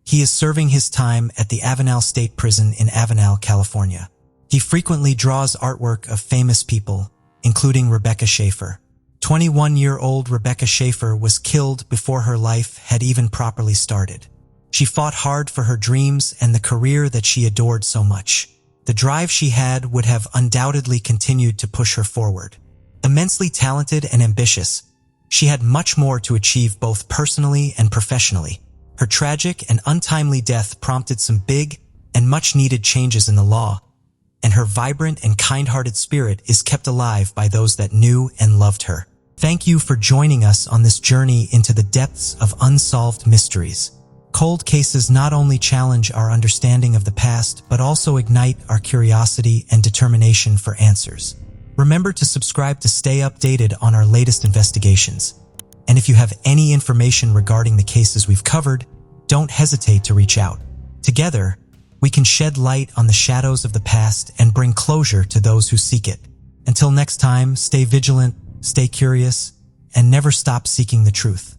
he is serving his time at the Avenal State Prison in Avenal, California. He frequently draws artwork of famous people, including Rebecca Schaeffer. 21-year-old Rebecca Schaeffer was killed before her life had even properly started. She fought hard for her dreams and the career that she adored so much. The drive she had would have undoubtedly continued to push her forward. Immensely talented and ambitious, she had much more to achieve both personally and professionally. Her tragic and untimely death prompted some big and much-needed changes in the law, and her vibrant and kind-hearted spirit is kept alive by those that knew and loved her. Thank you for joining us on this journey into the depths of unsolved mysteries. Cold cases not only challenge our understanding of the past, but also ignite our curiosity and determination for answers. Remember to subscribe to stay updated on our latest investigations. And if you have any information regarding the cases we've covered, don't hesitate to reach out. Together, we can shed light on the shadows of the past and bring closure to those who seek it. Until next time, stay vigilant, stay curious, and never stop seeking the truth.